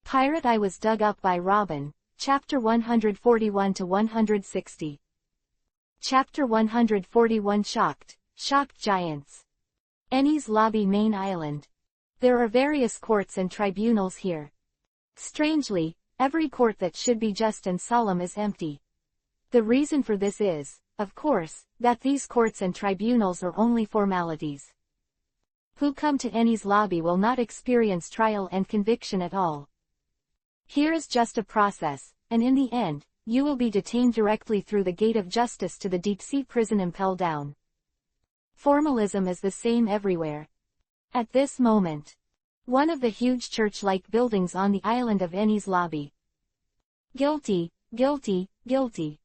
Pirate I was dug up by Robin, Chapter 141-160. Chapter 141 Shocked Giants. Enies Lobby Main Island. There are various courts and tribunals here. Strangely, every court that should be just and solemn is empty. The reason for this is, of course, that these courts and tribunals are only formalities. Who come to Enies Lobby will not experience trial and conviction at all. Here is just a process, and in the end, you will be detained directly through the gate of justice to the deep-sea prison impelled down. Formalism is the same everywhere. At this moment, one of the huge church-like buildings on the island of Enies Lobby. Guilty, guilty, guilty.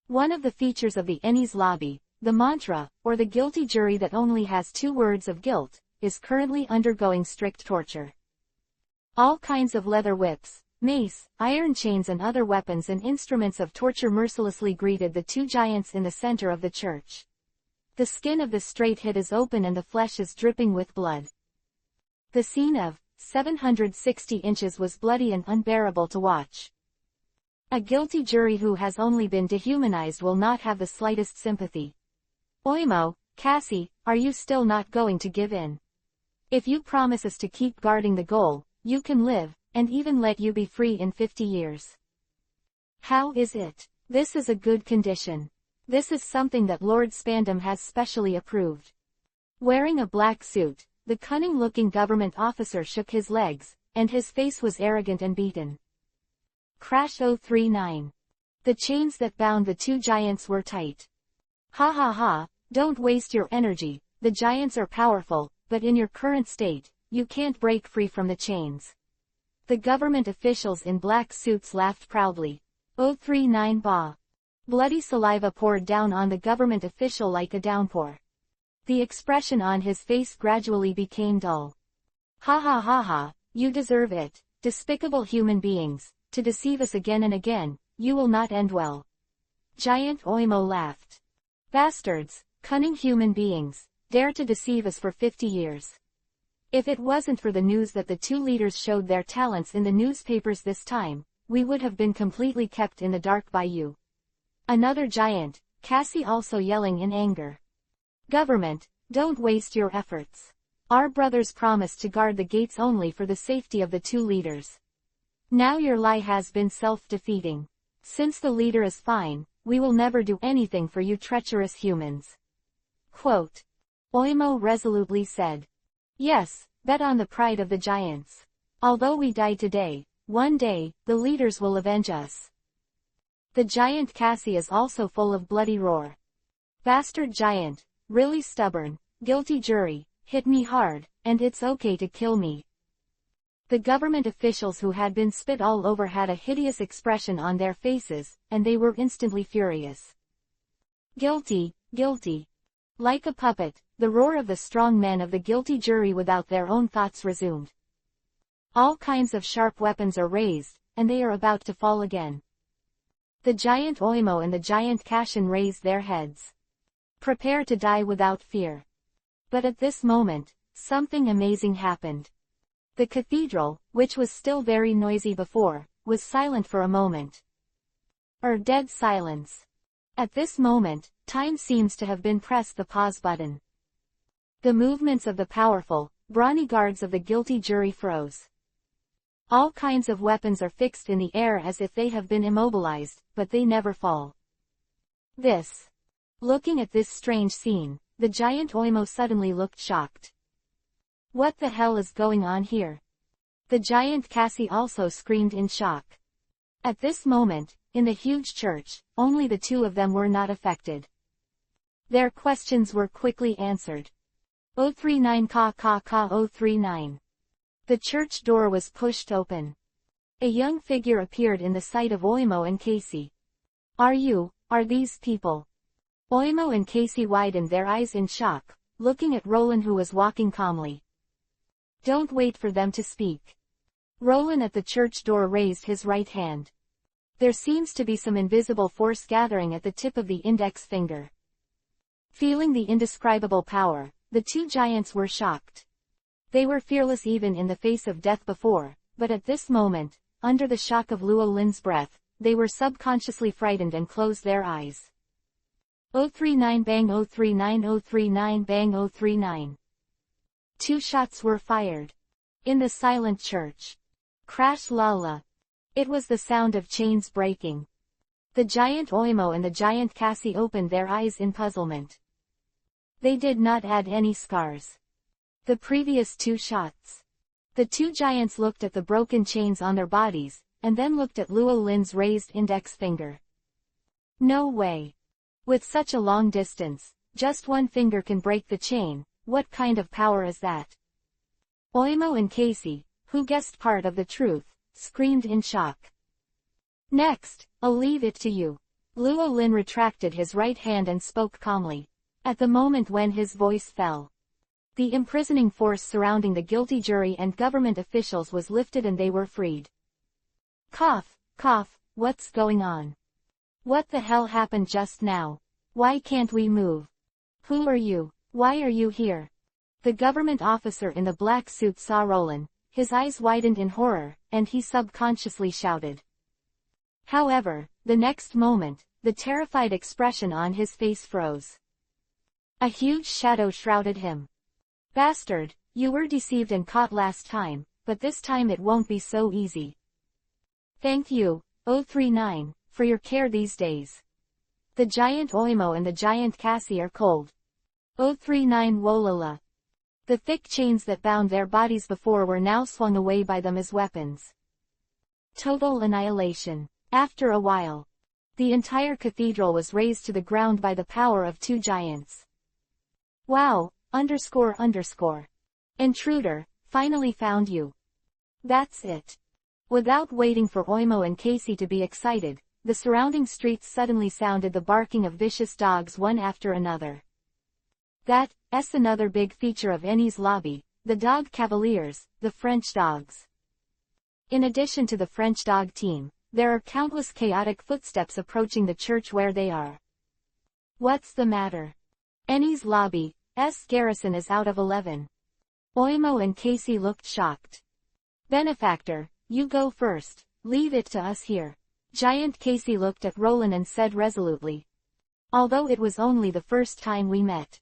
One of the features of the Enies Lobby, the mantra, or the guilty jury that only has 2 words of guilt, is currently undergoing strict torture. All kinds of leather whips, mace, iron chains and other weapons and instruments of torture mercilessly greeted the 2 giants in the center of the church. The skin of the straight head is open and the flesh is dripping with blood. The scene of 760 inches was bloody and unbearable to watch. A guilty jury who has only been dehumanized will not have the slightest sympathy. Oimo, Cassie, are you still not going to give in? If you promise us to keep guarding the goal, you can live, and even let you be free in 50 years. How is it? This is a good condition. This is something that Lord Spandam has specially approved. Wearing a black suit, the cunning-looking government officer shook his legs, and his face was arrogant and beaten. Crash 039. The chains that bound the 2 giants were tight. Ha ha ha, don't waste your energy, the giants are powerful, but in your current state, you can't break free from the chains. The government officials in black suits laughed proudly. 039 Ba. Bloody saliva poured down on the government official like a downpour. The expression on his face gradually became dull. Ha ha ha ha, you deserve it, despicable human beings, to deceive us again and again, you will not end well. Giant Oimo laughed. Bastards, cunning human beings, dare to deceive us for 50 years. If it wasn't for the news that the 2 leaders showed their talents in the newspapers this time, we would have been completely kept in the dark by you. Another giant, Cassie also yelling in anger. Government, don't waste your efforts. Our brothers promised to guard the gates only for the safety of the 2 leaders. Now your lie has been self-defeating. Since the leader is fine, we will never do anything for you treacherous humans. Quote. Oimo resolutely said. Yes, bet on the pride of the giants. Although we die today, one day, the leaders will avenge us. The giant Cassie is also full of bloody roar. Bastard giant, really stubborn, guilty jury, hit me hard, and it's okay to kill me. The government officials who had been spit all over had a hideous expression on their faces, and they were instantly furious. Guilty, guilty. Like a puppet, the roar of the strong men of the guilty jury without their own thoughts resumed. All kinds of sharp weapons are raised, and they are about to fall again. The giant Oimo and the giant Cashin raised their heads. Prepare to die without fear. But at this moment, something amazing happened. The cathedral, which was still very noisy before, was silent for a moment. Dead silence. At this moment, time seems to have been pressed the pause button. The movements of the powerful, brawny guards of the guilty jury froze. All kinds of weapons are fixed in the air as if they have been immobilized, but they never fall. Looking at this strange scene, the giant Oimo suddenly looked shocked. What the hell is going on here? The giant Cassie also screamed in shock. At this moment, in the huge church, only the 2 of them were not affected. Their questions were quickly answered. 039 ka ka ka 039. The church door was pushed open. A young figure appeared in the sight of Oimo and Casey. Are these people? Oimo and Casey widened their eyes in shock, looking at Roland who was walking calmly. Don't wait for them to speak. Roland at the church door raised his right hand. There seems to be some invisible force gathering at the tip of the index finger. Feeling the indescribable power, the 2 giants were shocked. They were fearless even in the face of death before, but at this moment, under the shock of Luo Lin's breath, they were subconsciously frightened and closed their eyes. 039 bang 039 039 bang 039. 2 shots were fired. In the silent church. Crash lala. It was the sound of chains breaking. The giant Oimo and the giant Cassie opened their eyes in puzzlement. They did not add any scars. The previous 2 shots. The 2 giants looked at the broken chains on their bodies, and then looked at Luo Lin's raised index finger. No way. With such a long distance, just 1 finger can break the chain. What kind of power is that? Oimo and Casey, who guessed part of the truth, screamed in shock. Next, I'll leave it to you. Luo Lin retracted his right hand and spoke calmly. At the moment when his voice fell, the imprisoning force surrounding the guilty jury and government officials was lifted and they were freed. Cough, cough, what's going on? What the hell happened just now? Why can't we move? Who are you? Why are you here? The government officer in the black suit saw Roland, his eyes widened in horror, and he subconsciously shouted. However, the next moment, the terrified expression on his face froze. A huge shadow shrouded him. Bastard, you were deceived and caught last time, but this time it won't be so easy. Thank you, 039, for your care these days. The giant Oimo and the giant Cassie are cold. 039 Wolala. The thick chains that bound their bodies before were now swung away by them as weapons. Total annihilation. After a while, the entire cathedral was razed to the ground by the power of 2 giants. Wow, ___. Intruder, finally found you. That's it. Without waiting for Oimo and Casey to be excited, the surrounding streets suddenly sounded the barking of vicious dogs one after another. That's another big feature of Annie's lobby, the dog cavaliers, the French dogs. In addition to the French dog team, there are countless chaotic footsteps approaching the church where they are. What's the matter? Annie's lobby's garrison is out of 11. Oimo and Casey looked shocked. Benefactor, you go first, leave it to us here. Giant Casey looked at Roland and said resolutely. Although it was only the first time we met.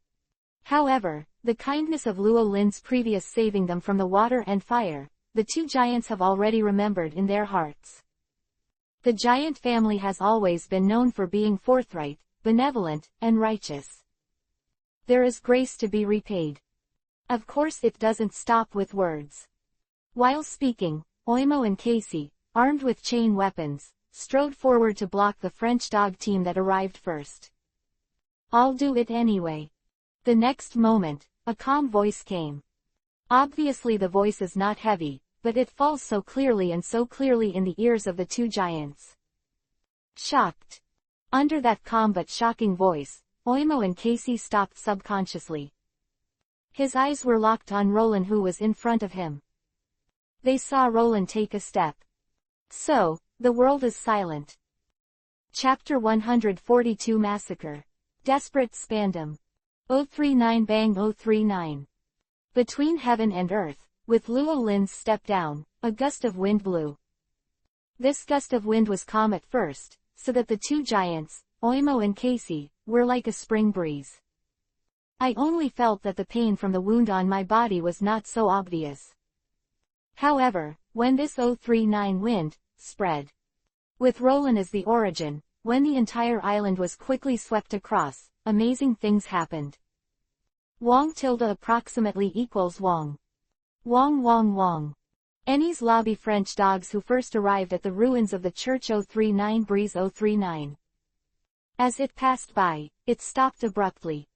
However, the kindness of Luo Lin's previous saving them from the water and fire, the 2 giants have already remembered in their hearts. The giant family has always been known for being forthright, benevolent, and righteous. There is grace to be repaid. Of course it doesn't stop with words. While speaking, Oimo and Casey, armed with chain weapons, strode forward to block the French dog team that arrived first. I'll do it anyway. The next moment, a calm voice came. Obviously the voice is not heavy, but it falls so clearly in the ears of the 2 giants. Shocked. Under that calm but shocking voice, Oimo and Casey stopped subconsciously. His eyes were locked on Roland who was in front of him. They saw Roland take a step. So, the world is silent. Chapter 142 Massacre. Desperate Spandom. 039 bang 039. Between heaven and earth, with Luo Lin's step down, a gust of wind blew. This gust of wind was calm at first, so that the 2 giants, Oimo and Casey, were like a spring breeze. I only felt that the pain from the wound on my body was not so obvious. However, when this 039 wind spread, with Roland as the origin, when the entire island was quickly swept across, amazing things happened. Wong tilde approximately equals Wong. Wong Wong Wong. Annie's lobby French dogs who first arrived at the ruins of the church 039 breeze 039. As it passed by, it stopped abruptly.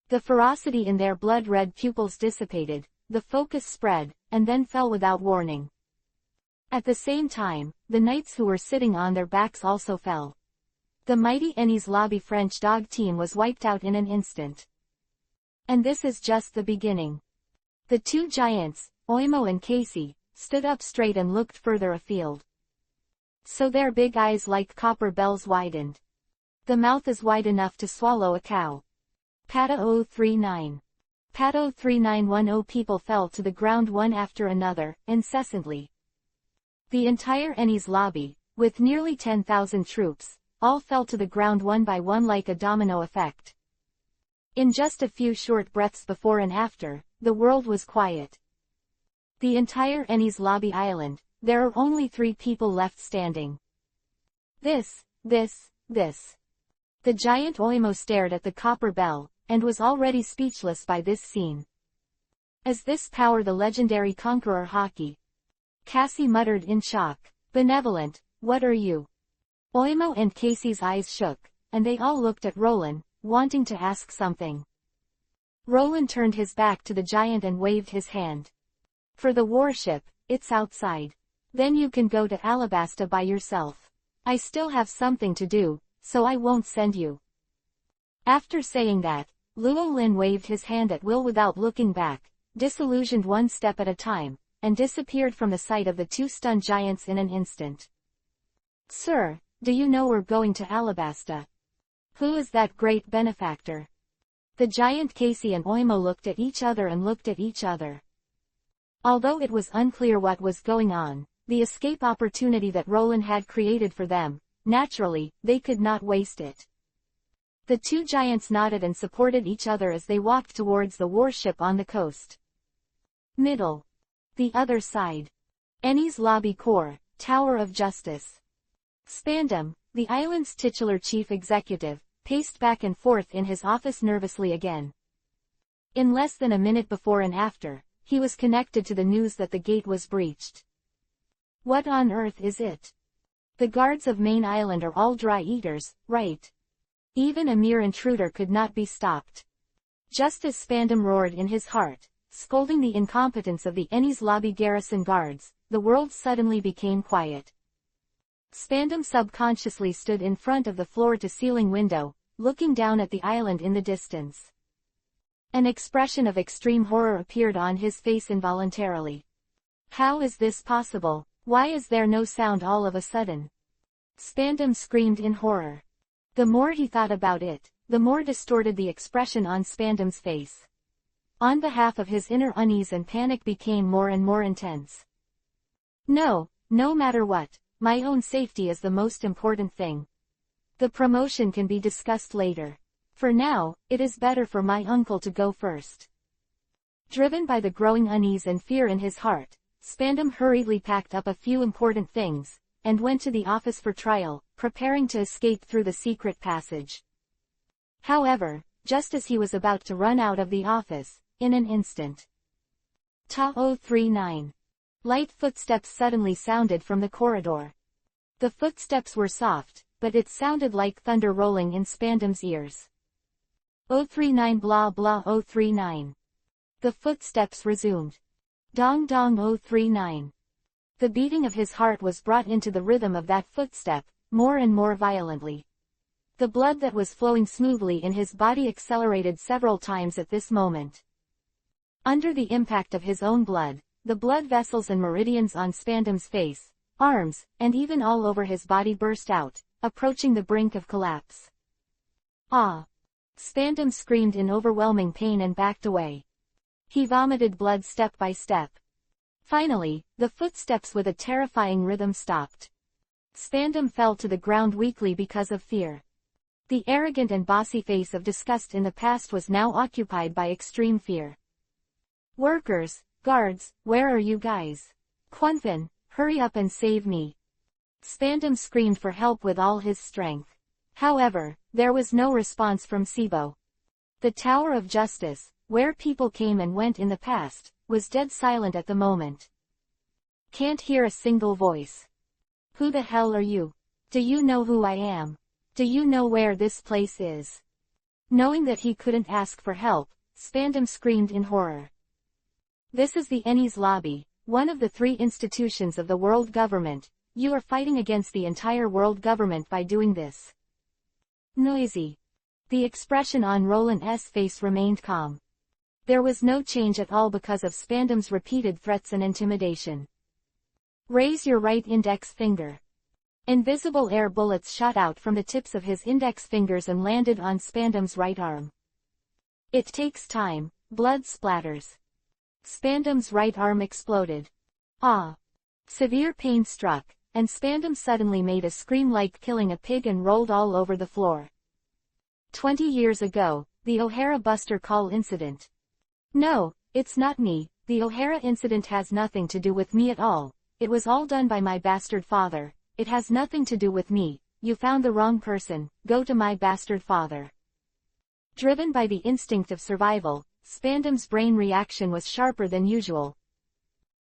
The ferocity in their blood-red pupils dissipated, the focus spread, and then fell without warning. At the same time, the knights who were sitting on their backs also fell. The mighty Annie's lobby French dog team was wiped out in an instant. And this is just the beginning. The 2 giants, Oimo and Casey, stood up straight and looked further afield. So their big eyes like copper bells widened. The mouth is wide enough to swallow a cow. Pata 039. Pata 03910 people fell to the ground one after another, incessantly. The entire Ennie's lobby, with nearly 10,000 troops, all fell to the ground one by one like a domino effect. In just a few short breaths before and after, the world was quiet. The entire Ennie's lobby island, there are only 3 people left standing. This. The giant Oimo stared at the copper bell, and was already speechless by this scene. Is this power the legendary conqueror Haki? Cassie muttered in shock. Benevolent, what are you? Oimo and Casey's eyes shook, and they all looked at Roland, wanting to ask something. Roland turned his back to the giant and waved his hand. For the warship, it's outside. Then you can go to Alabasta by yourself. I still have something to do, so I won't send you. After saying that, Luo Lin waved his hand at will without looking back, disillusioned one step at a time, and disappeared from the sight of the 2 stunned giants in an instant. Sir, do you know we're going to Alabasta? Who is that great benefactor? The giant Casey and Oimo looked at each other and looked at each other. Although it was unclear what was going on, the escape opportunity that Roland had created for them, naturally, they could not waste it. The 2 giants nodded and supported each other as they walked towards the warship on the coast. Middle. The other side. Ennie's lobby core, Tower of Justice. Spandam, the island's titular chief executive, paced back and forth in his office nervously again. In less than a minute before and after, he was connected to the news that the gate was breached. What on earth is it? The guards of Main Island are all dry eaters, right? Even a mere intruder could not be stopped. Just as Spandam roared in his heart, scolding the incompetence of the Ennie's lobby garrison guards, the world suddenly became quiet. Spandam subconsciously stood in front of the floor-to-ceiling window, looking down at the island in the distance. An expression of extreme horror appeared on his face involuntarily. How is this possible? Why is there no sound all of a sudden? Spandam screamed in horror. The more he thought about it, the more distorted the expression on Spandam's face. On behalf of his inner unease and panic became more and more intense. No matter what, my own safety is the most important thing. The promotion can be discussed later. For now, it is better for my uncle to go first. Driven by the growing unease and fear in his heart, Spandam hurriedly packed up a few important things, and went to the office for trial, preparing to escape through the secret passage. However, just as he was about to run out of the office, in an instant. Ta 039. Light footsteps suddenly sounded from the corridor. The footsteps were soft, but it sounded like thunder rolling in Spandam's ears. 039 blah blah 039. The footsteps resumed. Dong dong 039. The beating of his heart was brought into the rhythm of that footstep, more and more violently. The blood that was flowing smoothly in his body accelerated several times at this moment. Under the impact of his own blood, the blood vessels and meridians on Spandam's face, arms, and even all over his body burst out, approaching the brink of collapse. Ah! Spandam screamed in overwhelming pain and backed away. He vomited blood step by step. Finally, the footsteps with a terrifying rhythm stopped. Spandam fell to the ground weakly because of fear. The arrogant and bossy face of disgust in the past was now occupied by extreme fear. Workers, guards, where are you guys? Quanfin, hurry up and save me. Spandam screamed for help with all his strength. However, there was no response from Sibo. The Tower of Justice, where people came and went in the past, was dead silent at the moment. Can't hear a single voice. Who the hell are you? Do you know who I am? Do you know where this place is? Knowing that he couldn't ask for help, Spandam screamed in horror. This is the Ennie's lobby, one of the 3 institutions of the world government. You are fighting against the entire world government by doing this. Noisy. The expression on Roland's face remained calm. There was no change at all because of Spandam's repeated threats and intimidation. Raise your right index finger. Invisible air bullets shot out from the tips of his index fingers and landed on Spandam's right arm. It takes time, blood splatters. Spandam's right arm exploded. Ah! Severe pain struck, and Spandam suddenly made a scream like killing a pig and rolled all over the floor. 20 years ago, the O'Hara Buster Call incident. No, it's not me, the O'Hara incident has nothing to do with me at all, it was all done by my bastard father, it has nothing to do with me, you found the wrong person, go to my bastard father. Driven by the instinct of survival, Spandam's brain reaction was sharper than usual.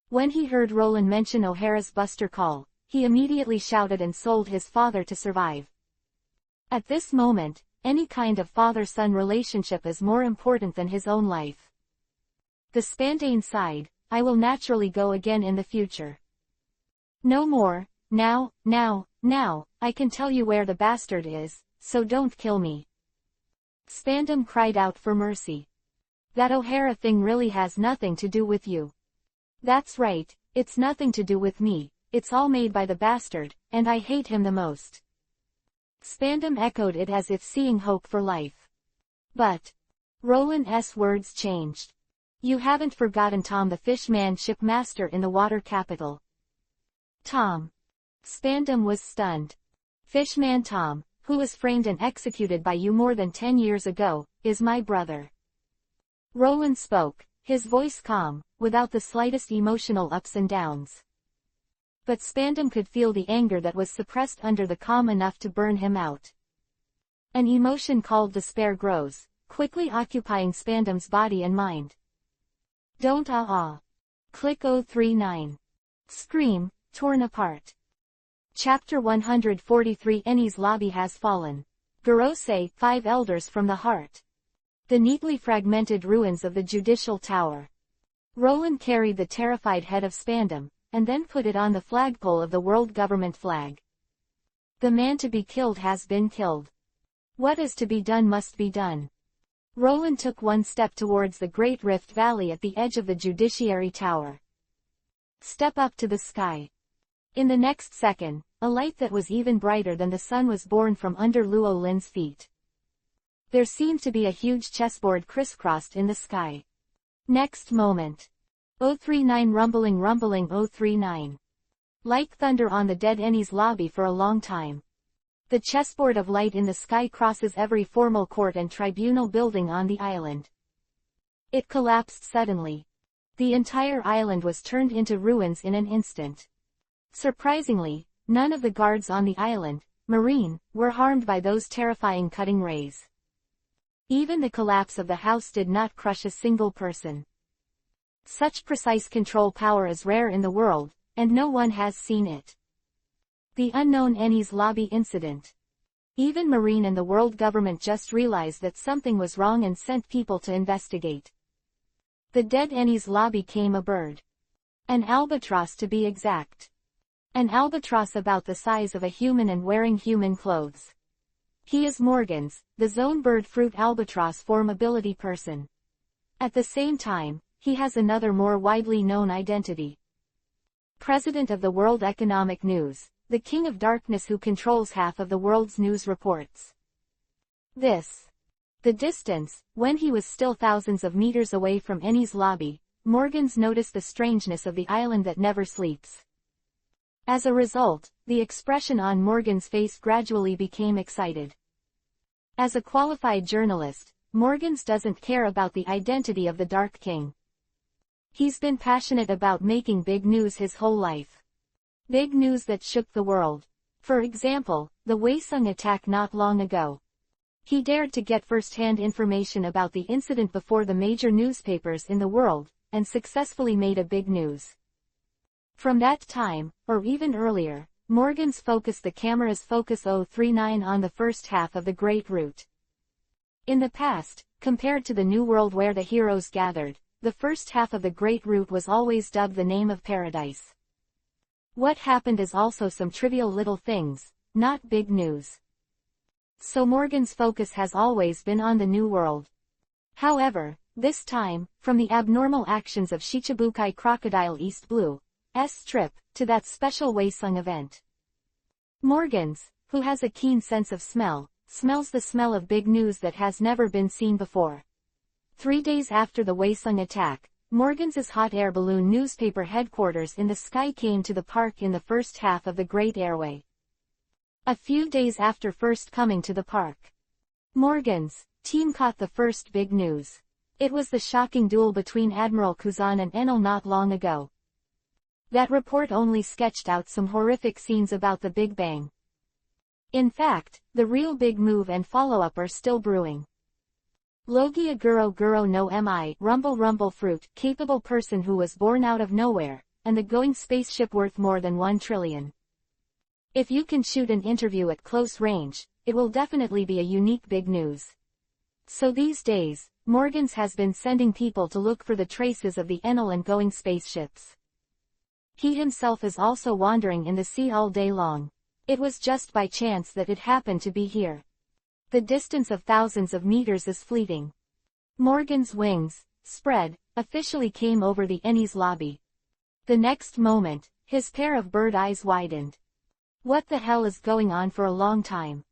When he heard Roland mention O'Hara's Buster Call, he immediately shouted and sold his father to survive. At this moment, any kind of father-son relationship is more important than his own life. The Spandane sighed, I will naturally go again in the future. No more, now, I can tell you where the bastard is, so don't kill me. Spandam cried out for mercy. That O'Hara thing really has nothing to do with you. That's right, it's nothing to do with me, it's all made by the bastard, and I hate him the most. Spandam echoed it as if seeing hope for life. But Roland's words changed. You haven't forgotten Tom the Fishman, shipmaster in the water capital. Tom. Spandam was stunned. Fishman Tom, who was framed and executed by you more than 10 years ago, is my brother. Roland spoke, his voice calm, without the slightest emotional ups and downs. But Spandam could feel the anger that was suppressed under the calm enough to burn him out. An emotion called despair grows, quickly occupying Spandam's body and mind. Don't Click 039. Scream, torn apart. Chapter 143 Eni's lobby has fallen. Garose, 5 elders from the heart. The neatly fragmented ruins of the judicial tower. Roland carried the terrified head of Spandam, and then put it on the flagpole of the world government flag. The man to be killed has been killed. What is to be done must be done. Roland took one step towards the great rift valley at the edge of the judiciary tower. Step up to the sky. In the next second, a light that was even brighter than the sun was born from under Luo Lin's feet. There seemed to be a huge chessboard crisscrossed in the sky. Next moment. 039 rumbling 039. Like thunder on the dead Eni's lobby for a long time. The chessboard of light in the sky crosses every formal court and tribunal building on the island. It collapsed suddenly. The entire island was turned into ruins in an instant. Surprisingly, none of the guards on the island, Marine, were harmed by those terrifying cutting rays. Even the collapse of the house did not crush a single person. Such precise control power is rare in the world, and no one has seen it. The unknown Eni's lobby incident. Even Marine and the world government just realized that something was wrong and sent people to investigate. The dead Eni's lobby came a bird. An albatross to be exact. An albatross about the size of a human and wearing human clothes. He is Morgan's, the zone bird fruit albatross formability person. At the same time, he has another more widely known identity. President of the World Economic News, the King of Darkness who controls half of the world's news reports. The distance, when he was still thousands of meters away from Eni's lobby, Morgans noticed the strangeness of the island that never sleeps. As a result, the expression on Morgan's face gradually became excited. As a qualified journalist, Morgans doesn't care about the identity of the Dark King. He's been passionate about making big news his whole life. Big news that shook the world. For example, the Waesung attack not long ago. He dared to get first-hand information about the incident before the major newspapers in the world, and successfully made a big news. From that time, or even earlier, Morgans focused the camera's focus 039 on the first half of the Great Route. In the past, compared to the New World where the heroes gathered, the first half of the Great Route was always dubbed the Name of Paradise. What happened is also some trivial little things, not big news. So Morgan's focus has always been on the New World. However, this time, from the abnormal actions of Shichibukai Crocodile East Blue's trip, to that special Waesung event. Morgans, who has a keen sense of smell, smells the smell of big news that has never been seen before. 3 days after the Waesung attack, Morgan's hot air balloon newspaper headquarters in the sky came to the park in the first half of the Great Airway. A few days after first coming to the park, Morgan's team caught the first big news. It was the shocking duel between Admiral Kuzan and Enel not long ago. That report only sketched out some horrific scenes about the Big Bang. In fact, the real big move and follow-up are still brewing. Logia Guro Guro no Mi, Rumble Rumble Fruit, capable person who was born out of nowhere, and the going spaceship worth more than 1 trillion. If you can shoot an interview at close range, it will definitely be a unique big news. So these days, Morgan's has been sending people to look for the traces of the Enel and going spaceships. He himself is also wandering in the sea all day long. It was just by chance that it happened to be here. The distance of thousands of meters is fleeting. Morgan's wings, spread, officially came over the Ennie's lobby. The next moment, his pair of bird eyes widened. What the hell is going on for a long time?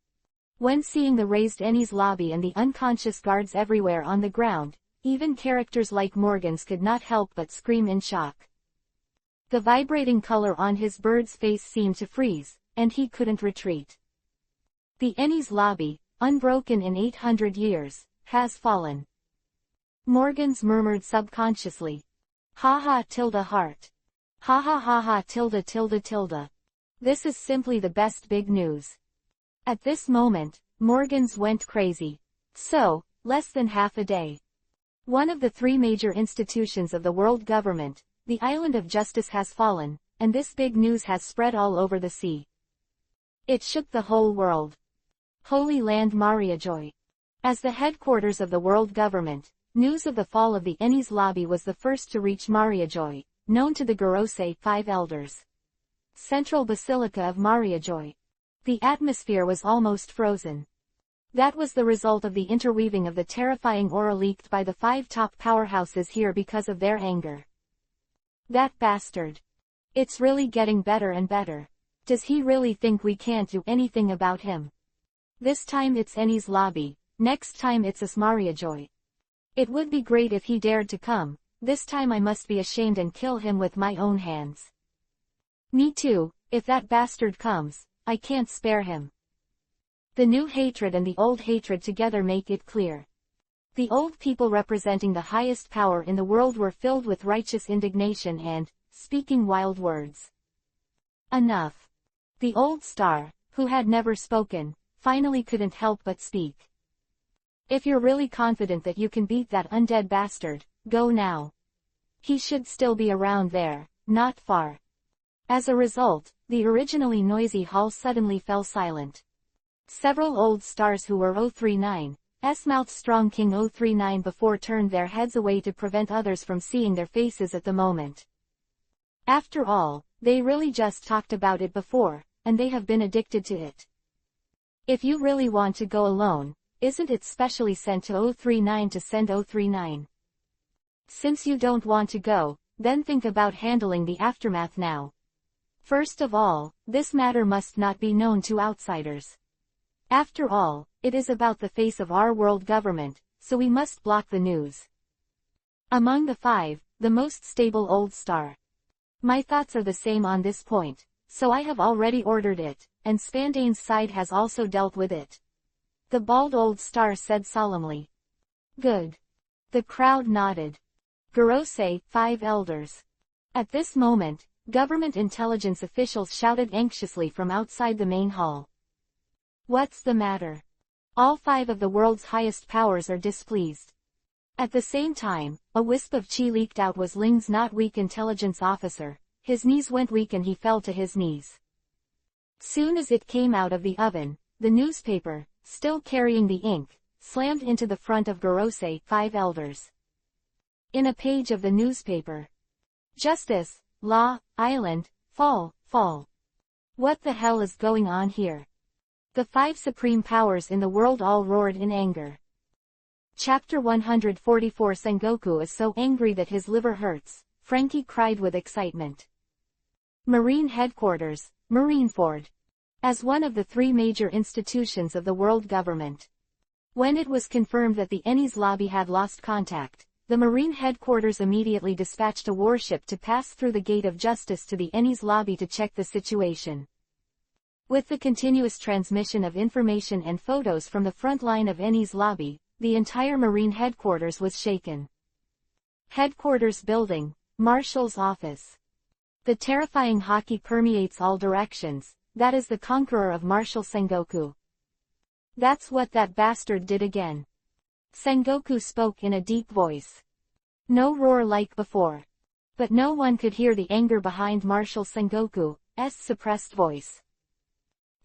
When seeing the raised Ennie's lobby and the unconscious guards everywhere on the ground, even characters like Morgan's could not help but scream in shock. The vibrating color on his bird's face seemed to freeze, and he couldn't retreat. The Ennie's lobby, unbroken in 800 years, has fallen. Morgan's murmured subconsciously. Ha ha tilde heart. Ha ha ha ha tilde tilde tilde. This is simply the best big news. At this moment, Morgan's went crazy. So, less than half a day. One of the 3 major institutions of the world government, the Island of Justice has fallen, and this big news has spread all over the sea. It shook the whole world. Holy Land Mariajoy. As the headquarters of the world government, news of the fall of the Ennie's lobby was the first to reach Mariajoy, known to the Gorosei 5 elders. Central Basilica of Mariajoy. The atmosphere was almost frozen. That was the result of the interweaving of the terrifying aura leaked by the 5 top powerhouses here because of their anger. That bastard. It's really getting better and better. Does he really think we can't do anything about him? This time it's Ennie's lobby, next time it's us Mariajoy. It would be great if he dared to come, this time I must be ashamed and kill him with my own hands. Me too, if that bastard comes, I can't spare him. The new hatred and the old hatred together make it clear. The old people representing the highest power in the world were filled with righteous indignation and, speaking wild words. Enough. The old star, who had never spoken, finally couldn't help but speak. If you're really confident that you can beat that undead bastard, go now. He should still be around there, not far. As a result, the originally noisy hall suddenly fell silent. Several old stars who were 039's mouth strong King 039 before turned their heads away to prevent others from seeing their faces at the moment. After all, they really just talked about it before, and they have been addicted to it. If you really want to go alone, isn't it specially sent to 039 to send 039? Since you don't want to go, then think about handling the aftermath now. First of all, this matter must not be known to outsiders. After all, it is about the face of our world government, so we must block the news. Among the 5, the most stable old star. My thoughts are the same on this point, so I have already ordered it, and Spandane's side has also dealt with it. The bald old star said solemnly. Good. The crowd nodded. Gorosei, 5 elders. At this moment, government intelligence officials shouted anxiously from outside the main hall. What's the matter? All 5 of the world's highest powers are displeased. At the same time, a wisp of chi leaked out was Ling's not weak intelligence officer. His knees went weak and he fell to his knees. Soon as it came out of the oven, the newspaper, still carrying the ink, slammed into the front of Gorosei, 5 elders. In a page of the newspaper. Justice, law, island, fall, fall. What the hell is going on here? The 5 supreme powers in the world all roared in anger. Chapter 144 Sengoku is so angry that his liver hurts, Frankie cried with excitement. Marine Headquarters, Marineford. As one of the 3 major institutions of the world government. When it was confirmed that the Ennie's lobby had lost contact, the Marine headquarters immediately dispatched a warship to pass through the Gate of Justice to the Enies lobby to check the situation. With the continuous transmission of information and photos from the front line of Enies lobby, the entire Marine headquarters was shaken. Headquarters building, Marshal's office. The terrifying haki permeates all directions. That is the conqueror of Marshal Sengoku. That's what that bastard did again. Sengoku spoke in a deep voice. No roar like before. But no one could hear the anger behind Marshal Sengoku's suppressed voice.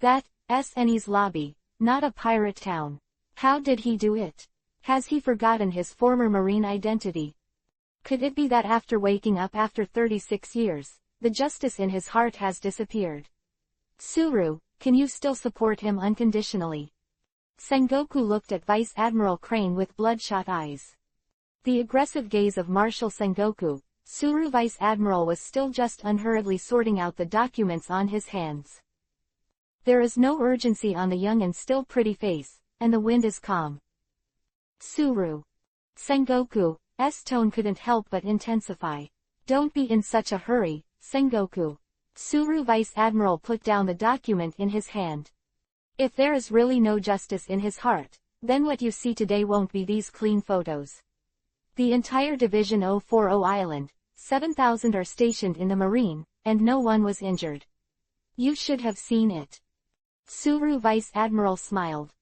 That's Enies lobby, not a pirate town. How did he do it? Has he forgotten his former marine identity? Could it be that after waking up after 36 years, the justice in his heart has disappeared? Tsuru, can you still support him unconditionally? Sengoku looked at Vice Admiral Crane with bloodshot eyes. The aggressive gaze of Marshal Sengoku, Tsuru Vice Admiral was still just unhurriedly sorting out the documents on his hands. There is no urgency on the young and still pretty face, and the wind is calm. Tsuru. Sengoku's tone couldn't help but intensify. Don't be in such a hurry, Sengoku. Tsuru Vice Admiral put down the document in his hand. If there is really no justice in his heart, then what you see today won't be these clean photos. The entire Division 040 Island, 7,000 are stationed in the Marine, and no one was injured. You should have seen it. Tsuru Vice Admiral smiled.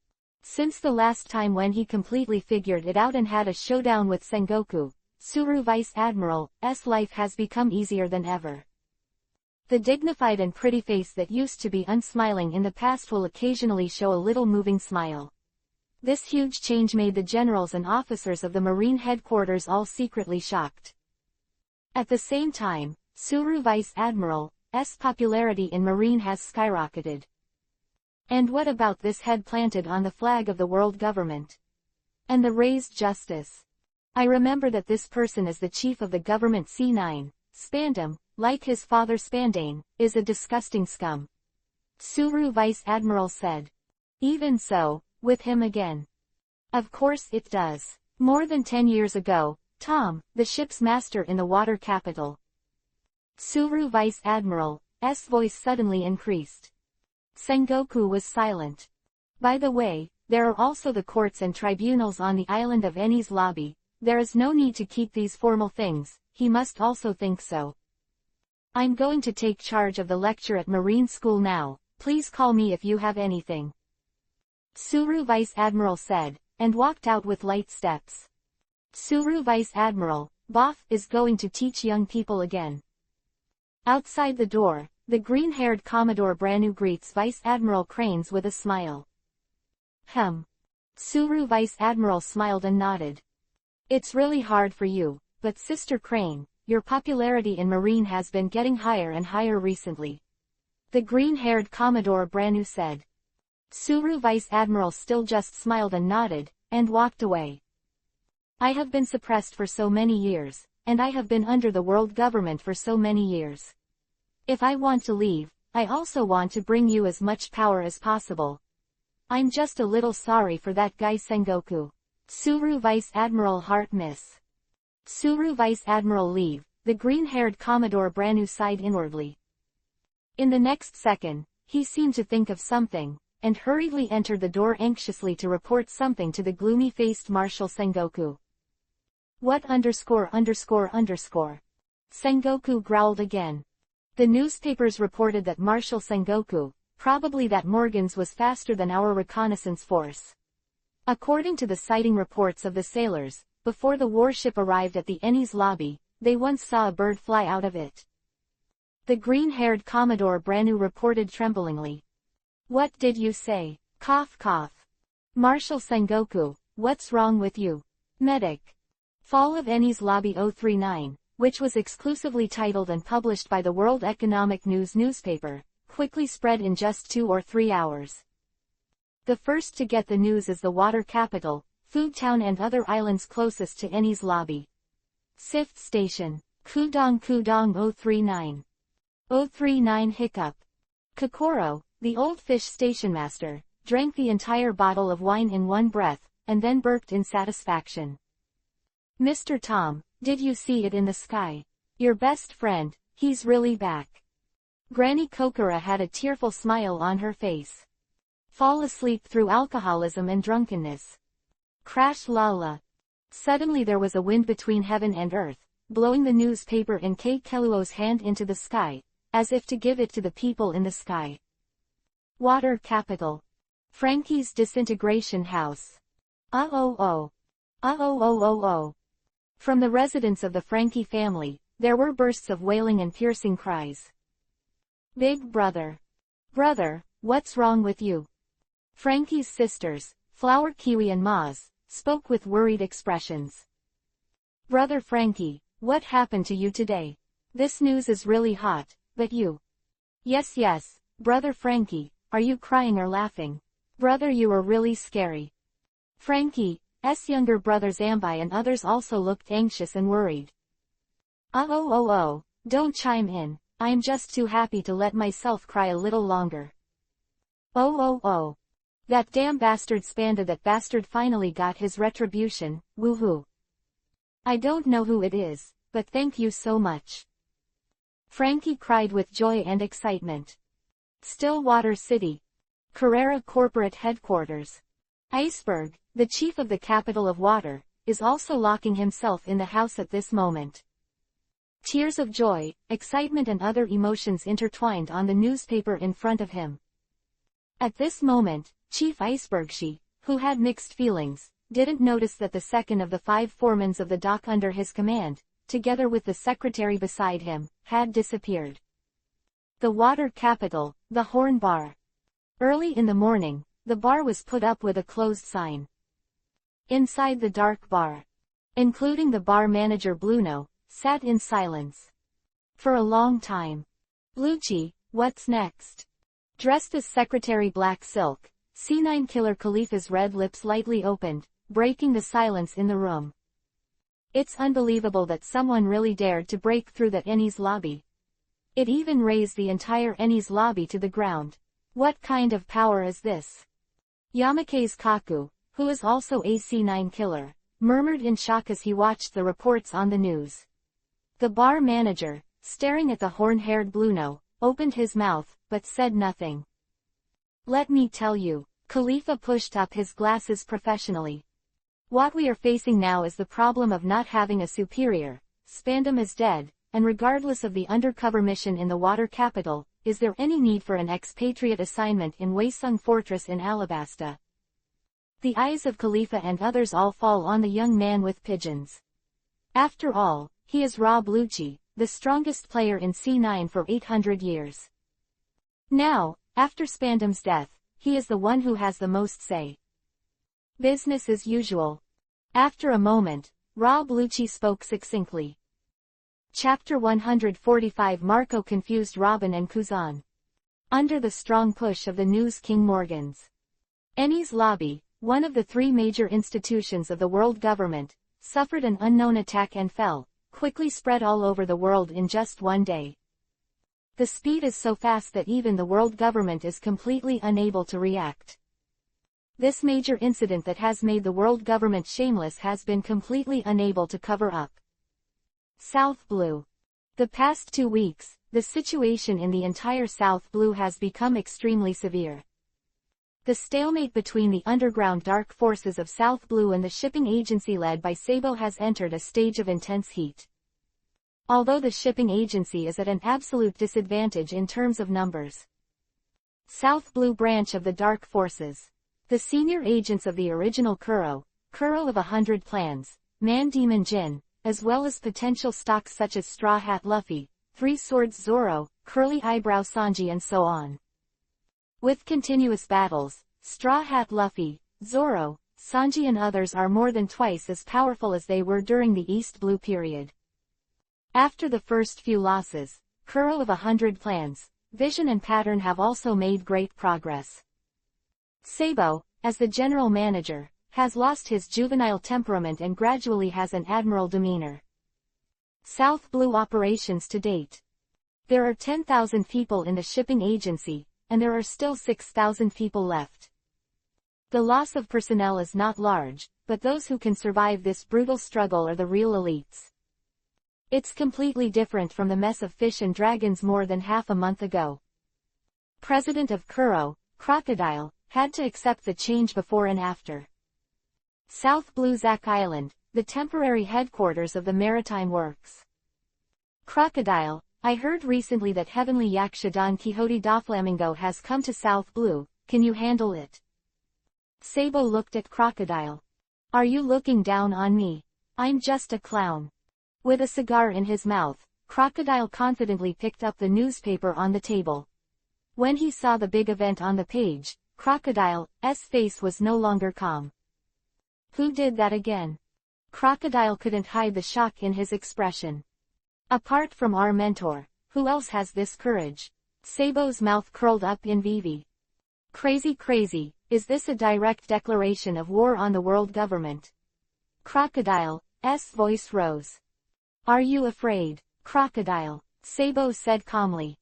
Since the last time when he completely figured it out and had a showdown with Sengoku, Tsuru Vice Admiral's life has become easier than ever. The dignified and pretty face that used to be unsmiling in the past will occasionally show a little moving smile. This huge change made the generals and officers of the Marine headquarters all secretly shocked. At the same time, Tsuru Vice Admiral's popularity in Marine has skyrocketed. And what about this head planted on the flag of the world government? And the raised justice? I remember that this person is the chief of the government C9, Spandam, like his father Spandane, is a disgusting scum. Tsuru Vice Admiral said. Even so, with him again. Of course it does. More than 10 years ago, Tom, the ship's master in the water capital. Tsuru Vice Admiral's voice suddenly increased. Sengoku was silent. By the way, there are also the courts and tribunals on the island of Enies lobby. There is no need to keep these formal things, he must also think so. I'm going to take charge of the lecture at Marine School now, please call me if you have anything. Tsuru Vice Admiral said, and walked out with light steps. Tsuru Vice Admiral, Boff, is going to teach young people again. Outside the door, the green-haired Commodore Branu greets Vice Admiral Cranes with a smile. Tsuru Vice Admiral smiled and nodded. It's really hard for you, but Sister Crane, your popularity in Marine has been getting higher and higher recently. The green-haired Commodore Branu said. Tsuru Vice Admiral still just smiled and nodded, and walked away. I have been suppressed for so many years, and I have been under the world government for so many years. If I want to leave, I also want to bring you as much power as possible. I'm just a little sorry for that guy Sengoku. Tsuru Vice Admiral heart miss. Tsuru Vice Admiral leave, the green-haired Commodore Branu sighed inwardly. In the next second, he seemed to think of something, and hurriedly entered the door anxiously to report something to the gloomy-faced Marshal Sengoku. What ____. Sengoku growled again. The newspapers reported that Marshal Sengoku, probably that Morgan's was faster than our reconnaissance force. According to the sighting reports of the sailors, before the warship arrived at the Enies lobby, they once saw a bird fly out of it. The green-haired Commodore Branu reported tremblingly. What did you say? Cough cough. Marshal Sengoku, what's wrong with you? Medic. Fall of Enies Lobby 039, which was exclusively titled and published by the World Economic News newspaper, quickly spread in just 2 or 3 hours. The first to get the news is the water capital, Food Town and other islands closest to Enies lobby. 5th Station, Kudong 039. 039 hiccup. Kokoro, the old fish stationmaster, drank the entire bottle of wine in one breath, and then burped in satisfaction. Mr. Tom, did you see it in the sky? Your best friend, he's really back. Granny Kokora had a tearful smile on her face. Fall asleep through alcoholism and drunkenness. Crash Lala. Suddenly there was a wind between heaven and earth, blowing the newspaper in K. Keluo's hand into the sky, as if to give it to the people in the sky. Water capital. Frankie's disintegration house. Oh. Oh. From the residents of the Frankie family, there were bursts of wailing and piercing cries. Big brother. Brother, what's wrong with you? Frankie's sisters, Flower Kiwi and Maz, spoke with worried expressions. Brother Frankie, what happened to you today? This news is really hot, but you. Yes, Brother Frankie, are you crying or laughing? Brother, you are really scary. Frankie's younger brothers Ambi and others also looked anxious and worried. Oh, don't chime in, I am just too happy to let myself cry a little longer. Oh. That damn bastard Spanda, that bastard finally got his retribution, woohoo. I don't know who it is, but thank you so much. Frankie cried with joy and excitement. Stillwater City. Carrera Corporate Headquarters. Iceberg, the chief of the capital of water, is also locking himself in the house at this moment. Tears of joy, excitement and other emotions intertwined on the newspaper in front of him. At this moment, Chief Iceberg Shi, who had mixed feelings, didn't notice that the second of the 5 foremans of the dock under his command, together with the secretary beside him, had disappeared. The water capital, the Horn Bar. Early in the morning, the bar was put up with a closed sign. Inside the dark bar, including the bar manager Bluno, sat in silence. For a long time. Bluchi, what's next? Dressed as Secretary Black Silk, C9 Killer Khalifa's red lips lightly opened, breaking the silence in the room. It's unbelievable that someone really dared to break through the Eni's lobby. It even raised the entire Eni's lobby to the ground. What kind of power is this? Yamake's Kaku, who is also a C9 killer, murmured in shock as he watched the reports on the news. The bar manager, staring at the horn-haired Bluno, opened his mouth, but said nothing. Let me tell you, Khalifa pushed up his glasses professionally. What we are facing now is the problem of not having a superior. Spandam is dead, and regardless of the undercover mission in the water capital, is there any need for an expatriate assignment in Waisung Fortress in Alabasta? The eyes of Khalifa and others all fall on the young man with pigeons. After all, he is Ra Bluchi, the strongest player in C9 for 800 years. Now, after Spandam's death, he is the one who has the most say. Business as usual. After a moment, Ra Bluchi spoke succinctly. Chapter 145. Marco confused Robin and Kuzan. Under the strong push of the News King Morgans. Eni's lobby, one of the 3 major institutions of the world government, suffered an unknown attack and fell, quickly spread all over the world in just one day. The speed is so fast that even the world government is completely unable to react. This major incident that has made the world government shameless has been completely unable to cover up. South Blue. The past 2 weeks, the situation in the entire South Blue has become extremely severe. The stalemate between the underground dark forces of South Blue and the shipping agency led by Sabo has entered a stage of intense heat. Although the shipping agency is at an absolute disadvantage in terms of numbers. South Blue branch of the dark forces. The senior agents of the original Kuro of 100 Plans, Man Demon Jin, as well as potential stocks such as Straw Hat Luffy, Three Swords Zoro, Curly Eyebrow Sanji and so on. With continuous battles, Straw Hat Luffy, Zoro, Sanji and others are more than twice as powerful as they were during the East Blue period. After the first few losses, Kuro of 100 Plans, Vision and Pattern have also made great progress. Sabo, as the general manager, has lost his juvenile temperament and gradually has an admiral demeanor. South Blue operations to date. There are 10,000 people in the shipping agency, and there are still 6,000 people left. The loss of personnel is not large, but those who can survive this brutal struggle are the real elites. It's completely different from the mess of fish and dragons more than half a month ago. President of Kuro, Crocodile, had to accept the change before and after. South Blue Zac Island, the temporary headquarters of the Maritime Works. Crocodile, I heard recently that Heavenly Yaksha Don Quixote Doflamingo has come to South Blue, can you handle it? Sabo looked at Crocodile. Are you looking down on me? I'm just a clown. With a cigar in his mouth, Crocodile confidently picked up the newspaper on the table. When he saw the big event on the page, Crocodile's face was no longer calm. Who did that again? Crocodile couldn't hide the shock in his expression. Apart from our mentor, who else has this courage? Sabo's mouth curled up in Vivi. Crazy, is this a direct declaration of war on the world government? Crocodile's voice rose. Are you afraid, Crocodile? Sabo said calmly.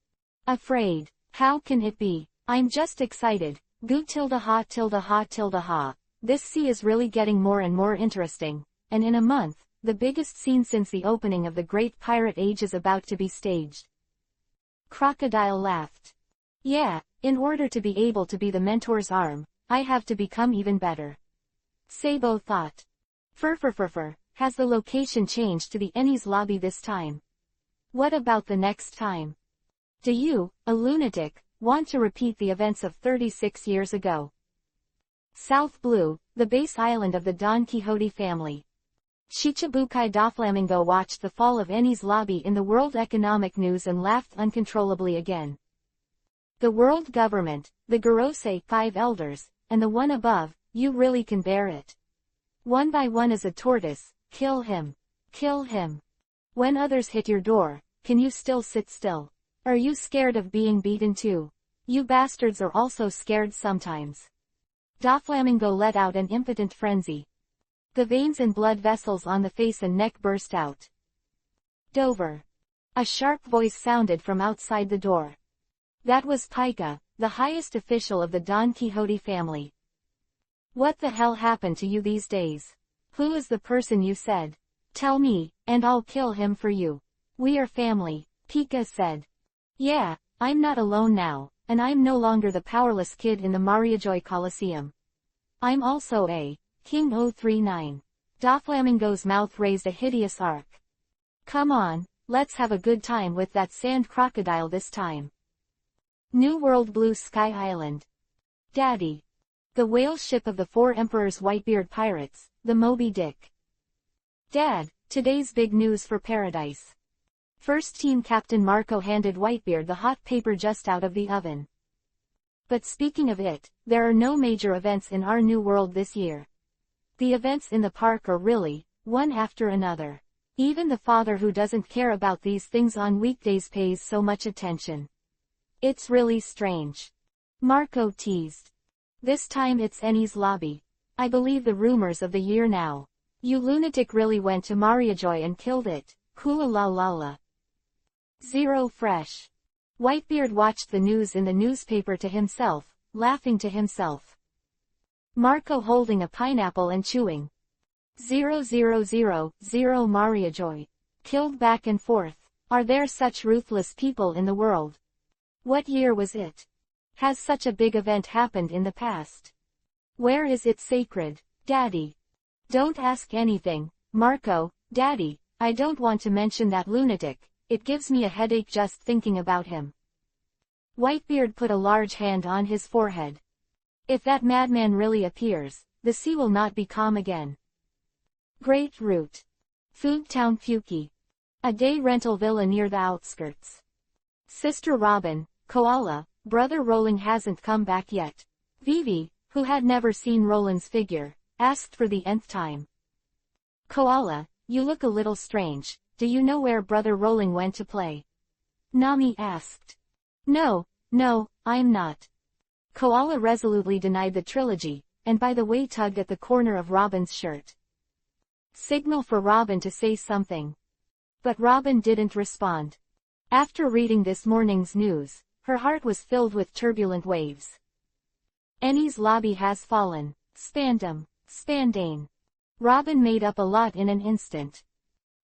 Afraid? How can it be? I'm just excited. Goo tilde ha tilde ha tilde ha. This sea is really getting more and more interesting, and in a month, the biggest scene since the opening of the Great Pirate Age is about to be staged. Crocodile laughed. Yeah, in order to be able to be the mentor's arm, I have to become even better. Sabo thought. Fur. Has the location changed to the Ennie's lobby this time? What about the next time? Do you, a lunatic, want to repeat the events of 36 years ago? South Blue, the base island of the Don Quixote family. Shichibukai Doflamingo watched the fall of Ennie's lobby in the World Economic News and laughed uncontrollably again. The world government, the Gorosei 5 elders, and the one above, you really can bear it. One by one as a tortoise, kill him. Kill him. When others hit your door, can you still sit still? Are you scared of being beaten too? You bastards are also scared sometimes. Doflamingo let out an impotent frenzy. The veins and blood vessels on the face and neck burst out. Dover. A sharp voice sounded from outside the door. That was Pika, the highest official of the Don Quixote family. What the hell happened to you these days? Who is the person you said? Tell me, and I'll kill him for you. We are family, Pika said. Yeah, I'm not alone now, and I'm no longer the powerless kid in the Mariajoy Coliseum. I'm also a King 039. Doflamingo's mouth raised a hideous arc. Come on, let's have a good time with that sand crocodile this time. New World Blue Sky Island. Daddy. The whale ship of the 4 Emperors Whitebeard Pirates, the Moby Dick. Dad, today's big news for Paradise. First Team Captain Marco handed Whitebeard the hot paper just out of the oven. But speaking of it, there are no major events in our new world this year. The events in the park are really, one after another. Even the father who doesn't care about these things on weekdays pays so much attention. It's really strange. Marco teased. This time it's Ennie's lobby. I believe the rumors of the year now. You lunatic really went to Mariajoy and killed it. Hula la la la. Zero fresh. Whitebeard watched the news in the newspaper to himself, laughing to himself. Marco holding a pineapple and chewing. 000 Mariajoy. Killed back and forth. Are there such ruthless people in the world? What year was it? Has such a big event happened in the past? Where is it sacred, Daddy? Don't ask anything, Marco, Daddy, I don't want to mention that lunatic, it gives me a headache just thinking about him. Whitebeard put a large hand on his forehead. If that madman really appears, the sea will not be calm again. Great Route. Food Town Fuki. A day rental villa near the outskirts. Sister Robin, Koala, Brother Rolling hasn't come back yet. Vivi, who had never seen Roland's figure, asked for the nth time. Koala, you look a little strange, do you know where Brother Rolling went to play? Nami asked. No, I'm not. Koala resolutely denied the trilogy, and by the way tugged at the corner of Robin's shirt. Signal for Robin to say something. But Robin didn't respond. After reading this morning's news, her heart was filled with turbulent waves. Ennie's lobby has fallen. Spandam. Spandane. Robin made up a lot in an instant.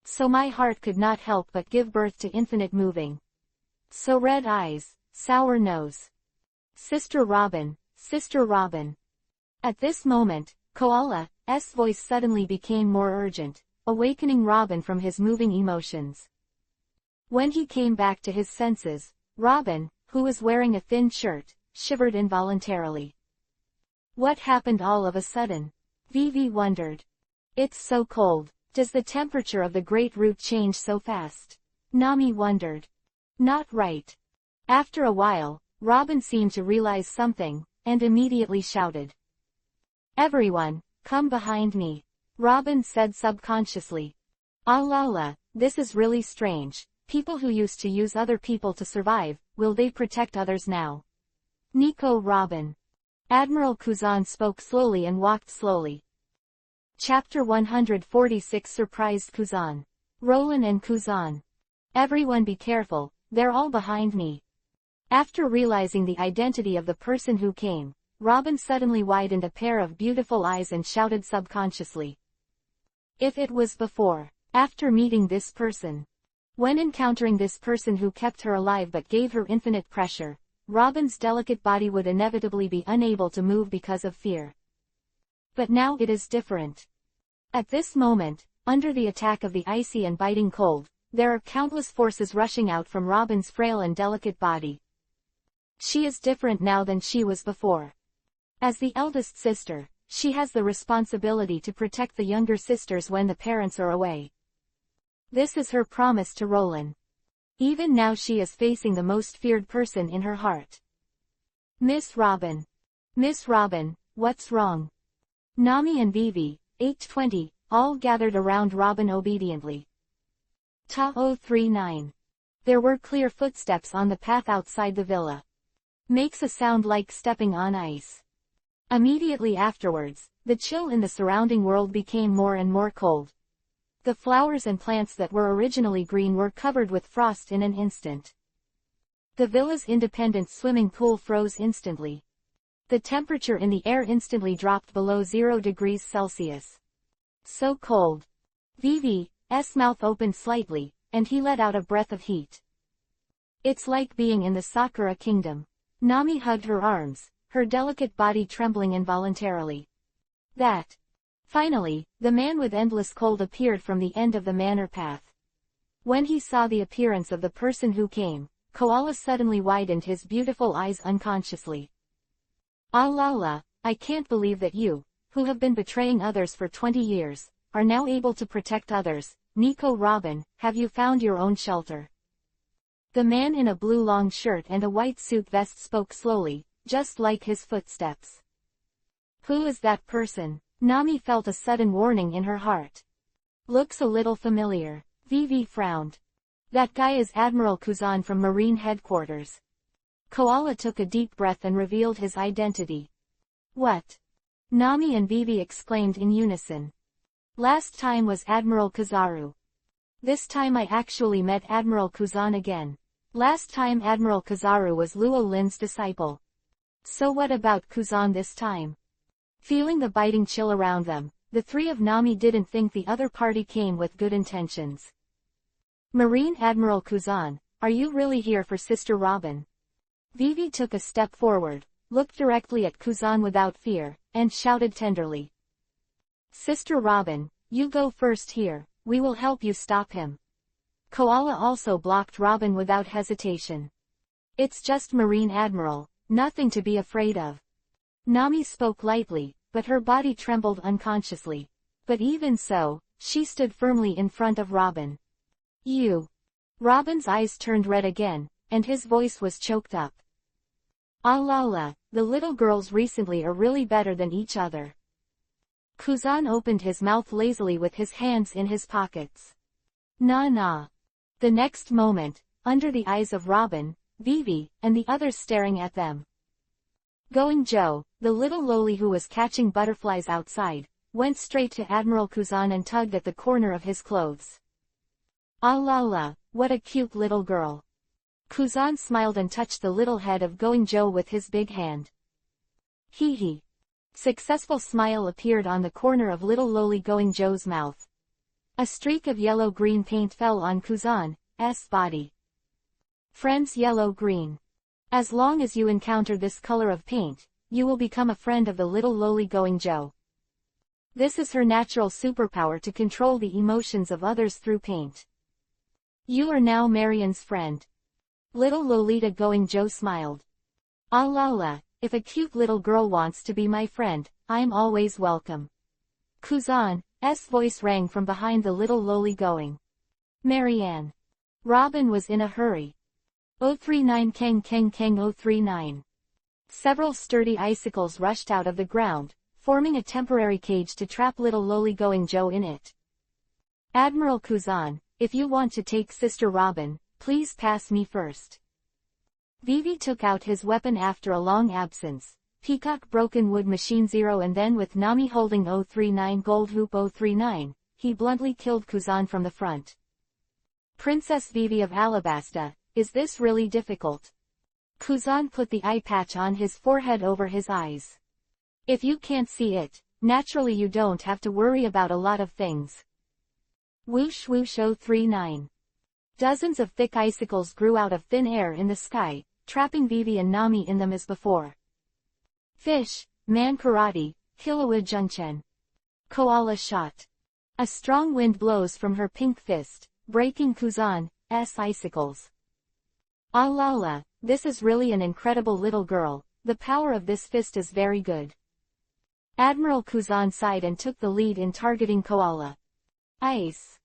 So my heart could not help but give birth to infinite moving. So red eyes, sour nose. Sister Robin, Sister Robin. At this moment, Koala's voice suddenly became more urgent, awakening Robin from his moving emotions. When he came back to his senses, Robin, who was wearing a thin shirt, shivered involuntarily. What happened all of a sudden? Vivi wondered. It's so cold. Does the temperature of the great root change so fast? Nami wondered. Not right. After a while, Robin seemed to realize something, and immediately shouted. Everyone, come behind me. Robin said subconsciously. Ah la la, this is really strange. People who used to use other people to survive, will they protect others now? Nico Robin. Admiral Kuzan spoke slowly and walked slowly. Chapter 146 surprised Kuzan. Roland and Kuzan. Everyone be careful, they're all behind me. After realizing the identity of the person who came, Robin suddenly widened a pair of beautiful eyes and shouted subconsciously. If it was before, after meeting this person. When encountering this person who kept her alive but gave her infinite pressure, Robin's delicate body would inevitably be unable to move because of fear. But now it is different. At this moment, under the attack of the icy and biting cold, there are countless forces rushing out from Robin's frail and delicate body. She is different now than she was before. As the eldest sister, she has the responsibility to protect the younger sisters when the parents are away. This is her promise to Roland. Even now she is facing the most feared person in her heart. Miss Robin. Miss Robin, what's wrong? Nami and Vivi, 820, all gathered around Robin obediently. Ta 039. There were clear footsteps on the path outside the villa. Makes a sound like stepping on ice. Immediately afterwards, the chill in the surrounding world became more and more cold. The flowers and plants that were originally green were covered with frost in an instant. The villa's independent swimming pool froze instantly. The temperature in the air instantly dropped below 0 degrees Celsius. So cold. Vivi's mouth opened slightly, and he let out a breath of heat. It's like being in the Sakura kingdom. Nami hugged her arms, her delicate body trembling involuntarily. Finally, the man with endless cold appeared from the end of the manor path. When he saw the appearance of the person who came, Koala suddenly widened his beautiful eyes unconsciously. Ah la la, I can't believe that you, who have been betraying others for 20 years, are now able to protect others. Nico Robin, have you found your own shelter? The man in a blue long shirt and a white suit vest spoke slowly, just like his footsteps. Who is that person? Nami felt a sudden warning in her heart. Looks a little familiar. Vivi frowned. That guy is Admiral Kuzan from Marine Headquarters. Koala took a deep breath and revealed his identity. What? Nami and Vivi exclaimed in unison. Last time was Admiral Kizaru. This time I actually met Admiral Kuzan again. Last time Admiral Kizaru was Luo Lin's disciple. So what about Kuzan this time? Feeling the biting chill around them, the three of Nami didn't think the other party came with good intentions. Marine Admiral Kuzan, are you really here for Sister Robin? Vivi took a step forward, looked directly at Kuzan without fear, and shouted tenderly. Sister Robin, you go first here, we will help you stop him. Koala also blocked Robin without hesitation. It's just Marine Admiral, nothing to be afraid of. Nami spoke lightly, but her body trembled unconsciously. But even so, she stood firmly in front of Robin. You. Robin's eyes turned red again, and his voice was choked up. Ah la la, the little girls recently are really better than each other. Kuzan opened his mouth lazily with his hands in his pockets. Nah. The next moment, under the eyes of Robin, Vivi, and the others staring at them, Going Joe, the little loli who was catching butterflies outside, went straight to Admiral Kuzan and tugged at the corner of his clothes. Ah la la, what a cute little girl. Kuzan smiled and touched the little head of Going Joe with his big hand. Hee hee. Successful smile appeared on the corner of little lowly going Joe's mouth. A streak of yellow-green paint fell on Kuzan's body. Friends yellow-green. As long as you encounter this color of paint, you will become a friend of the little lowly going Joe. This is her natural superpower to control the emotions of others through paint. You are now Marion's friend. Little Lolita going Joe smiled. Ah la la, if a cute little girl wants to be my friend, I'm always welcome. Kuzan's voice rang from behind the little lowly going Marianne. Robin was in a hurry. 039 Keng Keng Keng 039. Several sturdy icicles rushed out of the ground, forming a temporary cage to trap little lowly going Joe in it. Admiral Kuzan, if you want to take Sister Robin, please pass me first. Vivi took out his weapon after a long absence, Peacock Broken Wood Machine 0, and then with Nami holding 039 Gold Hoop 039, he bluntly killed Kuzan from the front. Princess Vivi of Alabasta, is this really difficult? Kuzan put the eye patch on his forehead over his eyes. If you can't see it, naturally you don't have to worry about a lot of things. Whoosh whoosh 039. Dozens of thick icicles grew out of thin air in the sky, trapping Vivi and Nami in them as before. Fish, man karate, Killua Junchen. Koala shot. A strong wind blows from her pink fist, breaking Kuzan's icicles. Ah la la, this is really an incredible little girl, the power of this fist is very good. Admiral Kuzan sighed and took the lead in targeting Koala. Ice.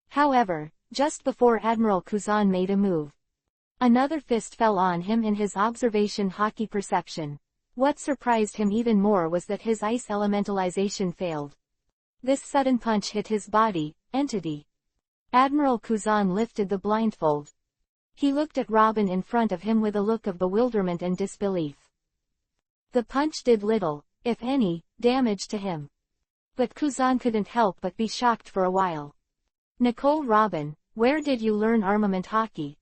However, just before Admiral Kuzan made a move, another fist fell on him in his observation hockey perception. What surprised him even more was that his ice elementalization failed. This sudden punch hit his body, entity. Admiral Kuzan lifted the blindfold. He looked at Robin in front of him with a look of bewilderment and disbelief. The punch did little, if any, damage to him. But Kuzan couldn't help but be shocked for a while. Nicole Robin, where did you learn armament hockey?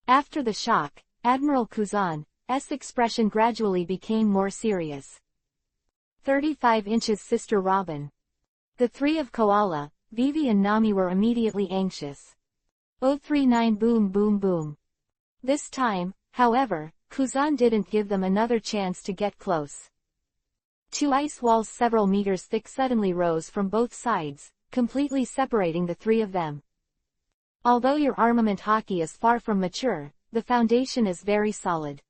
After the shock, Admiral Kuzan's expression gradually became more serious. 35 inches Sister Robin. The three of Koala, Vivi and Nami were immediately anxious. 039 boom boom boom. This time, however, Kuzan didn't give them another chance to get close. Two ice walls several meters thick suddenly rose from both sides, completely separating the three of them. Although your armament hockey is far from mature, the foundation is very solid.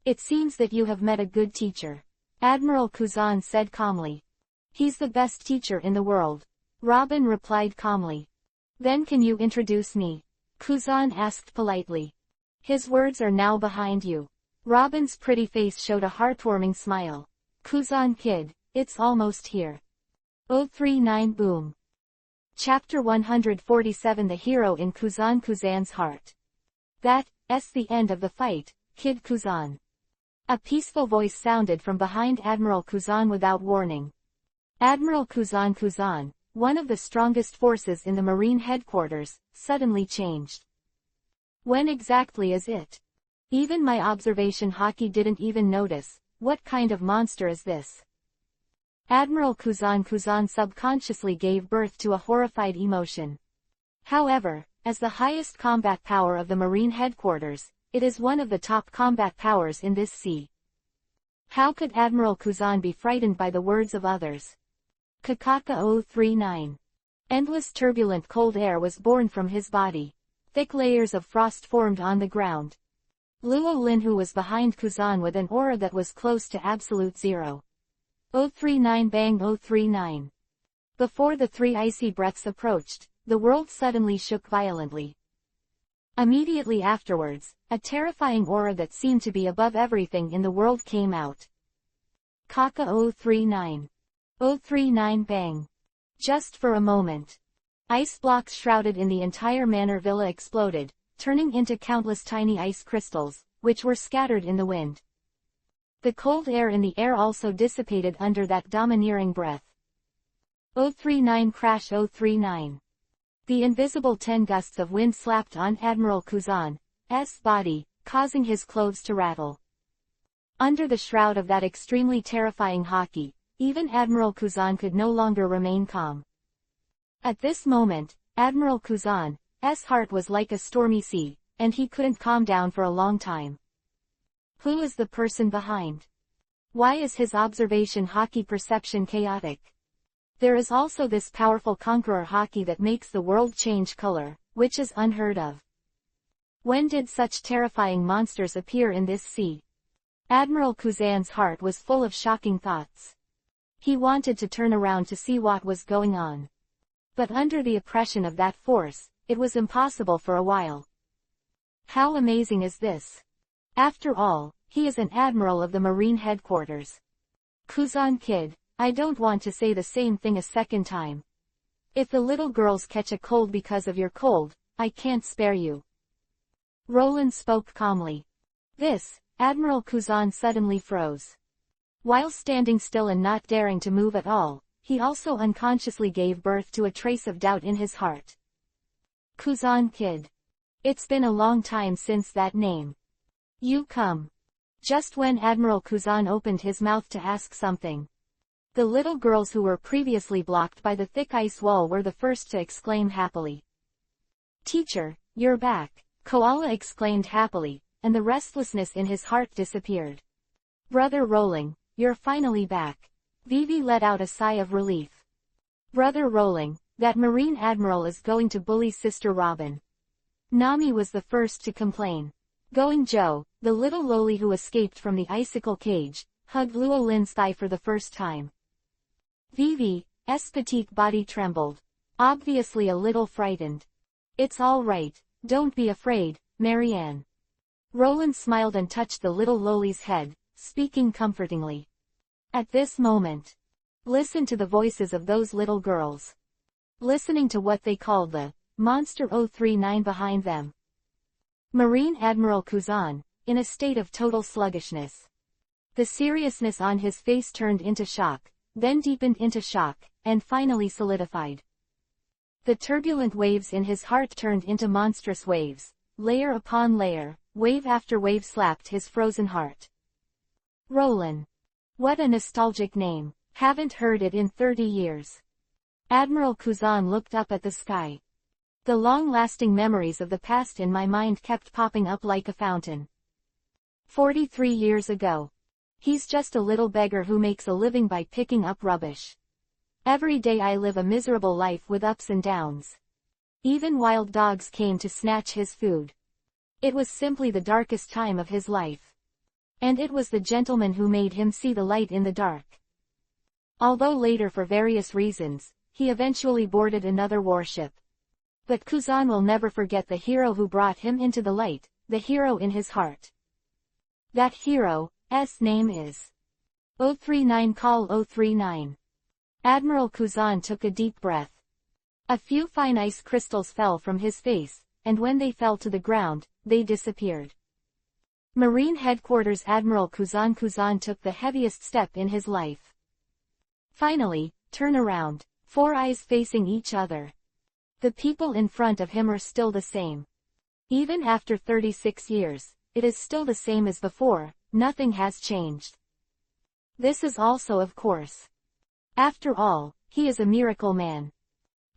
It seems that you have met a good teacher. Admiral Kuzan said calmly. He's the best teacher in the world. Robin replied calmly. Then can you introduce me? Kuzan asked politely. His words are now behind you. Robin's pretty face showed a heartwarming smile. Kuzan kid, it's almost here. 039 boom. Chapter 147 The Hero in Kuzan's Heart. That's the end of the fight, Kid Kuzan. A peaceful voice sounded from behind Admiral Kuzan without warning. Admiral Kuzan, one of the strongest forces in the Marine headquarters, suddenly changed. When exactly is it? Even my observation hockey didn't even notice. What kind of monster is this? Admiral Kuzan subconsciously gave birth to a horrified emotion. However, as the highest combat power of the Marine headquarters, it is one of the top combat powers in this sea. How could Admiral Kuzan be frightened by the words of others? Kakaka 039. Endless turbulent cold air was born from his body. Thick layers of frost formed on the ground. Luo Linhu was behind Kuzan with an aura that was close to absolute zero. 039 bang 039. Before the three icy breaths approached, the world suddenly shook violently. Immediately afterwards, a terrifying aura that seemed to be above everything in the world came out. Kaka 039. 039 bang. Just for a moment. Ice blocks shrouded in the entire manor villa exploded, turning into countless tiny ice crystals, which were scattered in the wind. The cold air in the air also dissipated under that domineering breath. 039 crash 039. The invisible 10 gusts of wind slapped on Admiral Kuzan's body, causing his clothes to rattle. Under the shroud of that extremely terrifying hockey, even Admiral Kuzan's could no longer remain calm. At this moment, Admiral Kuzan's heart was like a stormy sea, and he couldn't calm down for a long time. Who is the person behind? Why is his observation Haki perception chaotic? There is also this powerful conqueror Haki that makes the world change color, which is unheard of. When did such terrifying monsters appear in this sea? Admiral Kuzan's heart was full of shocking thoughts. He wanted to turn around to see what was going on. But under the oppression of that force, it was impossible for a while. How amazing is this? After all, he is an admiral of the Marine headquarters. Kuzan kid, I don't want to say the same thing a second time. If the little girls catch a cold because of your cold, I can't spare you. Roland spoke calmly. This, Admiral Kuzan suddenly froze. While standing still and not daring to move at all, he also unconsciously gave birth to a trace of doubt in his heart. Kuzan kid. It's been a long time since that name. You come. Just when Admiral Kuzan opened his mouth to ask something, the little girls who were previously blocked by the thick ice wall were the first to exclaim happily. Teacher, you're back, Koala exclaimed happily, and the restlessness in his heart disappeared. Brother Rolling, you're finally back. Vivi let out a sigh of relief. Brother Rolling, that Marine Admiral is going to bully Sister Robin. Nami was the first to complain. Going Joe, the little loli who escaped from the icicle cage, hugged Luo Lin's thigh for the first time. Vivi's petite body trembled. Obviously a little frightened. It's all right, don't be afraid, Marianne. Roland smiled and touched the little loli's head, speaking comfortingly. At this moment, listen to the voices of those little girls. Listening to what they called the Monster 039 behind them. Marine Admiral Kuzan, in a state of total sluggishness. The seriousness on his face turned into shock, then deepened into shock, and finally solidified. The turbulent waves in his heart turned into monstrous waves, layer upon layer, wave after wave slapped his frozen heart. Roland. What a nostalgic name, haven't heard it in 30 years. Admiral Kuzan looked up at the sky. The long-lasting memories of the past in my mind kept popping up like a fountain. 43 years ago. He's just a little beggar who makes a living by picking up rubbish. Every day I live a miserable life with ups and downs. Even wild dogs came to snatch his food. It was simply the darkest time of his life. And it was the gentleman who made him see the light in the dark. Although later for various reasons, he eventually boarded another warship. But Kuzan will never forget the hero who brought him into the light, the hero in his heart. That hero's name is 039. Call 039. Admiral Kuzan took a deep breath. A few fine ice crystals fell from his face, and when they fell to the ground, they disappeared. Marine Headquarters Admiral Kuzan took the heaviest step in his life. Finally, turn around, four eyes facing each other. The people in front of him are still the same. Even after 36 years, it is still the same as before, nothing has changed. This is also of course. After all, he is a miracle man.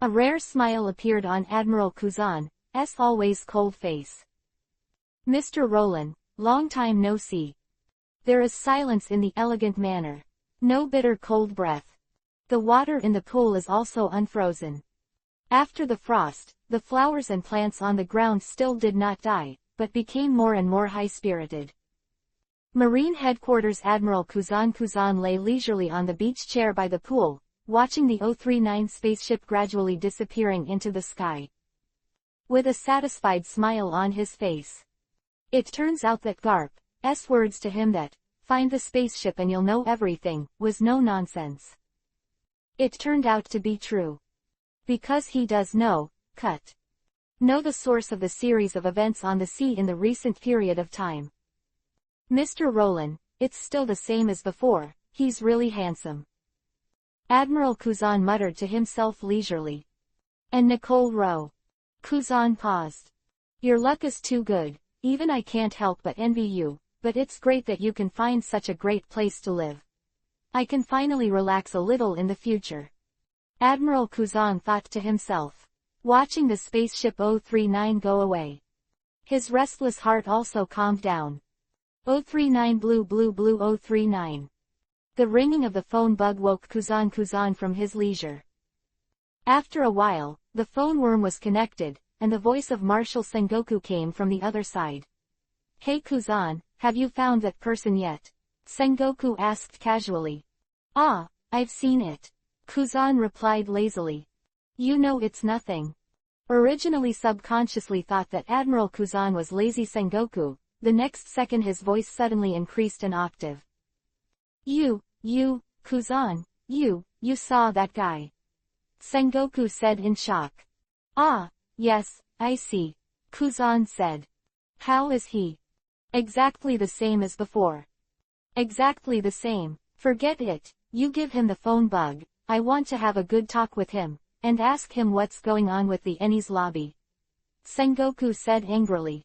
A rare smile appeared on Admiral Kuzan's always cold face. Mr. Roland, long time no see. There is silence in the elegant manner. No bitter cold breath. The water in the pool is also unfrozen. After the frost, the flowers and plants on the ground still did not die, but became more and more high-spirited. Marine Headquarters Admiral Kuzan lay leisurely on the beach chair by the pool, watching the 039 spaceship gradually disappearing into the sky. With a satisfied smile on his face. It turns out that Garp's words to him that, "Find the spaceship and you'll know everything," was no nonsense. It turned out to be true. Because he does know the source of the series of events on the sea in the recent period of time. Mr. Roland, it's still the same as before, he's really handsome. Admiral Kuzan muttered to himself leisurely. And Nicole Rowe. Kuzan paused. Your luck is too good, even I can't help but envy you, but it's great that you can find such a great place to live. I can finally relax a little in the future. Admiral Kuzan thought to himself, watching the spaceship 039 go away. His restless heart also calmed down. 039 blue blue blue 039. The ringing of the phone bug woke Kuzan from his leisure. After a while, the phone worm was connected, and the voice of Marshal Sengoku came from the other side. Hey Kuzan, have you found that person yet? Sengoku asked casually. Ah, I've seen it. Kuzan replied lazily. You know it's nothing. Originally subconsciously thought that Admiral Kuzan was lazy Sengoku, the next second his voice suddenly increased an octave. You, Kuzan, you saw that guy. Sengoku said in shock. Ah, yes, I see. Kuzan said. How is he? Exactly the same as before. Exactly the same. Forget it, you give him the phone bug, I want to have a good talk with him, and ask him what's going on with the Enies lobby. Sengoku said angrily.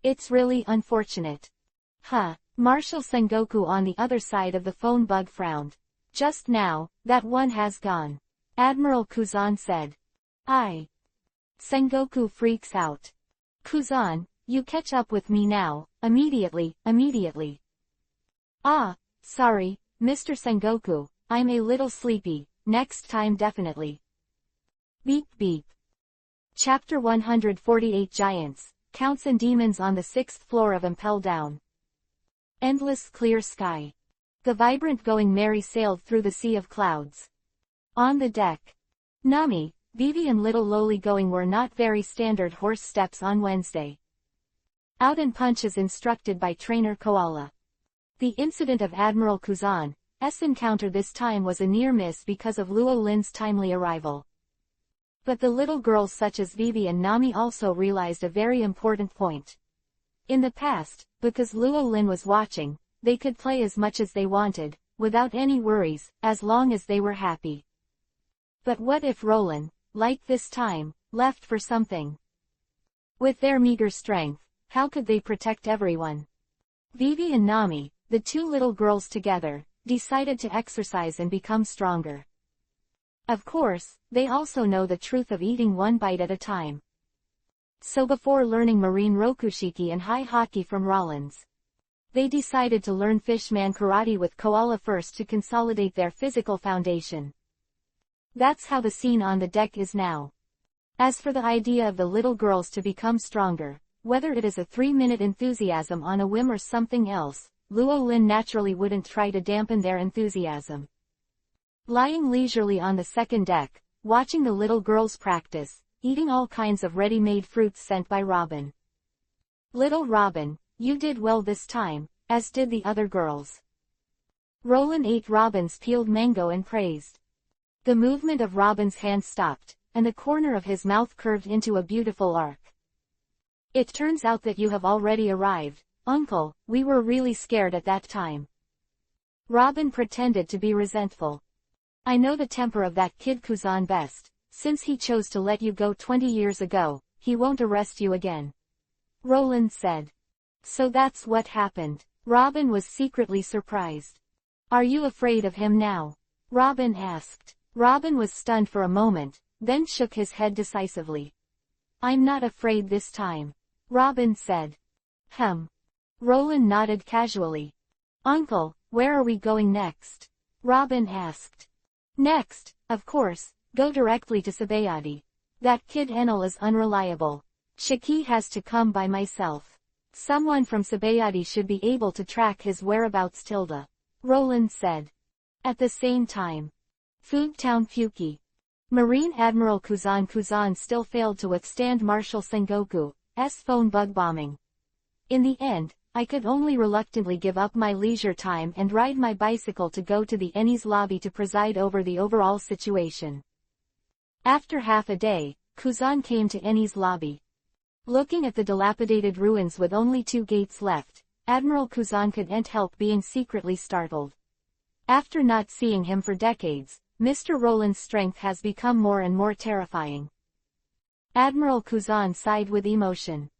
It's really unfortunate. Huh, Marshal Sengoku on the other side of the phone bug frowned. Just now, that one has gone. Admiral Kuzan said. Sengoku freaks out. Kuzan, you catch up with me now, immediately. Ah, sorry, Mr. Sengoku, I'm a little sleepy, next time definitely. Beep beep. Chapter 148 Giants, Counts and Demons on the 6th floor of Impel Down. Endless clear sky. The vibrant going Mary sailed through the sea of clouds. On the deck, Nami, Vivi and little Loli going were not very standard horse steps on Wednesday. Out and punch as instructed by trainer Koala. The incident of Admiral Kuzan's encounter this time was a near miss because of Luo Lin's timely arrival. But the little girls such as Vivi and Nami also realized a very important point. In the past, because Luo Lin was watching, they could play as much as they wanted, without any worries, as long as they were happy. But what if Roland, like this time, left for something? With their meager strength, how could they protect everyone? Vivi and Nami, the two little girls together, decided to exercise and become stronger. Of course, they also know the truth of eating one bite at a time. So before learning marine rokushiki and high haki from Rollins, they decided to learn fishman karate with Koala first to consolidate their physical foundation. That's how the scene on the deck is now. As for the idea of the little girls to become stronger, whether it is a 3-minute enthusiasm on a whim or something else, Luo Lin naturally wouldn't try to dampen their enthusiasm. Lying leisurely on the second deck, watching the little girls practice, eating all kinds of ready-made fruits sent by Robin. Little Robin, you did well this time, as did the other girls. Roland ate Robin's peeled mango and praised. The movement of Robin's hand stopped, and the corner of his mouth curved into a beautiful arc. It turns out that you have already arrived, Uncle, we were really scared at that time. Robin pretended to be resentful. I know the temper of that kid Kuzan best, since he chose to let you go 20 years ago, he won't arrest you again. Roland said. So that's what happened. Robin was secretly surprised. Are you afraid of him now? Robin asked. Robin was stunned for a moment, then shook his head decisively. I'm not afraid this time. Robin said. Roland nodded casually. Uncle, where are we going next? Robin asked. Next, of course, go directly to Sabayati. That kid Enel is unreliable. Shiki has to come by myself. Someone from Sabayati should be able to track his whereabouts. Roland said. At the same time. Food Town Fuki. Marine Admiral Kuzan still failed to withstand Marshal Sengoku's phone bug bombing. In the end, I could only reluctantly give up my leisure time and ride my bicycle to go to the Enies lobby to preside over the overall situation. After half a day, Kuzan came to Enies lobby. Looking at the dilapidated ruins with only 2 gates left, Admiral Kuzan couldn't help being secretly startled. After not seeing him for decades, Mr. Roland's strength has become more and more terrifying. Admiral Kuzan sighed with emotion.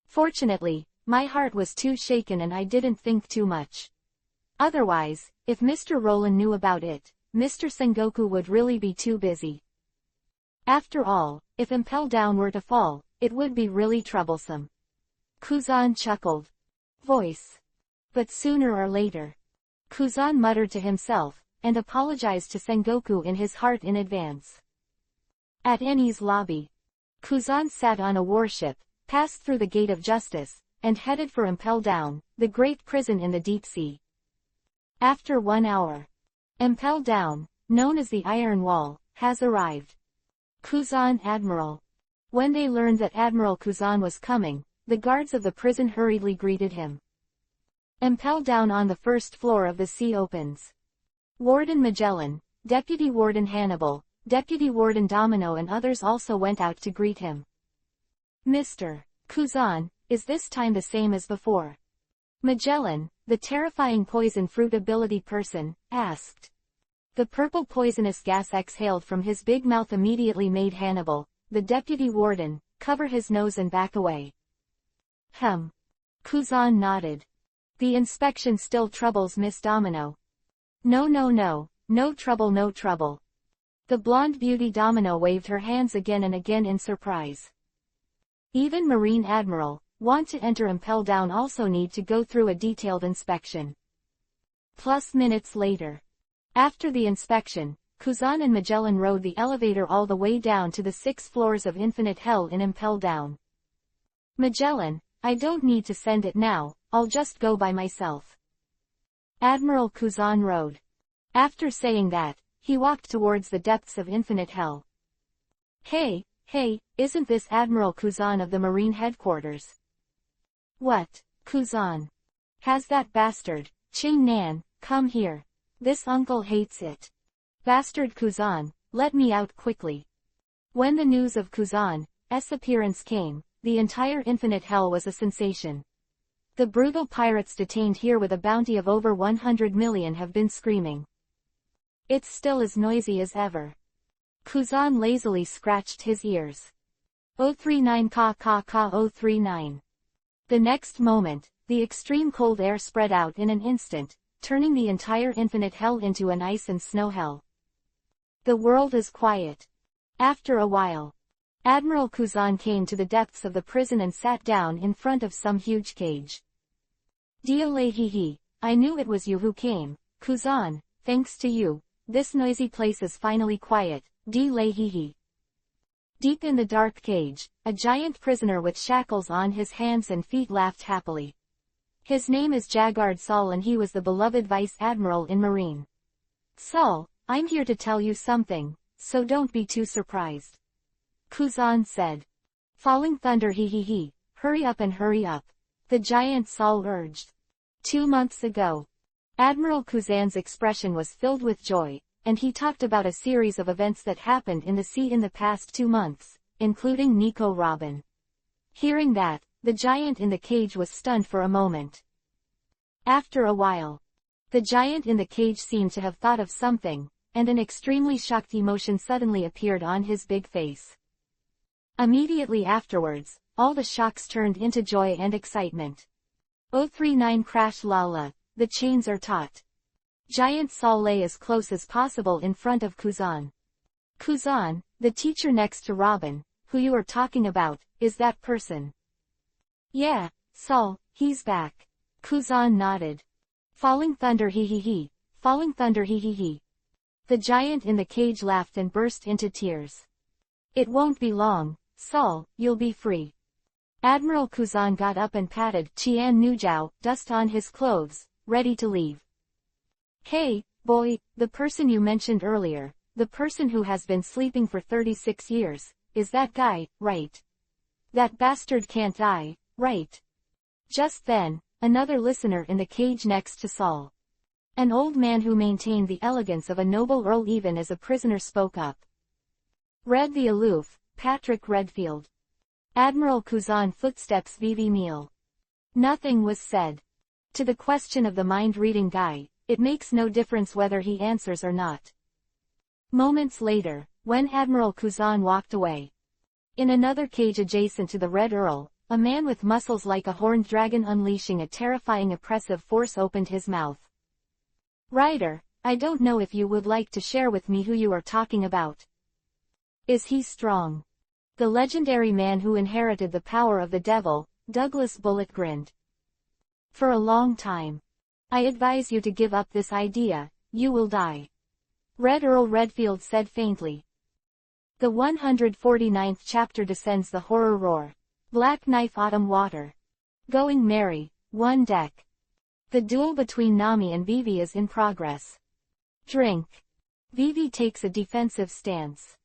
Fortunately, my heart was too shaken and I didn't think too much. Otherwise, If Mr. Roland knew about it, Mr. Sengoku would really be too busy. After all, if Impel Down were to fall, it would be really troublesome. Kuzan chuckled. Voice. But sooner or later. Kuzan muttered to himself, and apologized to Sengoku in his heart in advance. At Eni's lobby. Kuzan sat on a warship, passed through the Gate of Justice, and headed for Impel Down, the great prison in the deep sea. After 1 hour. Impel Down, known as the Iron Wall, has arrived. Kuzan Admiral. When they learned that Admiral Kuzan was coming, the guards of the prison hurriedly greeted him. Impel Down on the first floor of the sea opens. Warden Magellan, Deputy Warden Hannibal, Deputy Warden Domino and others also went out to greet him. Mr. Kuzan, is this time the same as before? Magellan, the terrifying poison fruit ability person, asked. The purple poisonous gas exhaled from his big mouth immediately made Hannibal, the deputy warden, cover his nose and back away. Kuzan nodded. The inspection still troubles Miss Domino. No, no trouble, no trouble. The blonde beauty Domino waved her hands again and again in surprise. Even Marine Admiral, want to enter Impel Down also need to go through a detailed inspection. Plus minutes later. After the inspection, Kuzan and Magellan rode the elevator all the way down to the 6 floors of Infinite Hell in Impel Down. Magellan, I don't need to send it now, I'll just go by myself. Admiral Kuzan rode. After saying that, he walked towards the depths of Infinite Hell. Hey, isn't this Admiral Kuzan of the Marine Headquarters? What, Kuzan? Has that bastard, Ching Nan, come here. This uncle hates it. Bastard Kuzan, let me out quickly. When the news of Kuzan's appearance came, the entire Infinite Hell was a sensation. The brutal pirates detained here with a bounty of over 100 million have been screaming. It's still as noisy as ever. Kuzan lazily scratched his ears. 039 ka 039. The next moment, the extreme cold air spread out in an instant, turning the entire Infinite Hell into an ice and snow hell. The world is quiet. After a while, Admiral Kuzan came to the depths of the prison and sat down in front of some huge cage. Dialehihi, I knew it was you who came, Kuzan, thanks to you, this noisy place is finally quiet, Dialehihi. Deep in the dark cage, a giant prisoner with shackles on his hands and feet laughed happily. His name is Jagard Saul and he was the beloved Vice Admiral in Marine. Saul, I'm here to tell you something, so don't be too surprised. Kuzan said. Falling thunder he, hurry up and hurry up. The giant Saul urged. 2 months ago. Admiral Kuzan's expression was filled with joy, and he talked about a series of events that happened in the sea in the past 2 months, including Nico Robin. Hearing that, the giant in the cage was stunned for a moment. After a while, the giant in the cage seemed to have thought of something, and an extremely shocked emotion suddenly appeared on his big face. Immediately afterwards, all the shocks turned into joy and excitement. 039 Crash Lala, the chains are taut. Giant Saul lay as close as possible in front of Kuzan. Kuzan, the teacher next to Robin, who you are talking about, is that person. Yeah, Saul, he's back. Kuzan nodded. Falling thunder he, falling thunder he. The giant in the cage laughed and burst into tears. It won't be long, Saul, you'll be free. Admiral Kuzan got up and patted Qian Nujiao, dust on his clothes, ready to leave. Hey, boy, the person you mentioned earlier, the person who has been sleeping for 36 years, is that guy, right? That bastard can't die, right? Just then, another listener in the cage next to Saul. An old man who maintained the elegance of a noble earl even as a prisoner spoke up. Read the aloof, Patrick Redfield. Admiral Kuzan footsteps VV Meal. Nothing was said. To the question of the mind-reading guy, it makes no difference whether he answers or not. Moments later, when Admiral Kuzan walked away. In another cage adjacent to the Red Earl, a man with muscles like a horned dragon unleashing a terrifying oppressive force opened his mouth. Writer, I don't know if you would like to share with me who you are talking about. Is he strong? The legendary man who inherited the power of the devil, Douglas Bullet grinned. For a long time. I advise you to give up this idea, you will die. Red Earl Redfield said faintly. The 149th chapter descends the horror roar. Black Knife Autumn Water. Going merry, one deck. The duel between Nami and Vivi is in progress. Drink. Vivi takes a defensive stance.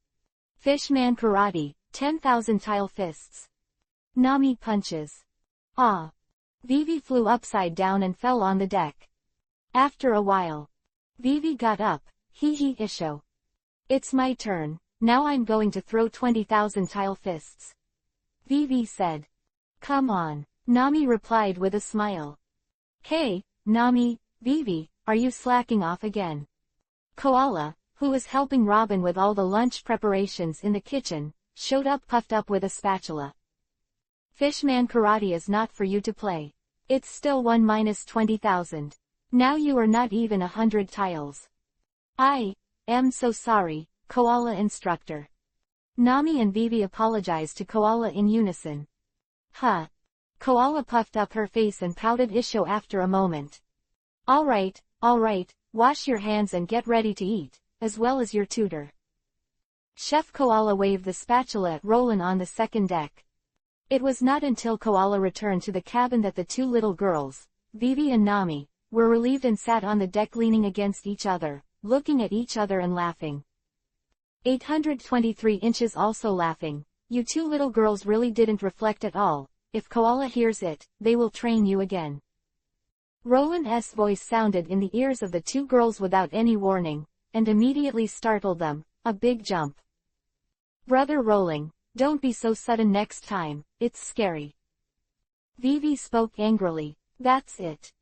Fishman Karate, 10,000 tile fists. Nami punches. Ah. Vivi flew upside down and fell on the deck. After a while. Vivi got up, hee hee isho. It's my turn, now I'm going to throw 20,000 tile fists. Vivi said. Come on, Nami replied with a smile. Hey, Nami, Vivi, are you slacking off again? Koala, who was helping Robin with all the lunch preparations in the kitchen, showed up puffed up with a spatula. Fishman Karate is not for you to play. It's still 1 minus 20,000. Now you are not even 100 tiles. I am so sorry, Koala instructor. Nami and Vivi apologized to Koala in unison. Huh. Koala puffed up her face and pouted isho after a moment. Alright, wash your hands and get ready to eat, as well as your tutor. Chef Koala waved the spatula at Roland on the second deck. It was not until Koala returned to the cabin that the two little girls, Vivi and Nami, were relieved and sat on the deck leaning against each other, looking at each other and laughing. 823 inches also laughing. You two little girls really didn't reflect at all. If Koala hears it, they will train you again. Roland's voice sounded in the ears of the two girls without any warning, and immediately startled them, a big jump. Brother Roland, don't be so sudden next time, it's scary. Vivi spoke angrily, that's it.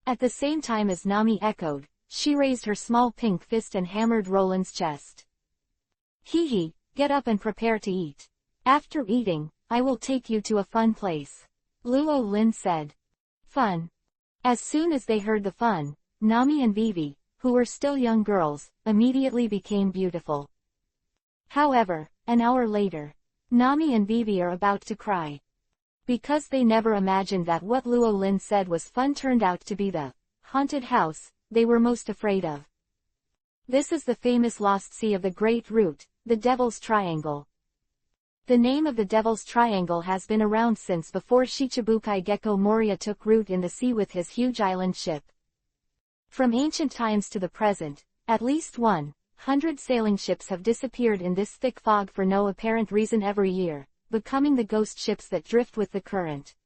At the same time as Nami echoed, she raised her small pink fist and hammered Roland's chest. Hee hee, get up and prepare to eat. After eating, I will take you to a fun place. Luo Lin said. Fun. As soon as they heard the fun, Nami and Vivi, who were still young girls, immediately became beautiful. However, an hour later, Nami and Vivi are about to cry. Because they never imagined that what Luo Lin said was fun turned out to be the haunted house they were most afraid of. This is the famous lost sea of the Great Root, the Devil's Triangle. The name of the Devil's Triangle has been around since before Shichibukai Gecko Moria took root in the sea with his huge island ship. From ancient times to the present, at least 100 sailing ships have disappeared in this thick fog for no apparent reason every year, becoming the ghost ships that drift with the current.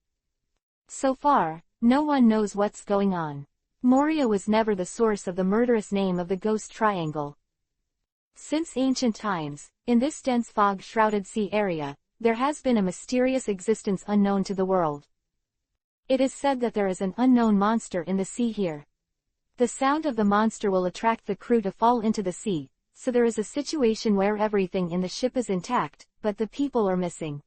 So far, no one knows what's going on. Moria was never the source of the murderous name of the Ghost Triangle. Since ancient times, in this dense fog-shrouded sea area, there has been a mysterious existence unknown to the world. It is said that there is an unknown monster in the sea here. The sound of the monster will attract the crew to fall into the sea, so there is a situation where everything in the ship is intact, but the people are missing.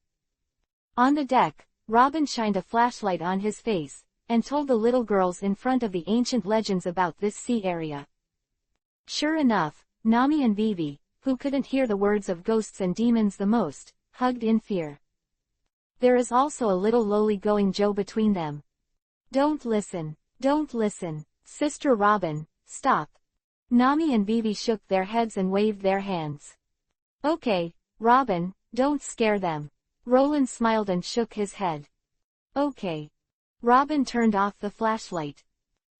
On the deck, Robin shined a flashlight on his face, and told the little girls in front of the ancient legends about this sea area. Sure enough, Nami and Vivi, who couldn't hear the words of ghosts and demons the most, hugged in fear. There is also a little lolly-going Joe between them. Don't listen, Sister Robin, stop. Nami and Vivi shook their heads and waved their hands. Okay, Robin, don't scare them. Roland smiled and shook his head. Okay. Robin turned off the flashlight.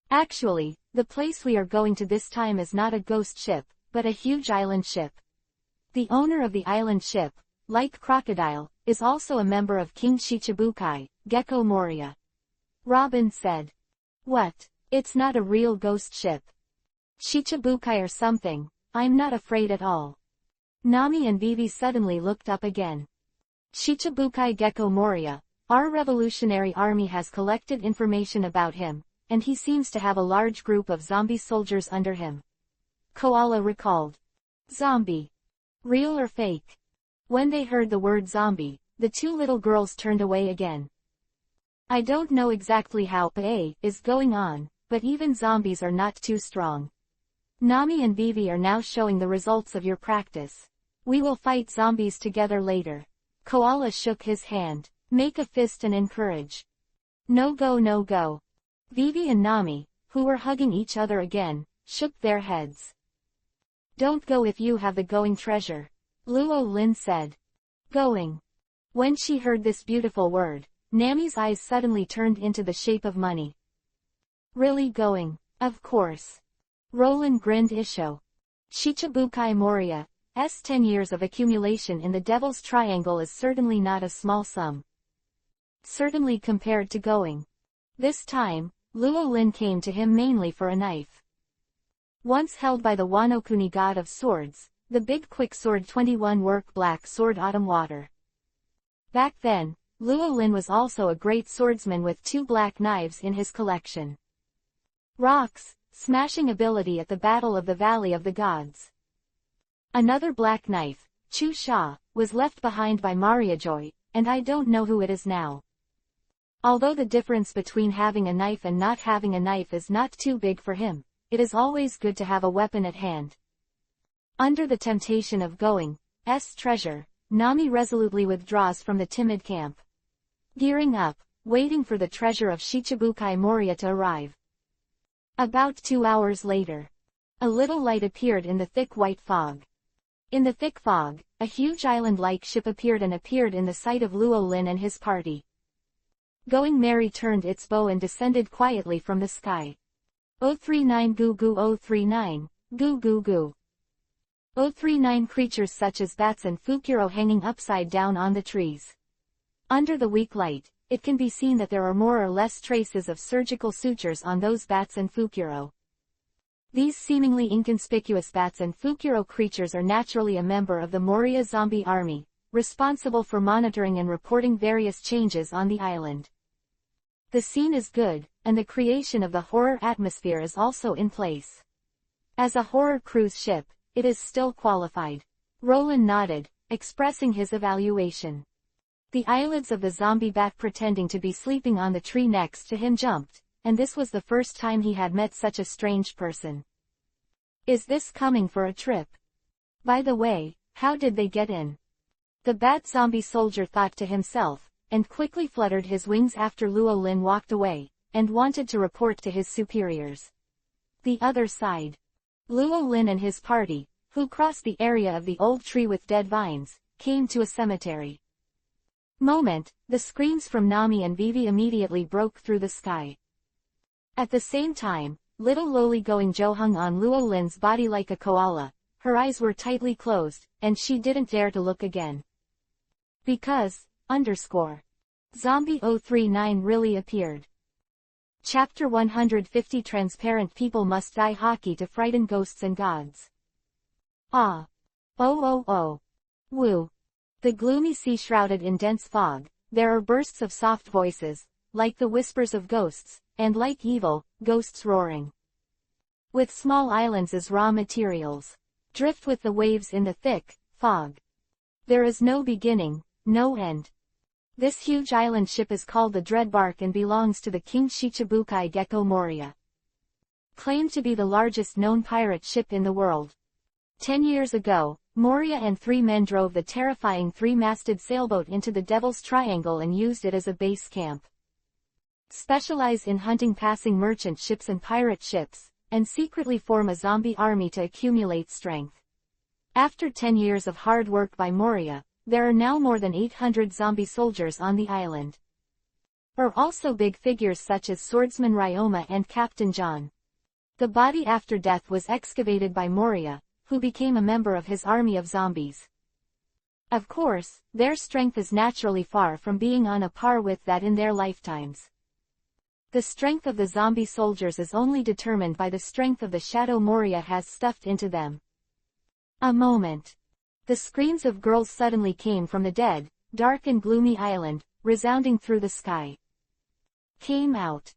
Actually, the place we are going to this time is not a ghost ship, but a huge island ship. The owner of the island ship, like Crocodile, is also a member of King Shichibukai, Gecko Moria. Robin said. What? It's not a real ghost ship. Shichibukai or something, I'm not afraid at all. Nami and Vivi suddenly looked up again. Shichibukai Gecko Moria, our revolutionary army has collected information about him, and he seems to have a large group of zombie soldiers under him. Koala recalled. Zombie. Real or fake? When they heard the word zombie, the two little girls turned away again. I don't know exactly how A is going on, but even zombies are not too strong. Nami and Vivi are now showing the results of your practice. We will fight zombies together later. Koala shook his hand. Make a fist and encourage. No go, no go. Vivi and Nami, who were hugging each other again, shook their heads. Don't go if you have the going treasure. Luo Lin said. Going. When she heard this beautiful word, Nami's eyes suddenly turned into the shape of money. Really going? Of course. Roland grinned Isho. Shichibukai Moriya's 10 years of accumulation in the Devil's Triangle is certainly not a small sum. Certainly compared to going. This time, Luo Lin came to him mainly for a knife. Once held by the Wanokuni god of swords, the big quick sword 21 work black sword Autumn Water. Back then, Luo Lin was also a great swordsman with 2 black knives in his collection. Rocks, smashing ability at the Battle of the Valley of the Gods. Another black knife, Chu Sha, was left behind by Mariajoy, and I don't know who it is now. Although the difference between having a knife and not having a knife is not too big for him, it is always good to have a weapon at hand. Under the temptation of going, treasure, Nami resolutely withdraws from the timid camp. Gearing up, waiting for the treasure of Shichibukai Moriya to arrive. About 2 hours later, a little light appeared in the thick white fog. In the thick fog, a huge island-like ship appeared in the sight of Luo Lin and his party. Going Merry turned its bow and descended quietly from the sky. 039 goo goo 039, goo goo goo. 039 creatures such as bats and fukuro hanging upside down on the trees. Under the weak light, it can be seen that there are more or less traces of surgical sutures on those bats and fukuro. These seemingly inconspicuous bats and fukuro creatures are naturally a member of the Moriya zombie army, responsible for monitoring and reporting various changes on the island. The scene is good, and the creation of the horror atmosphere is also in place. As a horror cruise ship, it is still qualified. Roland nodded, expressing his evaluation. The eyelids of the zombie bat pretending to be sleeping on the tree next to him jumped, and this was the first time he had met such a strange person. Is this coming for a trip? By the way, how did they get in? The bat zombie soldier thought to himself, and quickly fluttered his wings after Luo Lin walked away, and wanted to report to his superiors. The other side. Luo Lin and his party, who crossed the area of the old tree with dead vines, came to a cemetery. The screams from Nami and Vivi immediately broke through the sky. At the same time, little lowly going Jo hung on Luo Lin's body like a koala, her eyes were tightly closed, and she didn't dare to look again. Because, Zombie 039 really appeared. Chapter 150 Transparent people must die hockey to frighten ghosts and gods. Ah. Oh. Woo. The gloomy sea shrouded in dense fog, there are bursts of soft voices, like the whispers of ghosts, and like evil, ghosts roaring. With small islands as raw materials. Drift with the waves in the thick fog. There is no beginning, no end. This huge island ship is called the Dreadbark and belongs to the King Shichibukai Gecko Moriya. Claimed to be the largest known pirate ship in the world. 10 years ago, Moriya and 3 men drove the terrifying 3-masted sailboat into the Devil's Triangle and used it as a base camp. Specialize in hunting passing merchant ships and pirate ships, and secretly form a zombie army to accumulate strength. After 10 years of hard work by Moriya, there are now more than 800 zombie soldiers on the island. Are also big figures such as Swordsman Ryoma and Captain John. The body after death was excavated by Moriya, who became a member of his army of zombies. Of course, their strength is naturally far from being on a par with that in their lifetimes. The strength of the zombie soldiers is only determined by the strength of the shadow Moriya has stuffed into them. A moment. The screams of girls suddenly came from the dead, dark and gloomy island, resounding through the sky. Came out.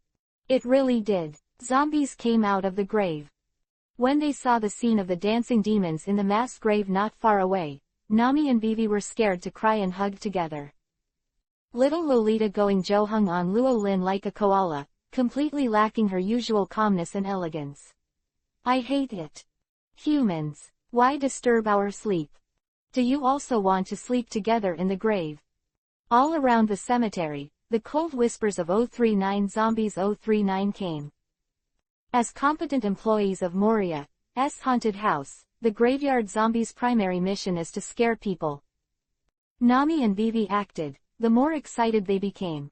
It really did. Zombies came out of the grave. When they saw the scene of the dancing demons in the mass grave not far away, Nami and Vivi were scared to cry and hug together. Little Lolita Going Jo hung on Luo Lin like a koala, completely lacking her usual calmness and elegance. I hate it. Humans, why disturb our sleep? Do you also want to sleep together in the grave? All around the cemetery, the cold whispers of 039 zombies 039 came. As competent employees of Moria's haunted house, the graveyard zombies' primary mission is to scare people. Nami and Vivi acted, the more excited they became.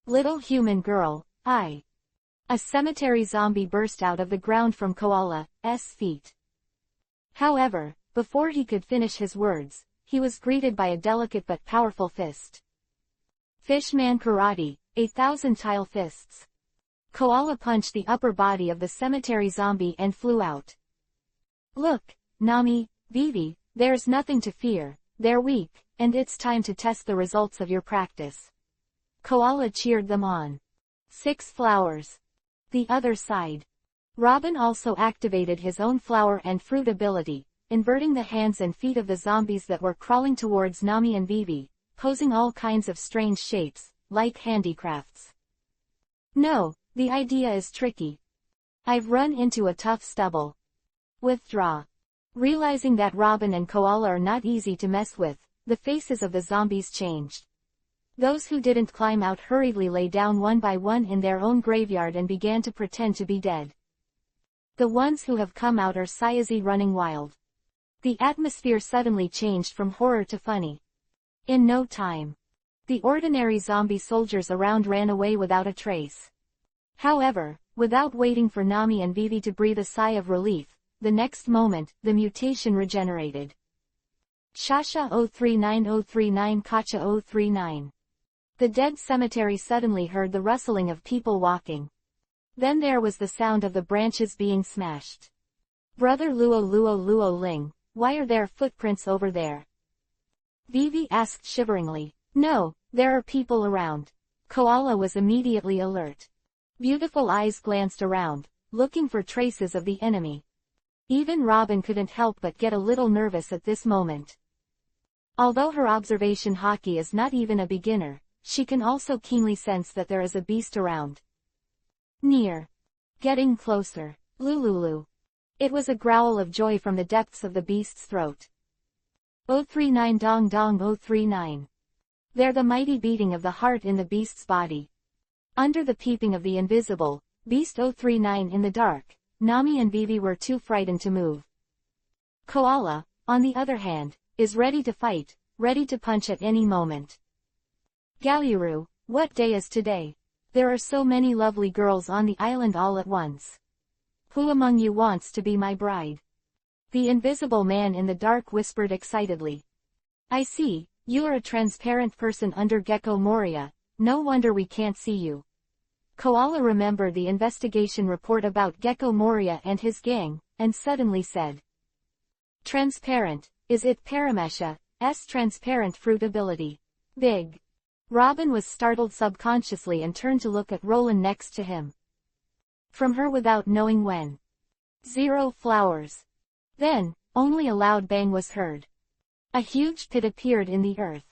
Little human girl, I. A cemetery zombie burst out of the ground from Koala's feet. However, before he could finish his words, he was greeted by a delicate but powerful fist. Fishman karate, 1,000 tile fists. Koala punched the upper body of the cemetery zombie and flew out. Look, Nami, Vivi, there's nothing to fear, they're weak, and it's time to test the results of your practice. Koala cheered them on. 6 flowers. The other side. Robin also activated his own flower and fruit ability, inverting the hands and feet of the zombies that were crawling towards Nami and Vivi, posing all kinds of strange shapes, like handicrafts. No, the idea is tricky. I've run into a tough stubble. Withdraw. Realizing that Robin and Koala are not easy to mess with, the faces of the zombies changed. Those who didn't climb out hurriedly lay down one by one in their own graveyard and began to pretend to be dead. The ones who have come out are Sayazi running wild. The atmosphere suddenly changed from horror to funny. In no time, the ordinary zombie soldiers around ran away without a trace. However, without waiting for Nami and Vivi to breathe a sigh of relief, the next moment, the mutation regenerated. Shasha 039 Kacha 039. The dead cemetery suddenly heard the rustling of people walking. Then there was the sound of the branches being smashed. Brother Luo Ling, why are there footprints over there? Vivi asked shiveringly. No, there are people around. Koala was immediately alert. Beautiful eyes glanced around, looking for traces of the enemy. Even Robin couldn't help but get a little nervous at this moment. Although her observation hockey is not even a beginner, she can also keenly sense that there is a beast around. Near. Getting closer. Lululu. It was a growl of joy from the depths of the beast's throat. 039 dong dong 039. There the mighty beating of the heart in the beast's body. Under the peeping of the invisible, beast 039 in the dark, Nami and Vivi were too frightened to move. Koala, on the other hand, is ready to fight, ready to punch at any moment. Galuru, what day is today? There are so many lovely girls on the island all at once. Who among you wants to be my bride? The invisible man in the dark whispered excitedly. I see, you are a transparent person under Gecko Moria, no wonder we can't see you. Koala remembered the investigation report about Gecko Moria and his gang, and suddenly said. Transparent, is it Paramesha's transparent fruit ability? Big. Robin was startled subconsciously and turned to look at Roland next to him. From her without knowing when. 0 flowers. Then, only a loud bang was heard. A huge pit appeared in the earth.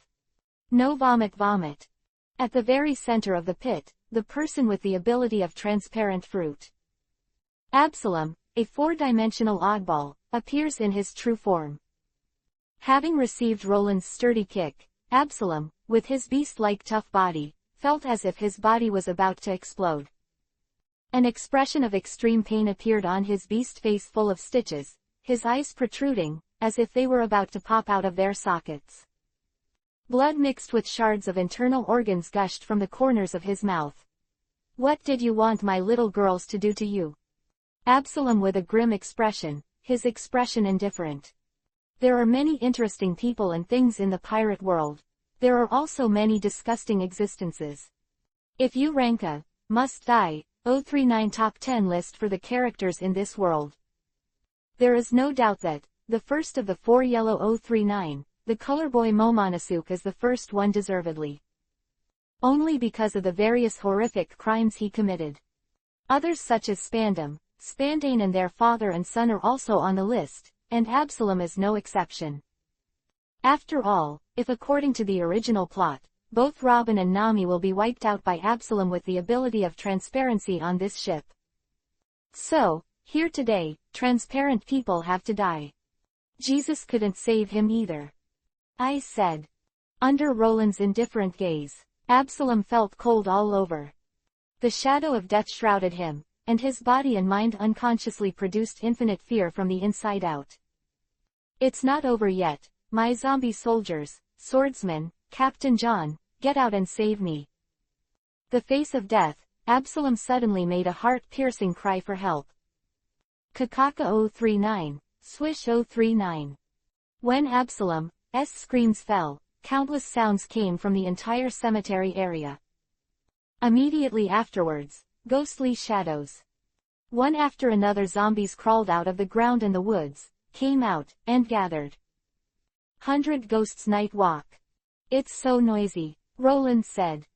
No vomit. At the very center of the pit, the person with the ability of transparent fruit. Absalom, a 4-dimensional oddball, appears in his true form. Having received Roland's sturdy kick, Absalom, with his beast-like tough body, felt as if his body was about to explode. An expression of extreme pain appeared on his beast face full of stitches, his eyes protruding, as if they were about to pop out of their sockets. Blood mixed with shards of internal organs gushed from the corners of his mouth. What did you want my little girls to do to you? Absalom with a grim expression, his expression indifferent. There are many interesting people and things in the pirate world. There are also many disgusting existences. If you rank a must die 039 top 10 list for the characters in this world, there is no doubt that the first of the 4 yellow 039, the color boy Momonosuke, is the first one deservedly. Only because of the various horrific crimes he committed. Others such as Spandane and their father and son are also on the list, and Absalom is no exception. After all, if according to the original plot, both Robin and Nami will be wiped out by Absalom with the ability of transparency on this ship. So, Here today, transparent people have to die. Jesus couldn't save him either. I said. Under Roland's indifferent gaze, Absalom felt cold all over. The shadow of death shrouded him, and his body and mind unconsciously produced infinite fear from the inside out. It's not over yet, my zombie soldiers, swordsmen, Captain John, get out and save me. The face of death, Absalom suddenly made a heart-piercing cry for help. Kakaka 039, swish 039. When Absalom's screams fell, countless sounds came from the entire cemetery area. Immediately afterwards, ghostly shadows. One after another zombies crawled out of the ground in the woods, came out, and gathered. 100 Ghosts Night Walk. It's so noisy, Roland said.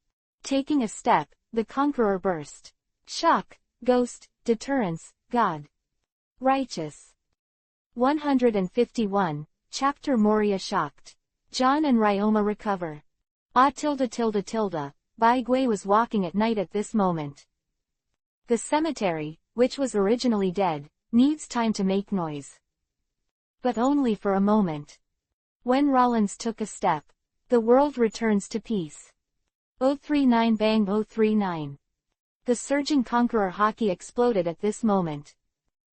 Taking a step, the conqueror burst. Shock, ghost, deterrence, God. Righteous. 151, Chapter Moria shocked. John and Ryoma recover. Baigui was walking at night at this moment. The cemetery, which was originally dead, needs time to make noise. But only for a moment. When Rollins took a step, the world returns to peace. 039 bang 039. The surging conqueror hockey exploded at this moment.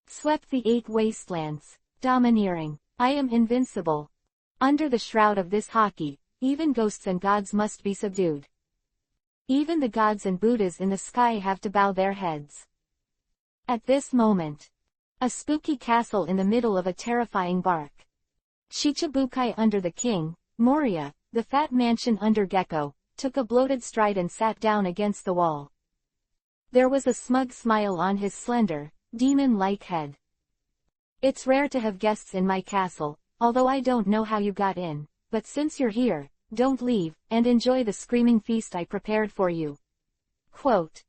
Swept the 8 wastelands, domineering. I am invincible. Under the shroud of this hockey, even ghosts and gods must be subdued. Even the gods and Buddhas in the sky have to bow their heads. At this moment, a spooky castle in the middle of a terrifying bark. Shichibukai under the king, Moria, the fat mansion under Gecko, took a bloated stride and sat down against the wall. There was a smug smile on his slender, demon-like head. It's rare to have guests in my castle, although I don't know how you got in, but since you're here, don't leave, and enjoy the screaming feast I prepared for you. Quote.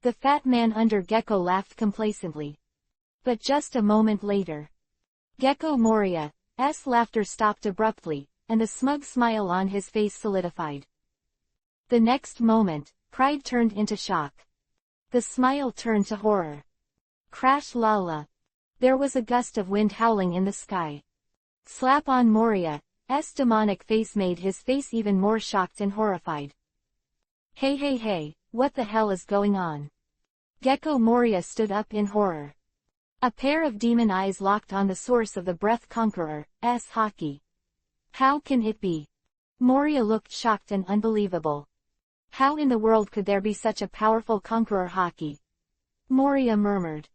The fat man under Gecko laughed complacently. But just a moment later, Gecko Moria's laughter stopped abruptly, and the smug smile on his face solidified. The next moment, pride turned into shock. The smile turned to horror. Crash lala. There was a gust of wind howling in the sky. Slap on Moria's demonic face made his face even more shocked and horrified. Hey, what the hell is going on? Gecko Moria stood up in horror. A pair of demon eyes locked on the source of the Breath Conqueror's hockey. How can it be? Moria looked shocked and unbelievable. How in the world could there be such a powerful conqueror hockey? Moria murmured.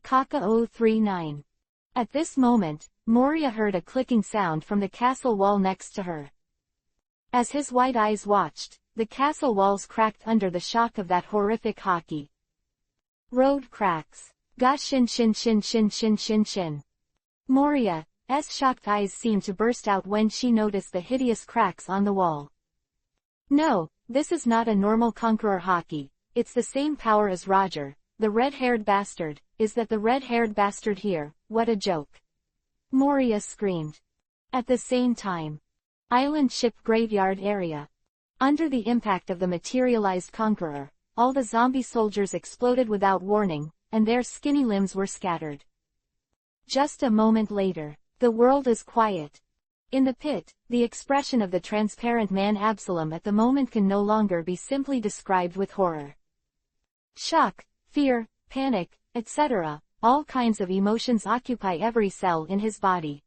Kaka 039. At this moment, Moria heard a clicking sound from the castle wall next to her. As his wide eyes watched, the castle walls cracked under the shock of that horrific hockey. Road cracks. Ga shin shin shin shin shin shin shin. Moria's shocked eyes seemed to burst out when she noticed the hideous cracks on the wall. No, this is not a normal conqueror hockey, it's the same power as Roger, the red-haired bastard. Is that the red-haired bastard here? What a joke. Moria screamed. At the same time, island ship graveyard area. Under the impact of the materialized conqueror, all the zombie soldiers exploded without warning, and their skinny limbs were scattered. Just a moment later, the world is quiet. In the pit, the expression of the transparent man Absalom at the moment can no longer be simply described with horror. Shock, fear, panic, etc., all kinds of emotions occupy every cell in his body.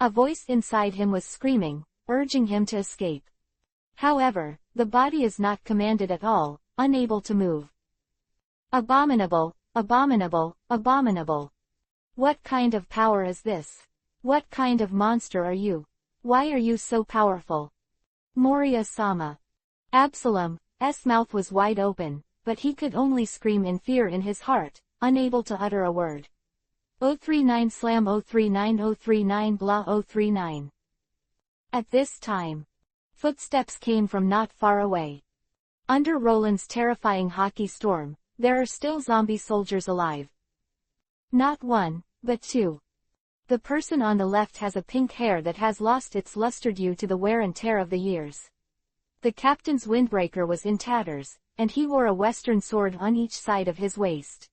A voice inside him was screaming, urging him to escape. However, the body is not commanded at all, unable to move. Abominable, abominable, abominable. What kind of power is this? What kind of monster are you? Why are you so powerful? Moria-sama. Absalom's mouth was wide open, but he could only scream in fear in his heart, unable to utter a word. 039 slam 039 039 blah 039. At this time, footsteps came from not far away. Under Roland's terrifying hockey storm, there are still zombie soldiers alive. Not one, but two. The person on the left has a pink hair that has lost its luster due to the wear and tear of the years. The captain's windbreaker was in tatters, and he wore a western sword on each side of his waist.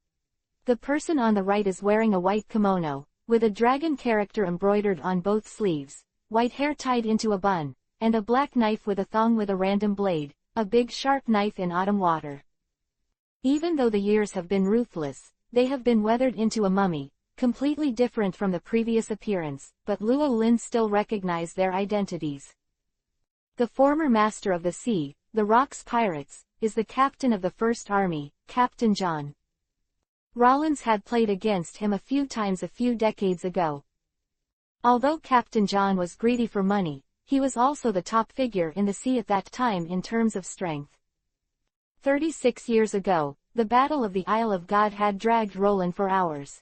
The person on the right is wearing a white kimono, with a dragon character embroidered on both sleeves, white hair tied into a bun, and a black knife with a thong with a random blade, a big sharp knife in autumn water. Even though the years have been ruthless, they have been weathered into a mummy, completely different from the previous appearance, but Luo Lin still recognized their identities. The former master of the sea, the Rock's pirates, is the captain of the First Army, Captain John. Rollins had played against him a few times a few decades ago. Although Captain John was greedy for money, he was also the top figure in the sea at that time in terms of strength. 36 years ago, the Battle of the Isle of God had dragged Roland for hours.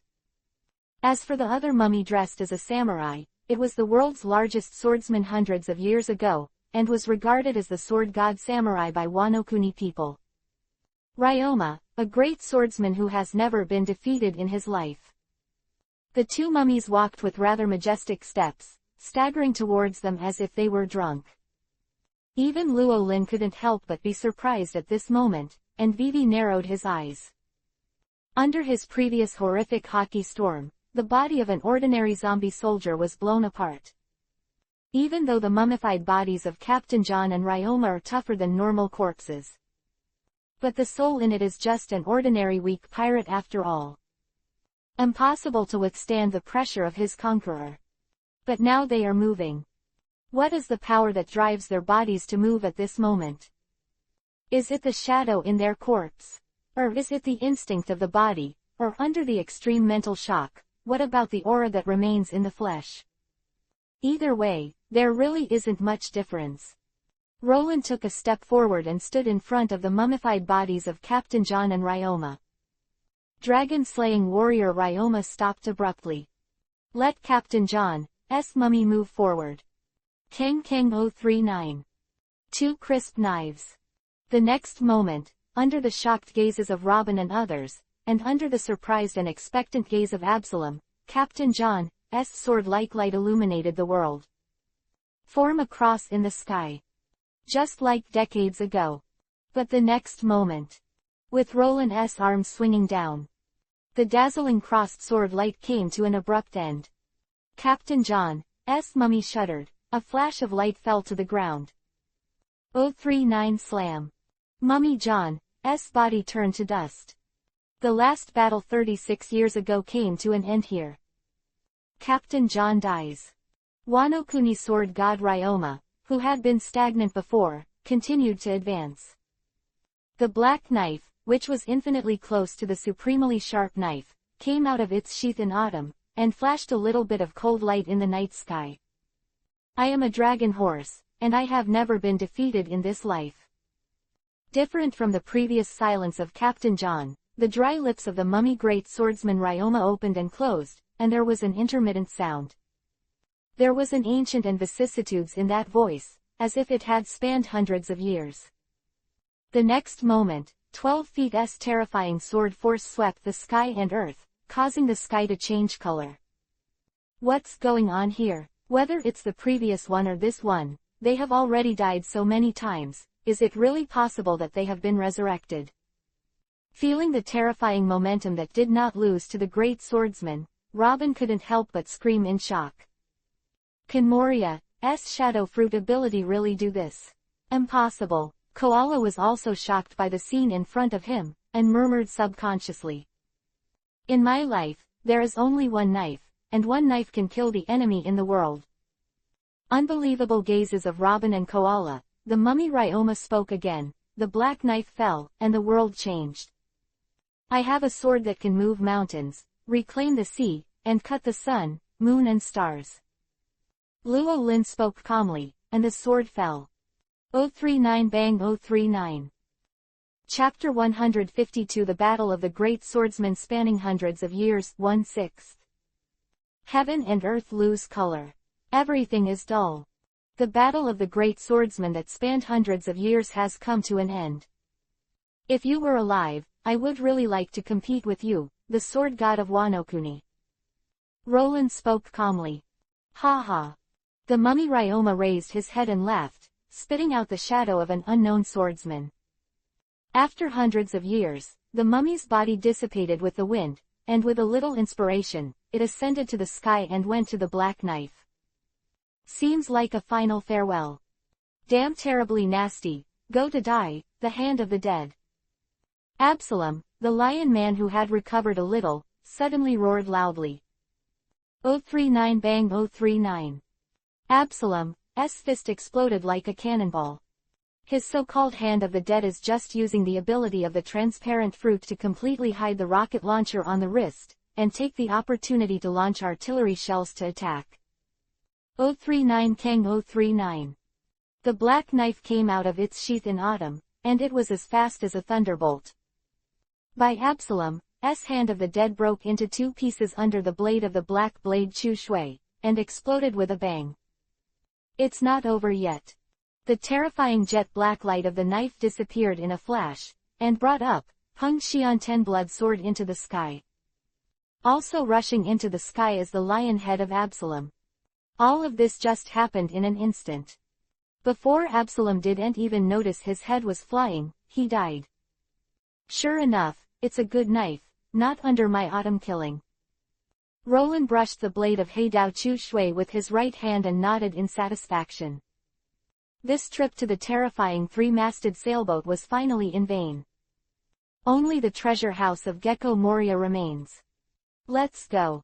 As for the other mummy dressed as a samurai, it was the world's largest swordsman hundreds of years ago, and was regarded as the sword god samurai by Wano Kuni people. Ryoma, a great swordsman who has never been defeated in his life. The two mummies walked with rather majestic steps, staggering towards them as if they were drunk. Even Luo Lin couldn't help but be surprised at this moment, and Vivi narrowed his eyes. Under his previous horrific hockey storm, the body of an ordinary zombie soldier was blown apart. Even though the mummified bodies of Captain John and Ryoma are tougher than normal corpses. But the soul in it is just an ordinary weak pirate after all. Impossible to withstand the pressure of his conqueror. But now they are moving. What is the power that drives their bodies to move at this moment? Is it the shadow in their corpse? Or is it the instinct of the body, or under the extreme mental shock, what about the aura that remains in the flesh? Either way, there really isn't much difference. Roland took a step forward and stood in front of the mummified bodies of Captain John and Ryoma. Dragon-slaying warrior Ryoma stopped abruptly. Let Captain John's mummy move forward. Kang Kang 039. Two crisp knives. The next moment, under the shocked gazes of Robin and others, and under the surprised and expectant gaze of Absalom, Captain John's sword-like light illuminated the world. Form a cross in the sky. Just like decades ago. But the next moment, with Roland's arms swinging down, the dazzling crossed sword light came to an abrupt end. Captain John's mummy shuddered, a flash of light fell to the ground. 039 slam. Mummy John's body turned to dust. The last battle 36 years ago came to an end here. Captain John dies. Wano Kuni sword god Ryoma, who had been stagnant before, continued to advance. The black knife, which was infinitely close to the supremely sharp knife, came out of its sheath in autumn, and flashed a little bit of cold light in the night sky. I am a dragon horse, and I have never been defeated in this life. Different from the previous silence of Captain John, the dry lips of the mummy great swordsman Ryoma opened and closed, and there was an intermittent sound. There was an ancient and vicissitudes in that voice, as if it had spanned hundreds of years. The next moment, 12 feet's terrifying sword force swept the sky and earth, causing the sky to change color. What's going on here? Whether it's the previous one or this one, they have already died so many times, is it really possible that they have been resurrected? Feeling the terrifying momentum that did not lose to the great swordsman, Robin couldn't help but scream in shock. Can Moria's shadow fruit ability really do this? Impossible. Koala was also shocked by the scene in front of him, and murmured subconsciously. In my life, there is only one knife, and one knife can kill the enemy in the world. Unbelievable gazes of Robin and Koala, the mummy Ryoma spoke again, the black knife fell, and the world changed. I have a sword that can move mountains, reclaim the sea, and cut the sun, moon and stars. Luo Lin spoke calmly, and the sword fell. 039 bang 039. Chapter 152 The Battle of the Great Swordsmen spanning hundreds of years 1/6. Heaven and earth lose color. Everything is dull. The battle of the great swordsmen that spanned hundreds of years has come to an end. If you were alive, I would really like to compete with you, the sword god of Wano Kuni. Roland spoke calmly. Ha ha. The mummy Ryoma raised his head and laughed, spitting out the shadow of an unknown swordsman. After hundreds of years, the mummy's body dissipated with the wind, and with a little inspiration, it ascended to the sky and went to the black knife. Seems like a final farewell. Damn terribly nasty, go to die, the hand of the dead. Absalom, the lion man who had recovered a little, suddenly roared loudly. 039 bang 039. Absalom's fist exploded like a cannonball. His so-called hand of the dead is just using the ability of the transparent fruit to completely hide the rocket launcher on the wrist, and take the opportunity to launch artillery shells to attack. 039 Kang 039. The black knife came out of its sheath in autumn, and it was as fast as a thunderbolt. By Absalom's hand of the dead broke into two pieces under the blade of the black blade Chu Shui, and exploded with a bang. It's not over yet. The terrifying jet black light of the knife disappeared in a flash, and brought up Hung Xian Ten blood sword into the sky. Also rushing into the sky is the lion head of Absalom. All of this just happened in an instant. Before Absalom didn't even notice his head was flying, he died. Sure enough, it's a good knife, not under my autumn killing. Roland brushed the blade of Heidao Chu Shui with his right hand and nodded in satisfaction. This trip to the terrifying three-masted sailboat was finally in vain. Only the treasure house of Gecko Moria remains. Let's go.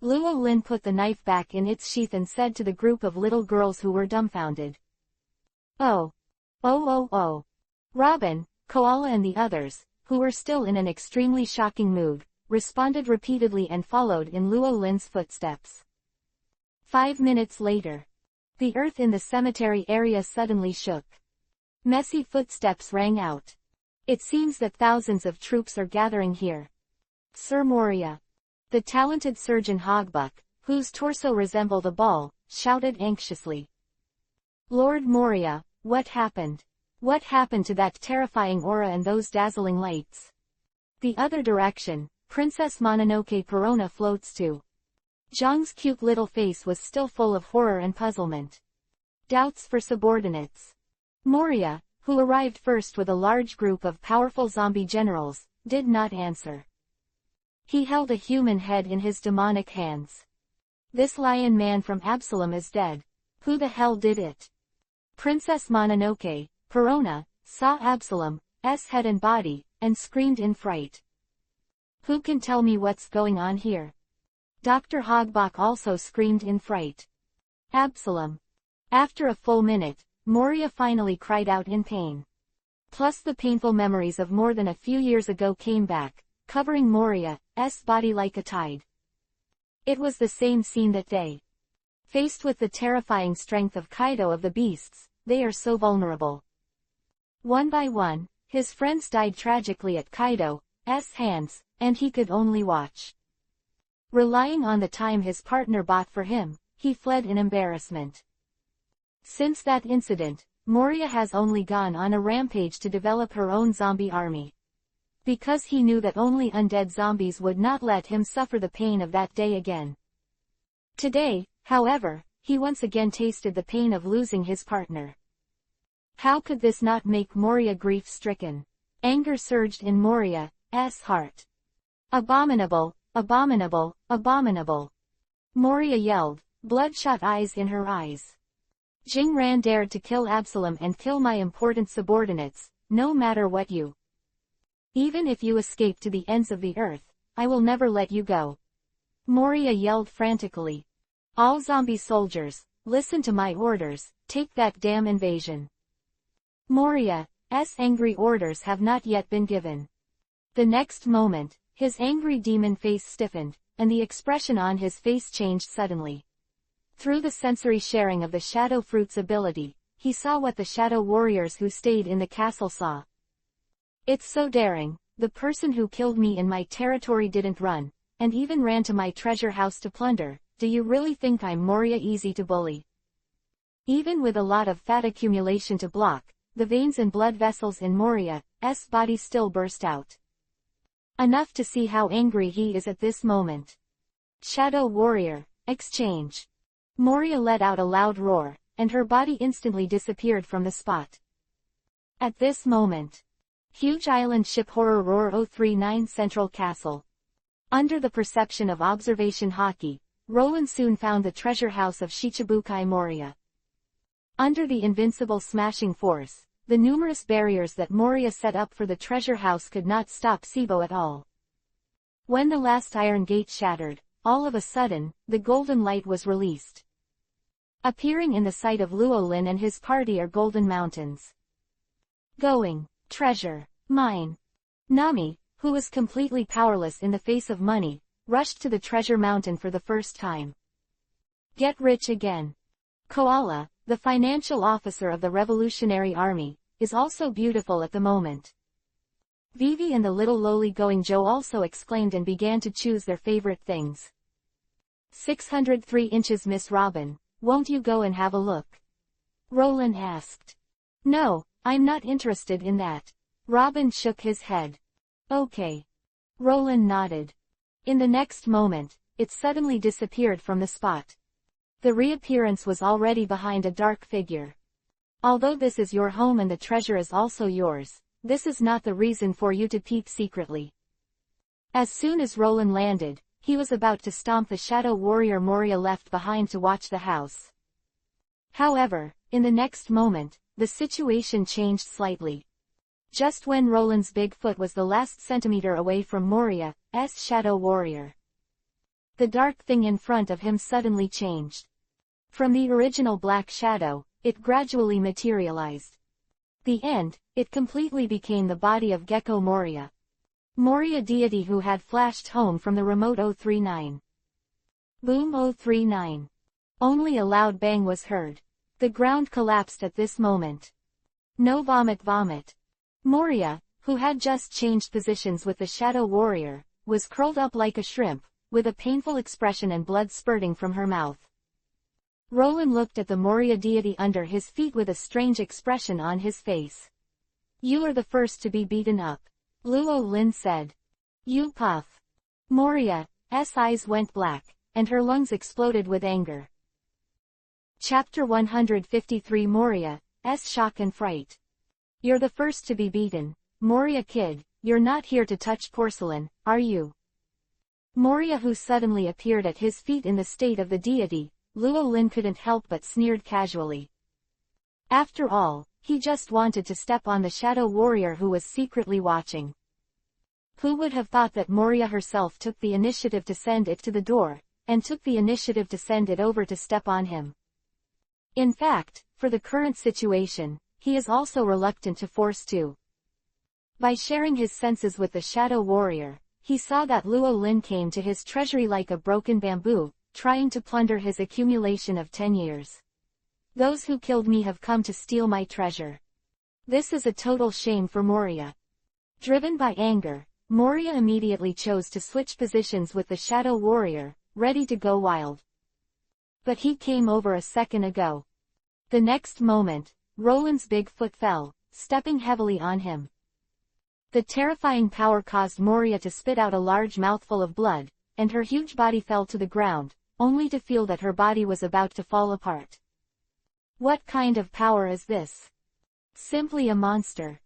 Luo Lin put the knife back in its sheath and said to the group of little girls who were dumbfounded. Oh. Robin, Koala and the others, who were still in an extremely shocking mood, responded repeatedly and followed in Luo Lin's footsteps. 5 minutes later. The earth in the cemetery area suddenly shook. Messy footsteps rang out. It seems that thousands of troops are gathering here. Sir Moria. The talented surgeon Hogbuck, whose torso resembled a ball, shouted anxiously. Lord Moria, what happened? What happened to that terrifying aura and those dazzling lights? The other direction, Princess Mononoke Perona floats to. Zhang's cute little face was still full of horror and puzzlement. Doubts for subordinates. Moria, who arrived first with a large group of powerful zombie generals, did not answer. He held a human head in his demonic hands. This lion man from Absalom is dead. Who the hell did it? Princess Mononoke, Perona, saw Absalom's head and body, and screamed in fright. Who can tell me what's going on here? Dr. Hogbach also screamed in fright. Absalom. After a full minute, Moria finally cried out in pain. Plus the painful memories of more than a few years ago came back, covering Moria's body like a tide. It was the same scene that day. Faced with the terrifying strength of Kaido of the beasts, they are so vulnerable. One by one, his friends died tragically at Kaido's hands, and he could only watch. Relying on the time his partner bought for him, he fled in embarrassment. Since that incident, Moria has only gone on a rampage to develop her own zombie army. Because he knew that only undead zombies would not let him suffer the pain of that day again. Today, however, he once again tasted the pain of losing his partner. How could this not make Moria grief-stricken? Anger surged in Moria's heart. Abominable, abominable, abominable. Moria yelled, bloodshot eyes in her eyes. Jingran dared to kill Absalom and kill my important subordinates, no matter what you. Even if you escape to the ends of the earth, I will never let you go. Moria yelled frantically. All zombie soldiers, listen to my orders, take that damn invasion. Moria's angry orders have not yet been given. The next moment, his angry demon face stiffened, and the expression on his face changed suddenly. Through the sensory sharing of the Shadow Fruit's ability, he saw what the Shadow Warriors who stayed in the castle saw. It's so daring, the person who killed me in my territory didn't run, and even ran to my treasure house to plunder. Do you really think I'm Moria easy to bully? Even with a lot of fat accumulation to block, the veins and blood vessels in Moria's body still burst out. Enough to see how angry he is at this moment. Shadow Warrior, exchange. Moria let out a loud roar, and her body instantly disappeared from the spot. At this moment. Huge island ship horror roar 039 Central Castle. Under the perception of observation hockey, Roland soon found the treasure house of Shichibukai Moria. Under the invincible smashing force, the numerous barriers that Moria set up for the treasure house could not stop Sibo at all. When the last iron gate shattered, all of a sudden, the golden light was released. Appearing in the sight of Luolin and his party are golden mountains. Going, treasure, mine. Nami, who was completely powerless in the face of money, rushed to the treasure mountain for the first time. Get rich again. Koala, the financial officer of the Revolutionary Army, is also beautiful at the moment. Vivi and the little lowly going Joe also exclaimed and began to choose their favorite things. 603 inches Miss Robin, won't you go and have a look? Roland asked. No, I'm not interested in that. Robin shook his head. Okay. Roland nodded. In the next moment, it suddenly disappeared from the spot. The reappearance was already behind a dark figure. Although this is your home and the treasure is also yours, this is not the reason for you to peep secretly. As soon as Roland landed, he was about to stomp the shadow warrior Moria left behind to watch the house. However, in the next moment, the situation changed slightly. Just when Roland's big foot was the last centimeter away from Moria's shadow warrior, the dark thing in front of him suddenly changed. From the original black shadow, it gradually materialized. The end, it completely became the body of Gecko Moria. Moria deity who had flashed home from the remote 039. Boom 039. Only a loud bang was heard. The ground collapsed at this moment. No vomit vomit. Moria, who had just changed positions with the shadow warrior, was curled up like a shrimp, with a painful expression and blood spurting from her mouth. Roland looked at the Moria deity under his feet with a strange expression on his face. You are the first to be beaten up. Luolin said. You puff. Moria's eyes went black, and her lungs exploded with anger. Chapter 153 Moria's Shock and Fright. You're the first to be beaten, Moria kid, you're not here to touch porcelain, are you? Moria, who suddenly appeared at his feet in the state of the deity, Luolin couldn't help but sneered casually. After all, he just wanted to step on the shadow warrior who was secretly watching. Who would have thought that Moria herself took the initiative to send it to the door, and took the initiative to send it over to step on him? In fact, for the current situation, he is also reluctant to force to. By sharing his senses with the shadow warrior, he saw that Luolin came to his treasury like a broken bamboo, trying to plunder his accumulation of 10 years. Those who killed me have come to steal my treasure. This is a total shame for Moria. Driven by anger, Moria immediately chose to switch positions with the shadow warrior, ready to go wild. But he came over a second ago. The next moment, Roland's big foot fell, stepping heavily on him. The terrifying power caused Moria to spit out a large mouthful of blood, and her huge body fell to the ground, only to feel that her body was about to fall apart. What kind of power is this? Simply a monster.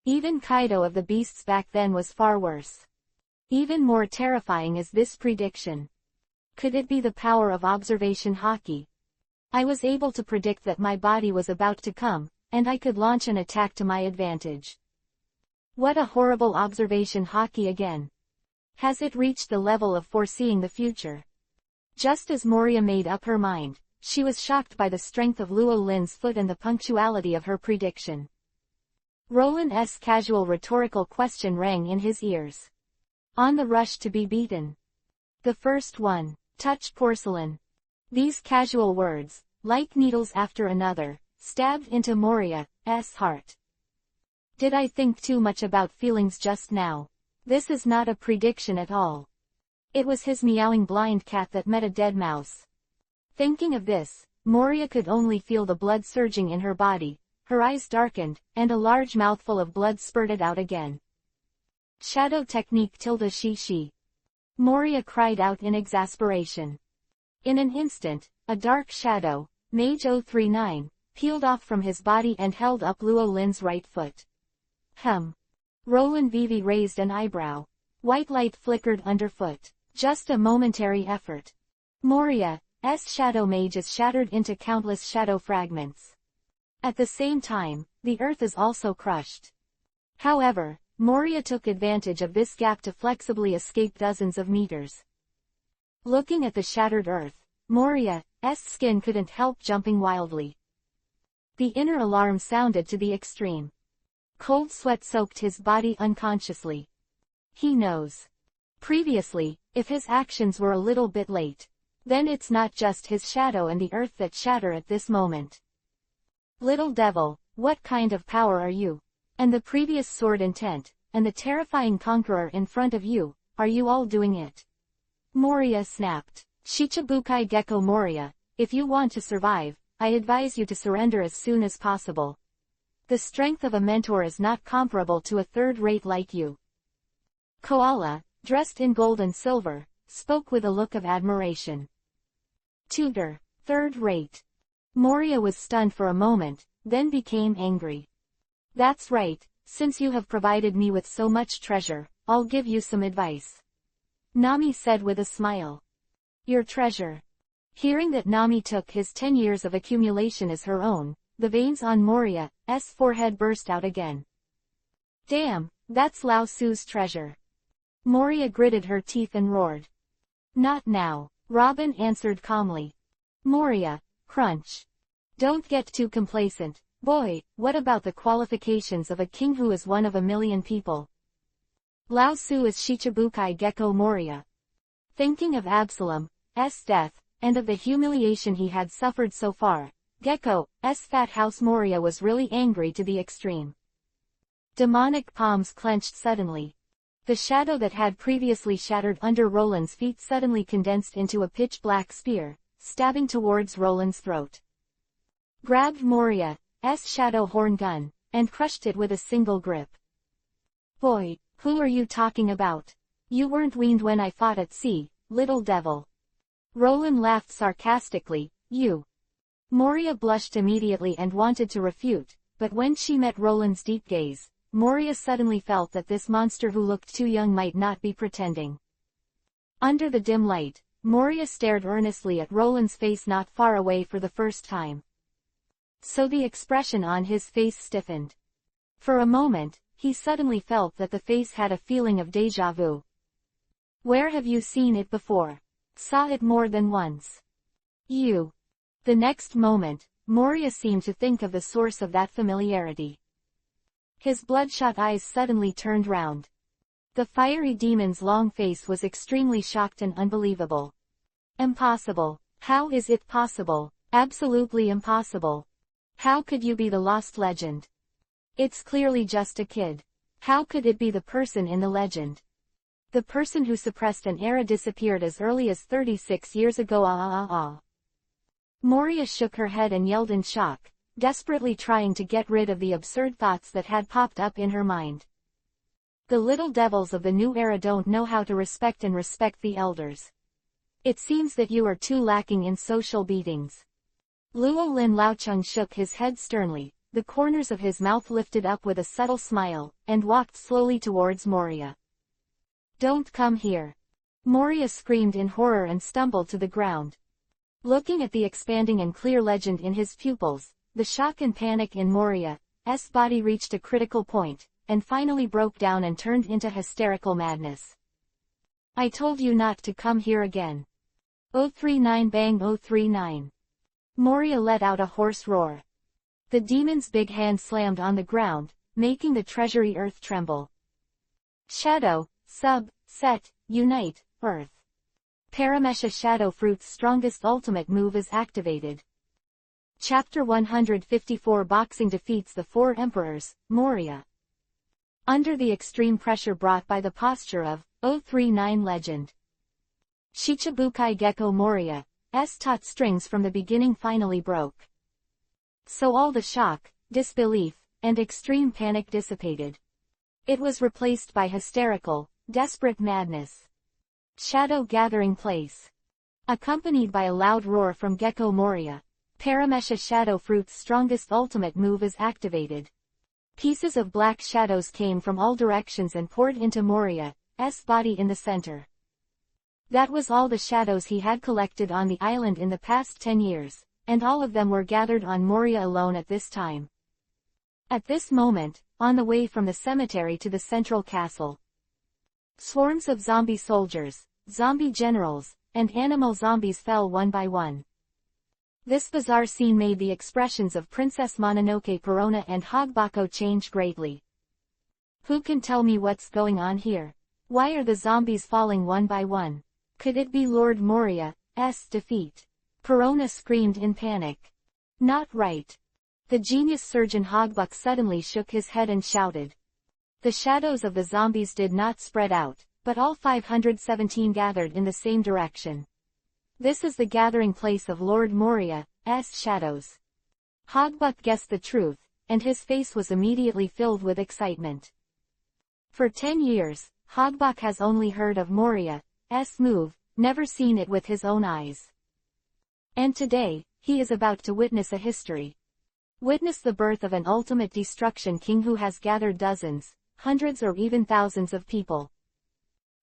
Even Kaido of the beasts back then was far worse. Even more terrifying is this prediction. Could it be the power of observation hockey? I was able to predict that my body was about to come, and I could launch an attack to my advantage. What a horrible observation hockey again. Has it reached the level of foreseeing the future? Just as Moria made up her mind, she was shocked by the strength of Luolin's foot and the punctuality of her prediction. Roland's casual rhetorical question rang in his ears. On the rush to be beaten. The first one, touch porcelain. These casual words, like needles after another, stabbed into Moria's heart. Did I think too much about feelings just now? This is not a prediction at all. It was his meowing blind cat that met a dead mouse. Thinking of this, Moria could only feel the blood surging in her body, her eyes darkened, and a large mouthful of blood spurted out again. Shadow technique ~she. Moria cried out in exasperation. In an instant, a dark shadow, Mage 039, peeled off from his body and held up Luolin's right foot. Roland Vivi raised an eyebrow. White light flickered underfoot. Just a momentary effort. Moria's shadow mage is shattered into countless shadow fragments. At the same time, the earth is also crushed. However, Moria took advantage of this gap to flexibly escape dozens of meters. Looking at the shattered earth, Moria's skin couldn't help jumping wildly. The inner alarm sounded to the extreme. Cold sweat soaked his body unconsciously. He knows. Previously, if his actions were a little bit late, then it's not just his shadow and the earth that shatter at this moment. Little devil, what kind of power are you? And the previous sword intent, and the terrifying conqueror in front of you, are you all doing it? Moria snapped. Shichibukai Gecko Moria, if you want to survive, I advise you to surrender as soon as possible. The strength of a mentor is not comparable to a third-rate like you. Koala, dressed in gold and silver, spoke with a look of admiration. Tutor, third-rate. Moria was stunned for a moment, then became angry. That's right, since you have provided me with so much treasure, I'll give you some advice. Nami said with a smile. Your treasure. Hearing that Nami took his 10 years of accumulation as her own, the veins on Moria's forehead burst out again. Damn, that's Lao Su's treasure. Moria gritted her teeth and roared. Not now, Robin answered calmly. Moria, crunch. Don't get too complacent. Boy, what about the qualifications of a king who is one of a million people? Lao Su is Shichibukai Gecko Moria. Thinking of Absalom's death, and of the humiliation he had suffered so far, Gecko's fat house Moria was really angry to the extreme. Demonic palms clenched suddenly. The shadow that had previously shattered under Roland's feet suddenly condensed into a pitch-black spear, stabbing towards Roland's throat. Grabbed Moria's shadow horn gun, and crushed it with a single grip. Boy, who are you talking about? You weren't weaned when I fought at sea, little devil. Roland laughed sarcastically. You. Moria blushed immediately and wanted to refute, but when she met Roland's deep gaze, Moria suddenly felt that this monster who looked too young might not be pretending. Under the dim light, Moria stared earnestly at Roland's face not far away for the first time. So the expression on his face stiffened. For a moment, he suddenly felt that the face had a feeling of déjà vu. Where have you seen it before? Saw it more than once. You. The next moment, Moria seemed to think of the source of that familiarity. His bloodshot eyes suddenly turned round. The fiery demon's long face was extremely shocked and unbelievable. Impossible. How is it possible? Absolutely impossible. How could you be the lost legend? It's clearly just a kid. How could it be the person in the legend? The person who suppressed an era disappeared as early as 36 years ago. Moria shook her head and yelled in shock, desperately trying to get rid of the absurd thoughts that had popped up in her mind. The little devils of the new era don't know how to respect the elders. It seems that you are too lacking in social beatings. Luo Lin Laocheng shook his head sternly, the corners of his mouth lifted up with a subtle smile, and walked slowly towards Moria. Don't come here. Moria screamed in horror and stumbled to the ground. Looking at the expanding and clear legend in his pupils, the shock and panic in Moria's body reached a critical point, and finally broke down and turned into hysterical madness. I told you not to come here again. 039 bang 039. Moria let out a hoarse roar. The demon's big hand slammed on the ground, making the treasury earth tremble. Shadow, set, unite, earth. Paramesha Shadow Fruit's strongest ultimate move is activated. Chapter 154 Boxing defeats the four emperors, Moria. Under the extreme pressure brought by the posture of 039 legend, Shichibukai Gecko Moria's taut strings from the beginning finally broke. So all the shock, disbelief, and extreme panic dissipated. It was replaced by hysterical, desperate madness. Shadow gathering place. Accompanied by a loud roar from Gecko Moria, Paramesha Shadow Fruit's strongest ultimate move is activated. Pieces of black shadows came from all directions and poured into Moria's body in the center. That was all the shadows he had collected on the island in the past 10 years, and all of them were gathered on Moria alone at this time. At this moment, on the way from the cemetery to the central castle, swarms of zombie soldiers, zombie generals, and animal zombies fell one by one. This bizarre scene made the expressions of Princess Mononoke Perona and Hogbako change greatly. Who can tell me what's going on here? Why are the zombies falling one by one? Could it be Lord Moria's defeat? Perona screamed in panic. Not right. The genius surgeon Hogbuk suddenly shook his head and shouted. The shadows of the zombies did not spread out, but all 517 gathered in the same direction. This is the gathering place of Lord Moria's shadows. Hogbuk guessed the truth, and his face was immediately filled with excitement. For 10 years, Hogbuk has only heard of Moria's move, never seen it with his own eyes. And today, he is about to witness a history. Witness the birth of an ultimate destruction king who has gathered dozens, hundreds or even thousands of people.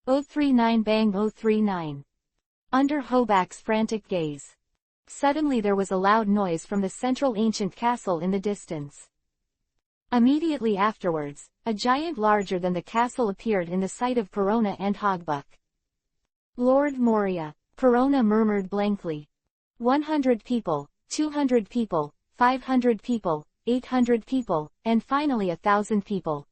039 bang 039. Under Hobak's frantic gaze. Suddenly there was a loud noise from the central ancient castle in the distance. Immediately afterwards, a giant larger than the castle appeared in the sight of Perona and Hogbuk. Lord Moria, Perona murmured blankly. 100 people, 200 people, 500 people, 800 people, and finally 1,000 people.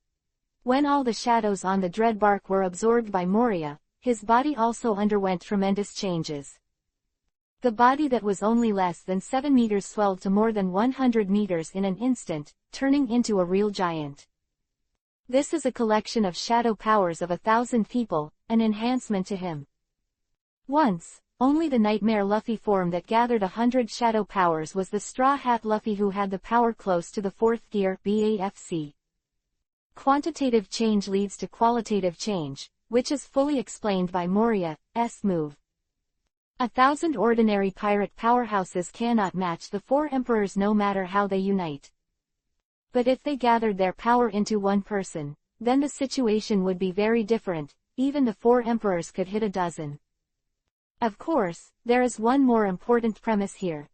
When all the shadows on the dread bark were absorbed by Moria, his body also underwent tremendous changes. The body that was only less than 7 meters swelled to more than 100 meters in an instant, turning into a real giant. This is a collection of shadow powers of 1,000 people, an enhancement to him. Once, only the nightmare Luffy form that gathered 100 shadow powers was the Straw Hat Luffy who had the power close to the 4th gear BAFC. Quantitative change leads to qualitative change, which is fully explained by Moria's move. 1,000 ordinary pirate powerhouses cannot match the 4 emperors no matter how they unite. But if they gathered their power into one person, then the situation would be very different, even the 4 emperors could hit a dozen. Of course, there is one more important premise here.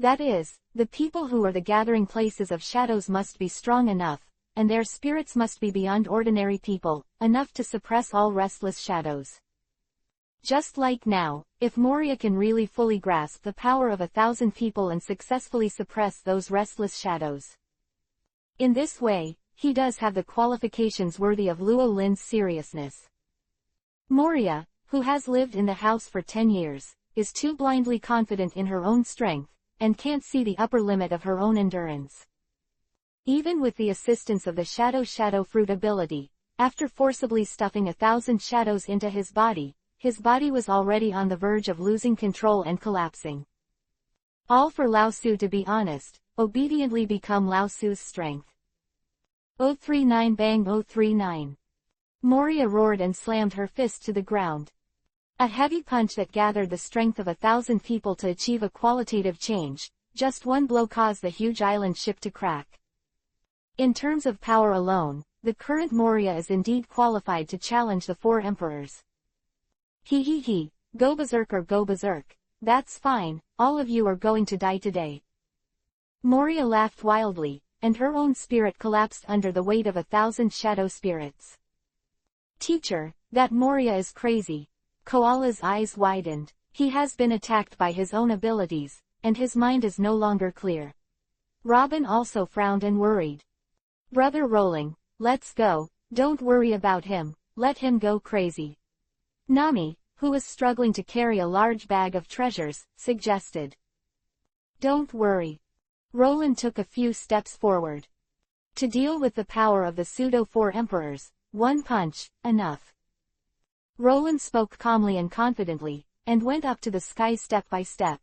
That is, the people who are the gathering places of shadows must be strong enough, and their spirits must be beyond ordinary people, enough to suppress all restless shadows. Just like now, if Moria can really fully grasp the power of 1,000 people and successfully suppress those restless shadows. In this way, he does have the qualifications worthy of Luo Lin's seriousness. Moria, who has lived in the house for 10 years, is too blindly confident in her own strength, and can't see the upper limit of her own endurance. Even with the assistance of the shadow fruit ability, after forcibly stuffing 1,000 shadows into his body was already on the verge of losing control and collapsing. All for Lao Su to be honest, obediently become Lao Su's strength. 039 bang 039. Moria roared and slammed her fist to the ground. A heavy punch that gathered the strength of 1,000 people to achieve a qualitative change, just one blow caused the huge island ship to crack. In terms of power alone, the current Moria is indeed qualified to challenge the 4 emperors. Go berserk or go berserk, that's fine, all of you are going to die today. Moria laughed wildly, and her own spirit collapsed under the weight of 1,000 shadow spirits. Teacher, that Moria is crazy. Koala's eyes widened. He has been attacked by his own abilities, and his mind is no longer clear. Robin also frowned and worried. Brother Rolling, let's go, don't worry about him, let him go crazy. Nami, who was struggling to carry a large bag of treasures, suggested. Don't worry. Roland took a few steps forward. To deal with the power of the pseudo-4 emperors, one punch, enough. Roland spoke calmly and confidently, and went up to the sky step by step.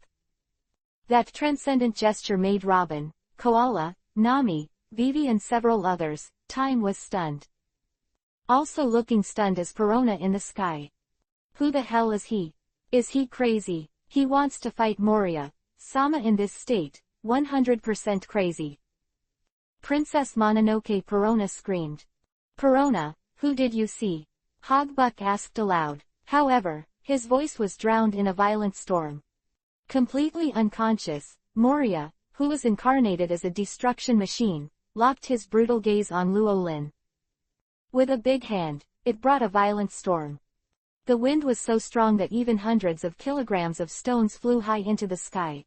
That transcendent gesture made Robin, Koala, Nami, Vivi and several others, time was stunned. Also looking stunned is Perona in the sky. Who the hell is he? Is he crazy? He wants to fight Moria, Sama in this state, 100% crazy. Princess Mononoke Perona screamed. Perona, who did you see? Hogbuk asked aloud. However, His voice was drowned in a violent storm. Completely unconscious, Moria, who was incarnated as a destruction machine, locked his brutal gaze on Luo Lin. With a big hand, it brought a violent storm. The wind was so strong that even hundreds of kilograms of stones flew high into the sky.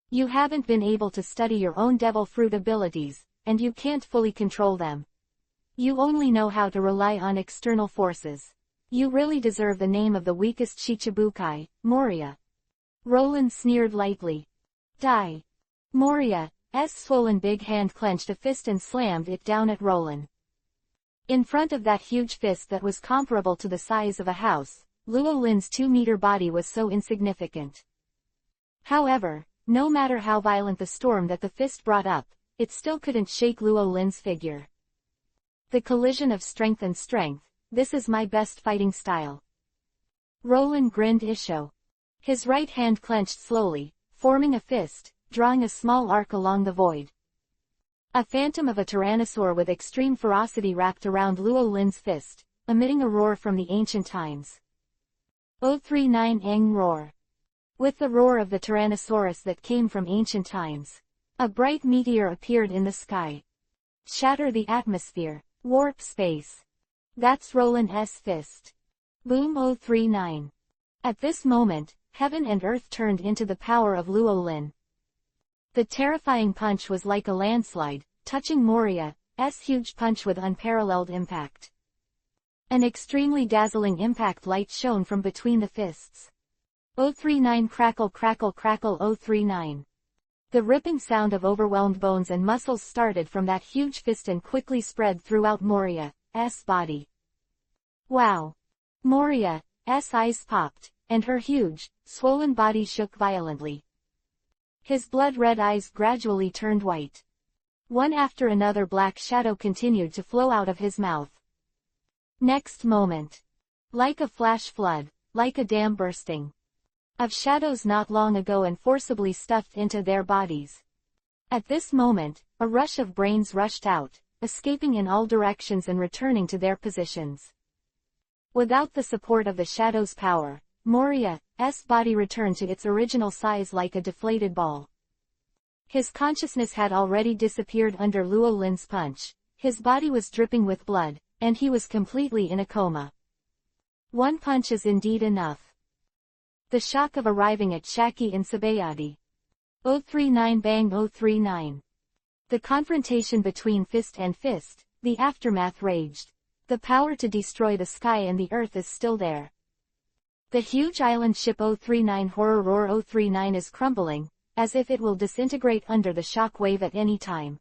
You haven't been able to study your own devil fruit abilities, and you can't fully control them. You only know how to rely on external forces. You really deserve the name of the weakest Shichibukai, Moria. Roland sneered lightly. Die. Moria's swollen big hand clenched a fist and slammed it down at Roland. In front of that huge fist that was comparable to the size of a house, Luo Lin's 2-meter body was so insignificant. However, no matter how violent the storm that the fist brought up, it still couldn't shake Luo Lin's figure. The collision of strength and strength, this is my best fighting style. Roland grinned Isho. His right hand clenched slowly, forming a fist, drawing a small arc along the void. A phantom of a tyrannosaur with extreme ferocity wrapped around Luo Lin's fist, emitting a roar from the ancient times. 039 Eng roar. With the roar of the Tyrannosaurus that came from ancient times, a bright meteor appeared in the sky. Shatter the atmosphere. Warp space. That's Roland's fist. Boom 039. At this moment, heaven and earth turned into the power of Luo Lin. The terrifying punch was like a landslide, touching Moria's huge punch with unparalleled impact. An extremely dazzling impact light shone from between the fists. 039 crackle crackle crackle 039. The ripping sound of overwhelmed bones and muscles started from that huge fist and quickly spread throughout Moria's body. Wow! Moria's eyes popped, and her huge, swollen body shook violently. His blood-red eyes gradually turned white. One after another black shadow continued to flow out of his mouth. Next moment. Like a flash flood, like a dam bursting. Of shadows not long ago and forcibly stuffed into their bodies. At this moment, a rush of brains rushed out, escaping in all directions and returning to their positions. Without the support of the shadow's power, Moria's body returned to its original size like a deflated ball. His consciousness had already disappeared under Luo Lin's punch, his body was dripping with blood, and he was completely in a coma. One punch is indeed enough. The shock of arriving at Shaki in Sabayadi. 039 bang 039. The confrontation between fist and fist, the aftermath raged. The power to destroy the sky and the earth is still there. The huge island ship 039 Horror Roar 039 is crumbling, as if it will disintegrate under the shock wave at any time.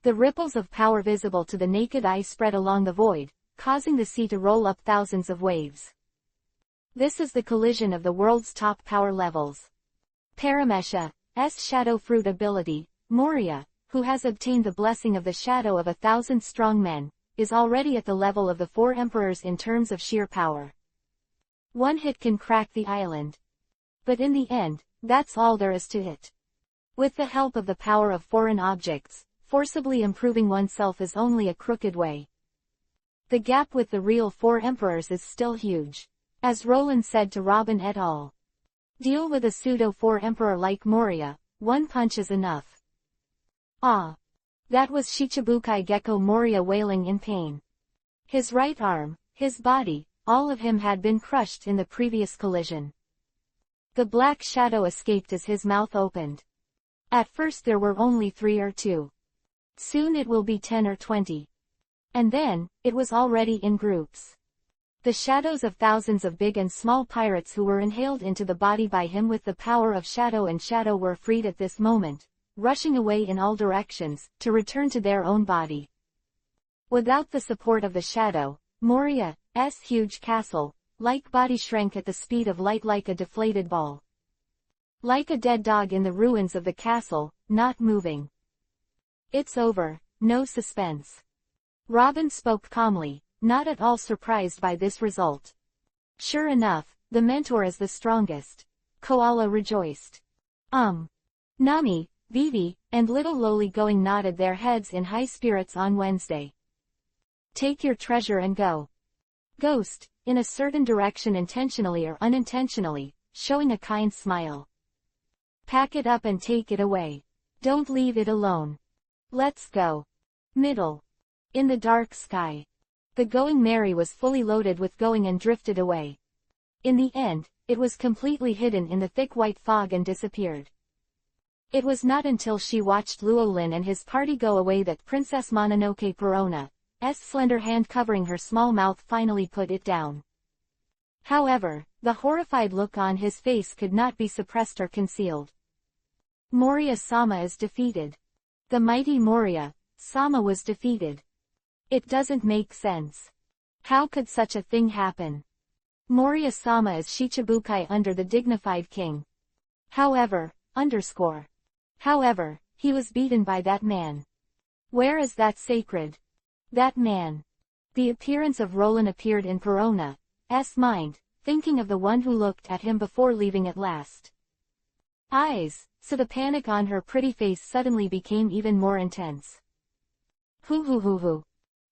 The ripples of power visible to the naked eye spread along the void, causing the sea to roll up thousands of waves. This is the collision of the world's top power levels. Paramesha's shadow fruit ability, Moria, who has obtained the blessing of the shadow of 1,000 strong men, is already at the level of the 4 emperors in terms of sheer power. One hit can crack the island. But in the end, that's all there is to it. With the help of the power of foreign objects, forcibly improving oneself is only a crooked way. The gap with the real 4 emperors is still huge. As Roland said to Robin et al. Deal with a pseudo 4 emperor like Moria, one punch is enough. Ah! That was Shichibukai Gecko Moria wailing in pain. His right arm, his body, all of him had been crushed in the previous collision. The black shadow escaped as his mouth opened. At first there were only 3 or 2. Soon it will be 10 or 20. And then, it was already in groups. The shadows of thousands of big and small pirates who were inhaled into the body by him with the power of shadow and shadow were freed at this moment, rushing away in all directions, to return to their own body. Without the support of the shadow, Moria's huge castle, like body shrank at the speed of light like a deflated ball. Like a dead dog in the ruins of the castle, not moving. It's over, no suspense. Robin spoke calmly, not at all surprised by this result. Sure enough, the mentor is the strongest. Koala rejoiced. Nami, Vivi, and little Loli going nodded their heads in high spirits on Wednesday. Take your treasure and go. Ghost, in a certain direction intentionally or unintentionally, showing a kind smile. Pack it up and take it away. Don't leave it alone. Let's go. Middle. In the dark sky. The Going Merry was fully loaded with going and drifted away. In the end, it was completely hidden in the thick white fog and disappeared. It was not until she watched Llewellyn and his party go away that Princess Mononoke Perona's slender hand covering her small mouth finally put it down. However, the horrified look on his face could not be suppressed or concealed. Moria-sama is defeated. The mighty Moria-sama was defeated. It doesn't make sense. How could such a thing happen? Moria-sama is Shichibukai under the dignified king. However, he was beaten by that man. Where is that sacred? That man. The appearance of Roland appeared in Perona's mind, thinking of the one who looked at him before leaving at last. So the panic on her pretty face suddenly became even more intense. Hoo.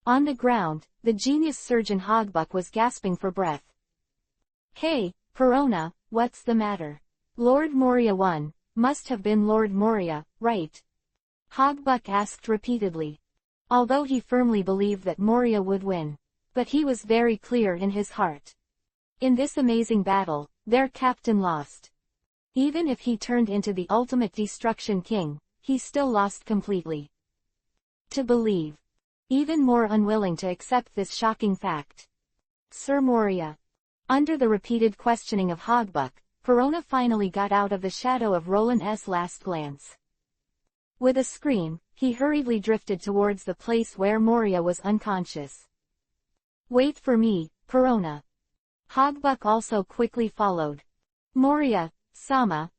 On the ground, the genius surgeon Hogbuck was gasping for breath. Hey, Perona, what's the matter? Lord Moria won. Must have been Lord Moria, right? Hogbuck asked repeatedly. Although he firmly believed that Moria would win. But he was very clear in his heart. In this amazing battle, their captain lost. Even if he turned into the ultimate destruction king, he still lost completely. To believe. Even more unwilling to accept this shocking fact. Sir Moria. Under the repeated questioning of Hogbuck, Perona finally got out of the shadow of Roland's last glance. With a scream, he hurriedly drifted towards the place where Moria was unconscious. Wait for me, Perona. Hogbuck also quickly followed. Moria-sama,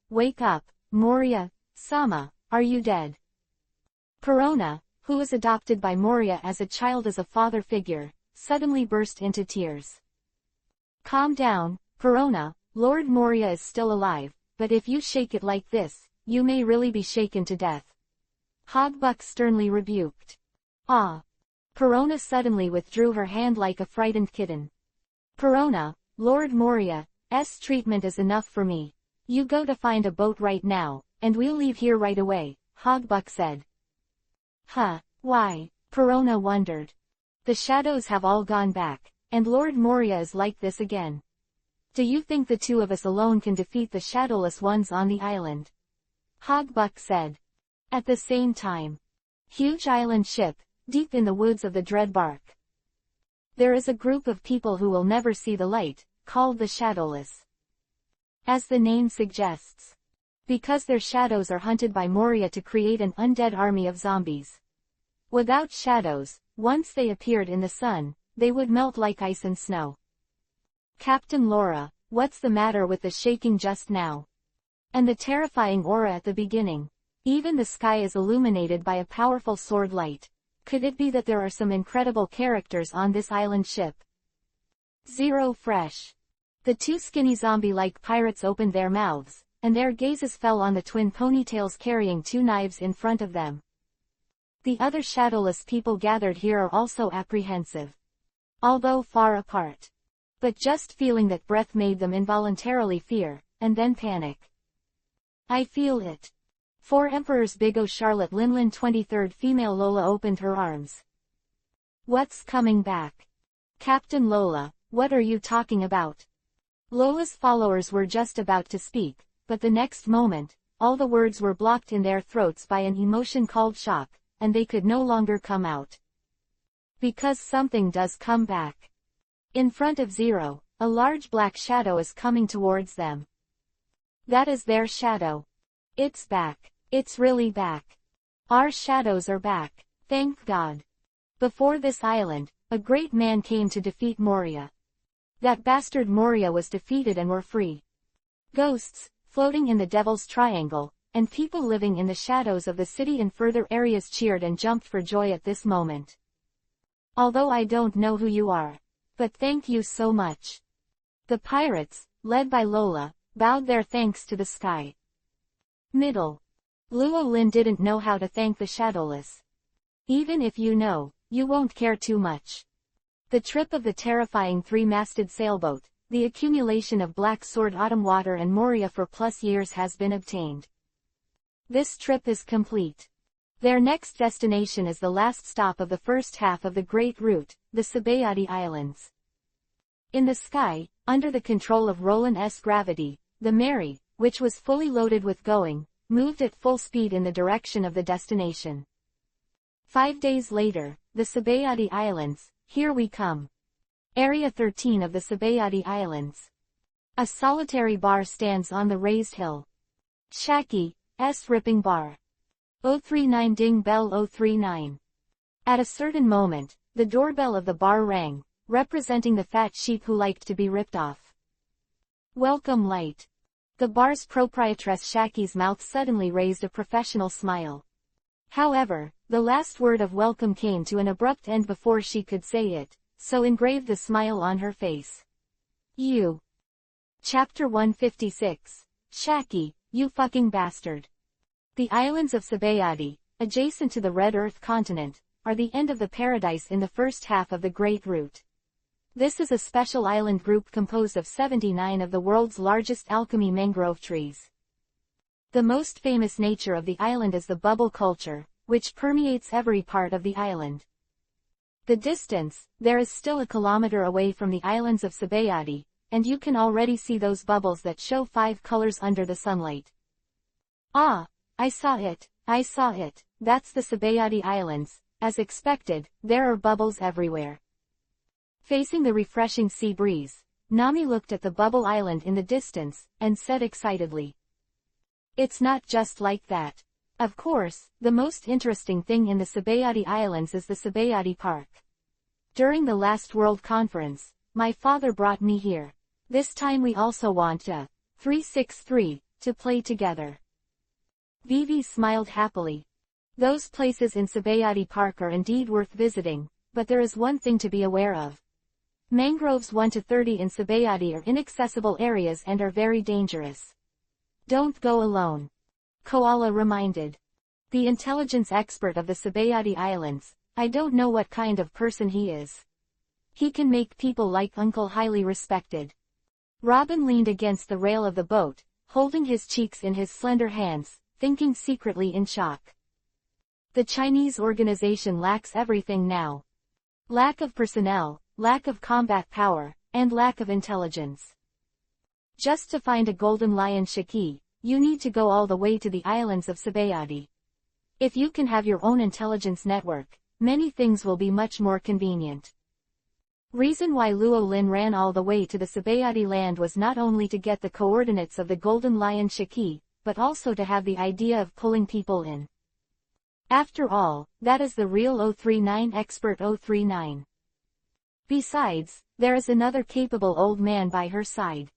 wake up, Moria-sama, are you dead? Perona, who was adopted by Moria as a child as a father figure, suddenly burst into tears. Calm down, Perona, Lord Moria is still alive, but if you shake it like this, you may really be shaken to death. Hogbuck sternly rebuked. Perona suddenly withdrew her hand like a frightened kitten. Perona, Lord Moria's treatment is enough for me. You go to find a boat right now, and we'll leave here right away, Hogbuck said. Why? Perona wondered. The shadows have all gone back, and Lord Moria is like this again. Do you think the two of us alone can defeat the shadowless ones on the island? Hogbuck said. At the same time. Huge island ship, deep in the woods of the Dread Bark. There is a group of people who will never see the light, called the Shadowless. As the name suggests. Because their shadows are hunted by Moria to create an undead army of zombies. Without shadows, once they appeared in the sun, they would melt like ice and snow. Captain Laura, what's the matter with the shaking just now? And the terrifying aura at the beginning. Even the sky is illuminated by a powerful sword light. Could it be that there are some incredible characters on this island ship? Zero fresh. The two skinny zombie-like pirates opened their mouths, and their gazes fell on the twin ponytails carrying two knives in front of them. The other shadowless people gathered here are also apprehensive. Although far apart. But just feeling that breath made them involuntarily fear, and then panic. I feel it. 4 Emperor's Big O Charlotte Linlin 23rd Female Lola opened her arms. What's coming back? Captain Lola, what are you talking about? Lola's followers were just about to speak, but the next moment, all the words were blocked in their throats by an emotion called shock, and they could no longer come out. Because something does come back. In front of Zero, a large black shadow is coming towards them. That is their shadow. It's back. It's really back. Our shadows are back. Thank God. Before this island, a great man came to defeat Moria. That bastard Moria was defeated and we're free. Ghosts, floating in the Devil's Triangle, and people living in the shadows of the city and further areas cheered and jumped for joy at this moment. Although I don't know who you are. But thank you so much. The pirates, led by Lola, bowed their thanks to the sky. Middle. Llewellyn didn't know how to thank the Shadowless. Even if you know, you won't care too much. The trip of the terrifying three-masted sailboat, the accumulation of Black Sword Autumn water and Moria for plus years has been obtained. This trip is complete. Their next destination is the last stop of the first half of the Great Route, the Sabayati Islands. In the sky, under the control of Roland's gravity, the Mary, which was fully loaded with going, moved at full speed in the direction of the destination. 5 days later, the Sabayati Islands, here we come. Area 13 of the Sabayati Islands. A solitary bar stands on the raised hill. Shaki, ripping bar. 039 ding bell 039. At a certain moment, the doorbell of the bar rang, representing the fat sheep who liked to be ripped off. Welcome light. The bar's proprietress Shaki's mouth suddenly raised a professional smile. However, the last word of welcome came to an abrupt end before she could say it, so engraved the smile on her face. You. Chapter 156. Shaki, you fucking bastard. The islands of Sabayati, adjacent to the Red Earth continent, are the end of the paradise in the first half of the Great Route. This is a special island group composed of 79 of the world's largest alchemy mangrove trees. The most famous nature of the island is the bubble culture, which permeates every part of the island. The distance, there is still a kilometer away from the islands of Sabayati, and you can already see those bubbles that show 5 colors under the sunlight. Ah, I saw it, that's the Sabayati Islands. As expected, there are bubbles everywhere. Facing the refreshing sea breeze, Nami looked at the bubble island in the distance, and said excitedly. It's not just like that. Of course, the most interesting thing in the Sabayati Islands is the Sabayati Park. During the last World Conference, my father brought me here. This time we also want a 363 to play together. Vivi smiled happily. Those places in Sabayati Park are indeed worth visiting, but there is one thing to be aware of. Mangroves 1 to 30 in Sabayati are inaccessible areas and are very dangerous. Don't go alone. Koala reminded. The intelligence expert of the Sabayati Islands, I don't know what kind of person he is. He can make people like Uncle highly respected. Robin leaned against the rail of the boat, holding his cheeks in his slender hands, thinking secretly in shock. The Chinese organization lacks everything now. Lack of personnel, lack of combat power, and lack of intelligence. Just to find a golden lion Shaki, you need to go all the way to the islands of Sabayati. If you can have your own intelligence network, many things will be much more convenient. Reason why Luo Lin ran all the way to the Sabayati land was not only to get the coordinates of the golden lion Shaki, but also to have the idea of pulling people in. After all, that is the real 039 expert 039. Besides, there is another capable old man by her side.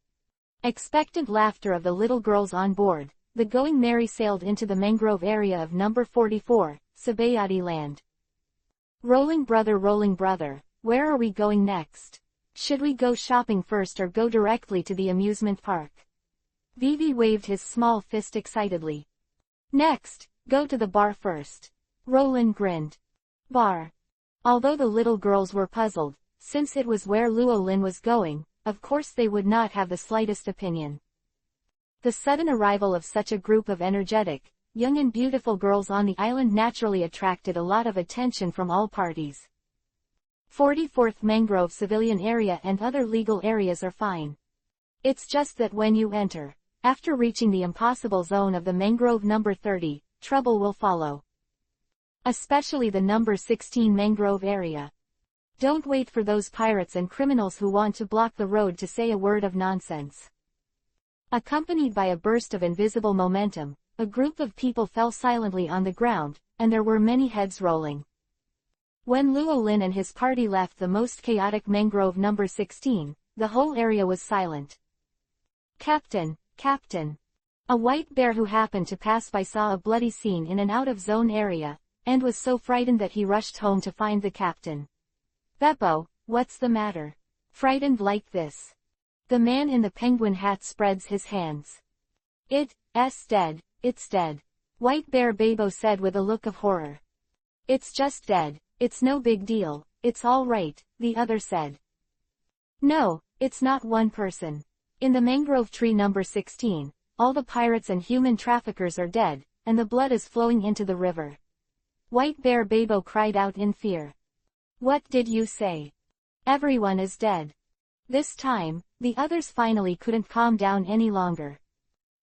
Expectant laughter of the little girls on board, the Going Merry sailed into the mangrove area of number 44, Sabayati land. Rolling brother, where are we going next? Should we go shopping first or go directly to the amusement park? Vivi waved his small fist excitedly. Next, go to the bar first. Roland grinned. Bar. Although the little girls were puzzled, since it was where Luo Lin was going, of course they would not have the slightest opinion. The sudden arrival of such a group of energetic, young and beautiful girls on the island naturally attracted a lot of attention from all parties. 44th Mangrove civilian area and other legal areas are fine. It's just that when you enter, after reaching the impossible zone of the mangrove number 30, trouble will follow. Especially the number 16 mangrove area. Don't wait for those pirates and criminals who want to block the road to say a word of nonsense. Accompanied by a burst of invisible momentum, a group of people fell silently on the ground, and there were many heads rolling. When Luo Lin and his party left the most chaotic mangrove number 16, the whole area was silent. Captain. A white bear who happened to pass by saw a bloody scene in an out-of-zone area, and was so frightened that he rushed home to find the captain. Beppo, what's the matter? Frightened like this? The man in the penguin hat spreads his hands. It's dead. White Bear Babo said with a look of horror. It's just dead, it's no big deal, it's all right, the other said. No, it's not one person. In the mangrove tree number 16, all the pirates and human traffickers are dead, and the blood is flowing into the river. White Bear Babo cried out in fear. What did you say? Everyone is dead. This time, the others finally couldn't calm down any longer.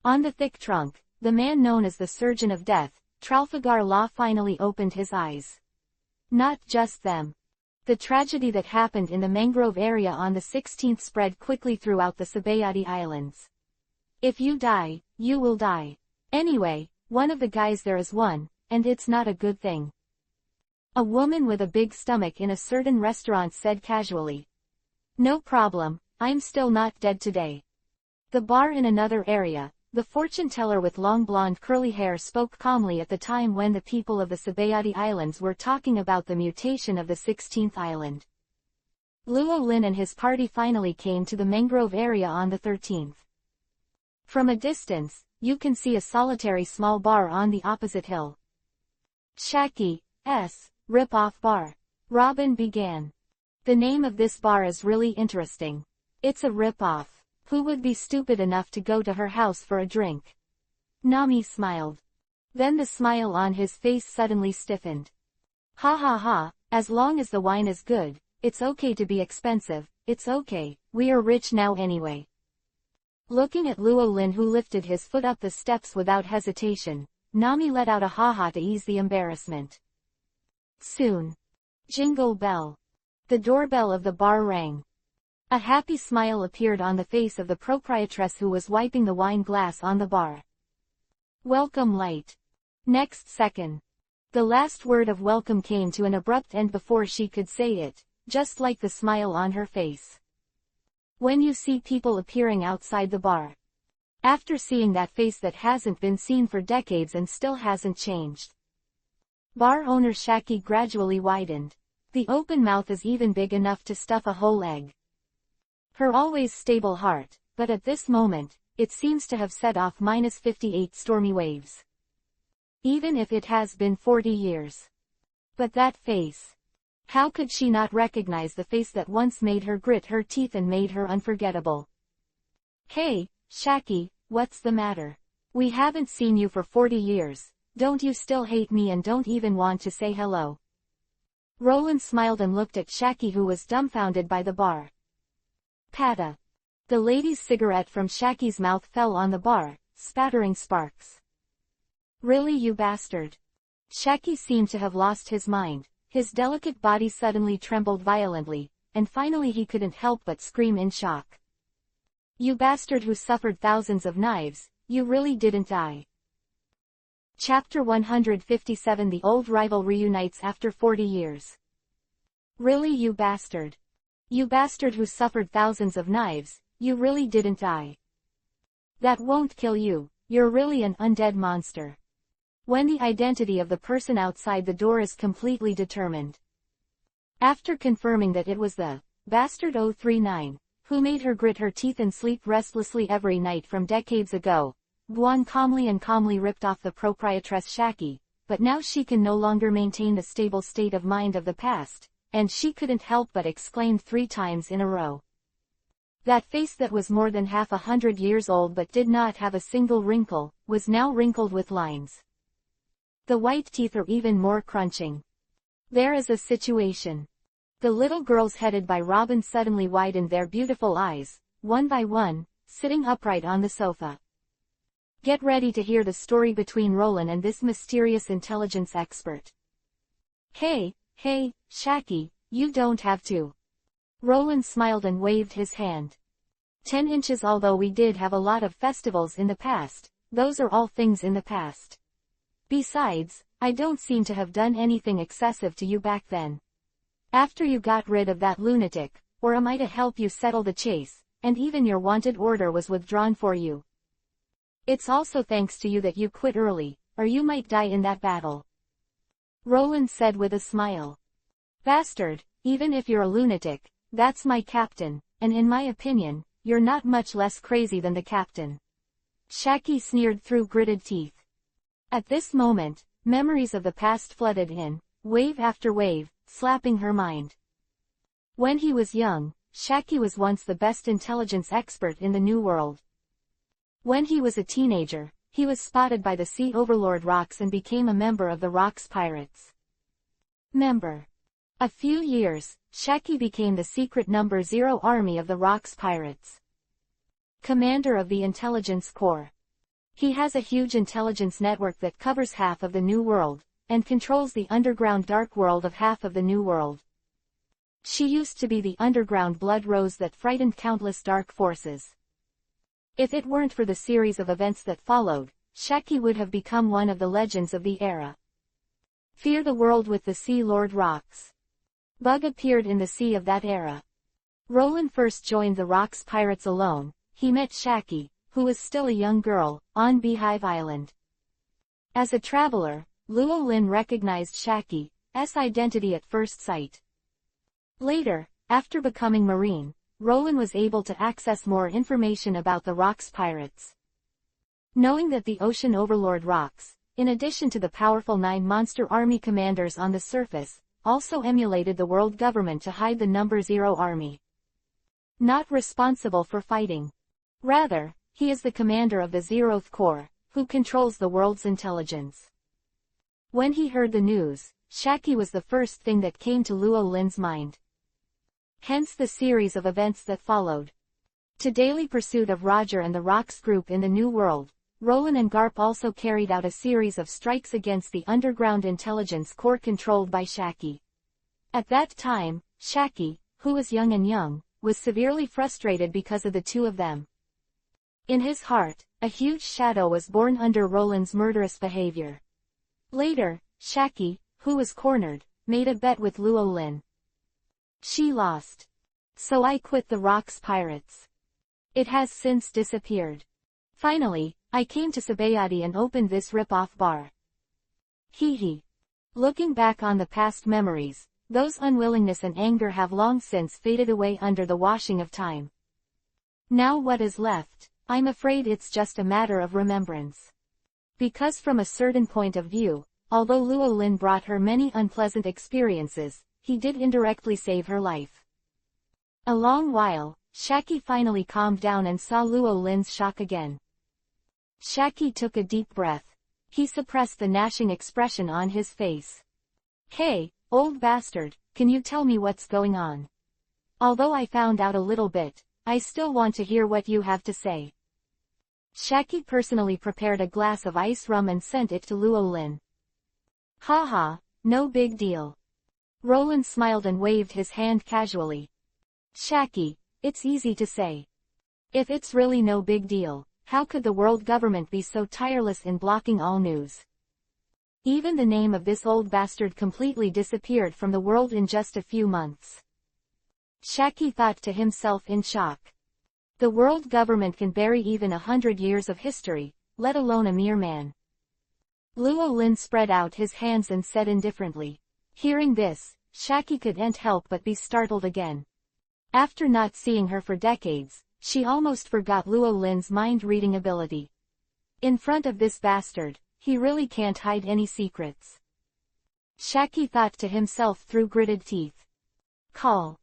On the thick trunk, the man known as the Surgeon of Death, Trafalgar Law, finally opened his eyes. Not just them. The tragedy that happened in the mangrove area on the 16th spread quickly throughout the Sabayati Islands. If you die, you will die. Anyway, one of the guys there is one, and it's not a good thing. A woman with a big stomach in a certain restaurant said casually. No problem, I'm still not dead today. The bar in another area, the fortune teller with long blonde curly hair spoke calmly at the time when the people of the Sabayati Islands were talking about the mutation of the 16th island. Luo Lin and his party finally came to the mangrove area on the 13th. From a distance, you can see a solitary small bar on the opposite hill. Shaggy's rip-off bar. Robin began. The name of this bar is really interesting. It's a rip-off. Who would be stupid enough to go to her house for a drink? Nami smiled. Then the smile on his face suddenly stiffened. Ha ha ha, as long as the wine is good, it's okay to be expensive, it's okay, we are rich now anyway. Looking at Luo Lin, who lifted his foot up the steps without hesitation, Nami let out a ha-ha to ease the embarrassment. Soon. Jingle bell. The doorbell of the bar rang. A happy smile appeared on the face of the proprietress, who was wiping the wine glass on the bar. Welcome, Light. Next second. The last word of welcome came to an abrupt end before she could say it, just like the smile on her face. When you see people appearing outside the bar. After seeing that face that hasn't been seen for decades and still hasn't changed. Bar owner Shaki gradually widened. The open mouth is even big enough to stuff a whole egg. Her always stable heart, but at this moment, it seems to have set off -58 stormy waves. Even if it has been 40 years. But that face. How could she not recognize the face that once made her grit her teeth and made her unforgettable? Hey, Shaki, what's the matter? We haven't seen you for 40 years, don't you still hate me and don't even want to say hello? Roland smiled and looked at Shaki, who was dumbfounded by the bar. Pata. The lady's cigarette from Shaki's mouth fell on the bar, spattering sparks. Really, you bastard? Shaki seemed to have lost his mind, his delicate body suddenly trembled violently, and finally he couldn't help but scream in shock. You bastard who suffered thousands of knives, you really didn't die. Chapter 157. The old rival reunites after 40 years. Really, you bastard? You bastard who suffered thousands of knives, you really didn't die. That won't kill you, you're really an undead monster. When the identity of the person outside the door is completely determined. After confirming that it was the bastard 039, who made her grit her teeth and sleep restlessly every night from decades ago, Guan calmly ripped off the proprietress Shaki, but now she can no longer maintain the stable state of mind of the past. And she couldn't help but exclaim 3 times in a row. That face that was more than half 100 years old but did not have a single wrinkle, was now wrinkled with lines. The white teeth are even more crunching. There is a situation. The little girls headed by Robin suddenly widened their beautiful eyes, one by one, sitting upright on the sofa. Get ready to hear the story between Roland and this mysterious intelligence expert. Hey, Shaki, you don't have to. Roland smiled and waved his hand. 10 inches. Although we did have a lot of festivals in the past, those are all things in the past. Besides, I don't seem to have done anything excessive to you back then. After you got rid of that lunatic, or am I to help you settle the chase, and even your wanted order was withdrawn for you. It's also thanks to you that you quit early, or you might die in that battle. Roland said with a smile. Bastard, even if you're a lunatic, that's my captain, and in my opinion, you're not much less crazy than the captain. Shaki sneered through gritted teeth. At this moment, memories of the past flooded in, wave after wave, slapping her mind. When he was young, Shaki was once the best intelligence expert in the New World. When he was a teenager, he was spotted by the Sea Overlord Rocks and became a member of the Rocks Pirates. A few years, Shaki became the secret number 0 army of the Rocks Pirates. Commander of the Intelligence Corps. He has a huge intelligence network that covers half of the New World, and controls the underground dark world of half of the New World. She used to be the underground blood rose that frightened countless dark forces. If it weren't for the series of events that followed, Shaki would have become one of the legends of the era. Fear the world with the Sea Lord Rocks. Bug appeared in the sea of that era. Roland first joined the Rocks Pirates alone. He met Shaki, who was still a young girl, on Beehive Island. As a traveler, Luo Lin recognized Shaki's identity at first sight. Later, after becoming Marine, Roland was able to access more information about the Rocks Pirates. Knowing that the Ocean Overlord Rocks, in addition to the powerful 9 monster army commanders on the surface, also emulated the world government to hide the number 0 army. Not responsible for fighting. Rather, he is the commander of the 0th Corps, who controls the world's intelligence. When he heard the news, Shaki was the first thing that came to Luo Lin's mind. Hence the series of events that followed. To daily pursuit of Roger and the Rocks group in the New World, Roland and Garp also carried out a series of strikes against the underground intelligence corps controlled by Shaki. At that time, Shaki, who was young, was severely frustrated because of the two of them. In his heart, a huge shadow was born under Roland's murderous behavior. Later, Shaki, who was cornered, made a bet with Luo Lin. She lost. So I quit the Rocks Pirates. It has since disappeared. Finally, I came to Sabayati and opened this rip-off bar. Hee. Looking back on the past memories, those unwillingness and anger have long since faded away under the washing of time. Now what is left, I'm afraid it's just a matter of remembrance. Because from a certain point of view, although Luo Lin brought her many unpleasant experiences, he did indirectly save her life. A long while, Shaki finally calmed down and saw Luo Lin's shock again. Shaki took a deep breath. He suppressed the gnashing expression on his face. Hey, old bastard, can you tell me what's going on? Although I found out a little bit, I still want to hear what you have to say. Shaki personally prepared a glass of ice rum and sent it to Luo Lin. Haha, no big deal. Roland smiled and waved his hand casually. Shaki, it's easy to say. If it's really no big deal, how could the world government be so tireless in blocking all news? Even the name of this old bastard completely disappeared from the world in just a few months. Shaki thought to himself in shock. The world government can bury even 100 years of history, let alone a mere man. Luo Lin spread out his hands and said indifferently. Hearing this, Shaki couldn't help but be startled again. After not seeing her for decades, she almost forgot Luo Lin's mind-reading ability. In front of this bastard, he really can't hide any secrets. Shaki thought to himself through gritted teeth. Call.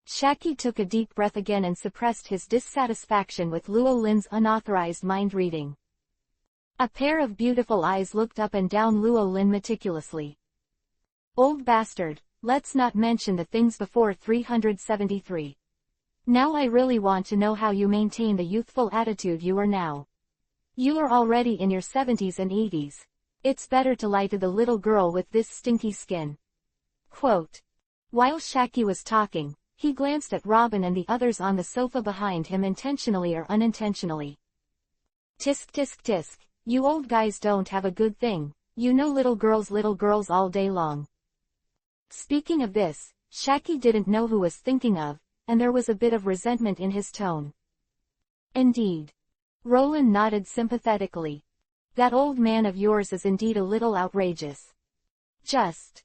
Shaki took a deep breath again and suppressed his dissatisfaction with Luo Lin's unauthorized mind-reading. A pair of beautiful eyes looked up and down Luo Lin meticulously. Old bastard, let's not mention the things before 373. Now I really want to know how you maintain the youthful attitude you are now. You are already in your 70s and 80s. It's better to lie to the little girl with this stinky skin. Quote. While Shaki was talking, he glanced at Robin and the others on the sofa behind him intentionally or unintentionally. Tisk tisk tisk, you old guys don't have a good thing, you know little girls all day long. Speaking of this, Shaki didn't know who was thinking of, and there was a bit of resentment in his tone. Indeed. Roland nodded sympathetically. That old man of yours is indeed a little outrageous. Just.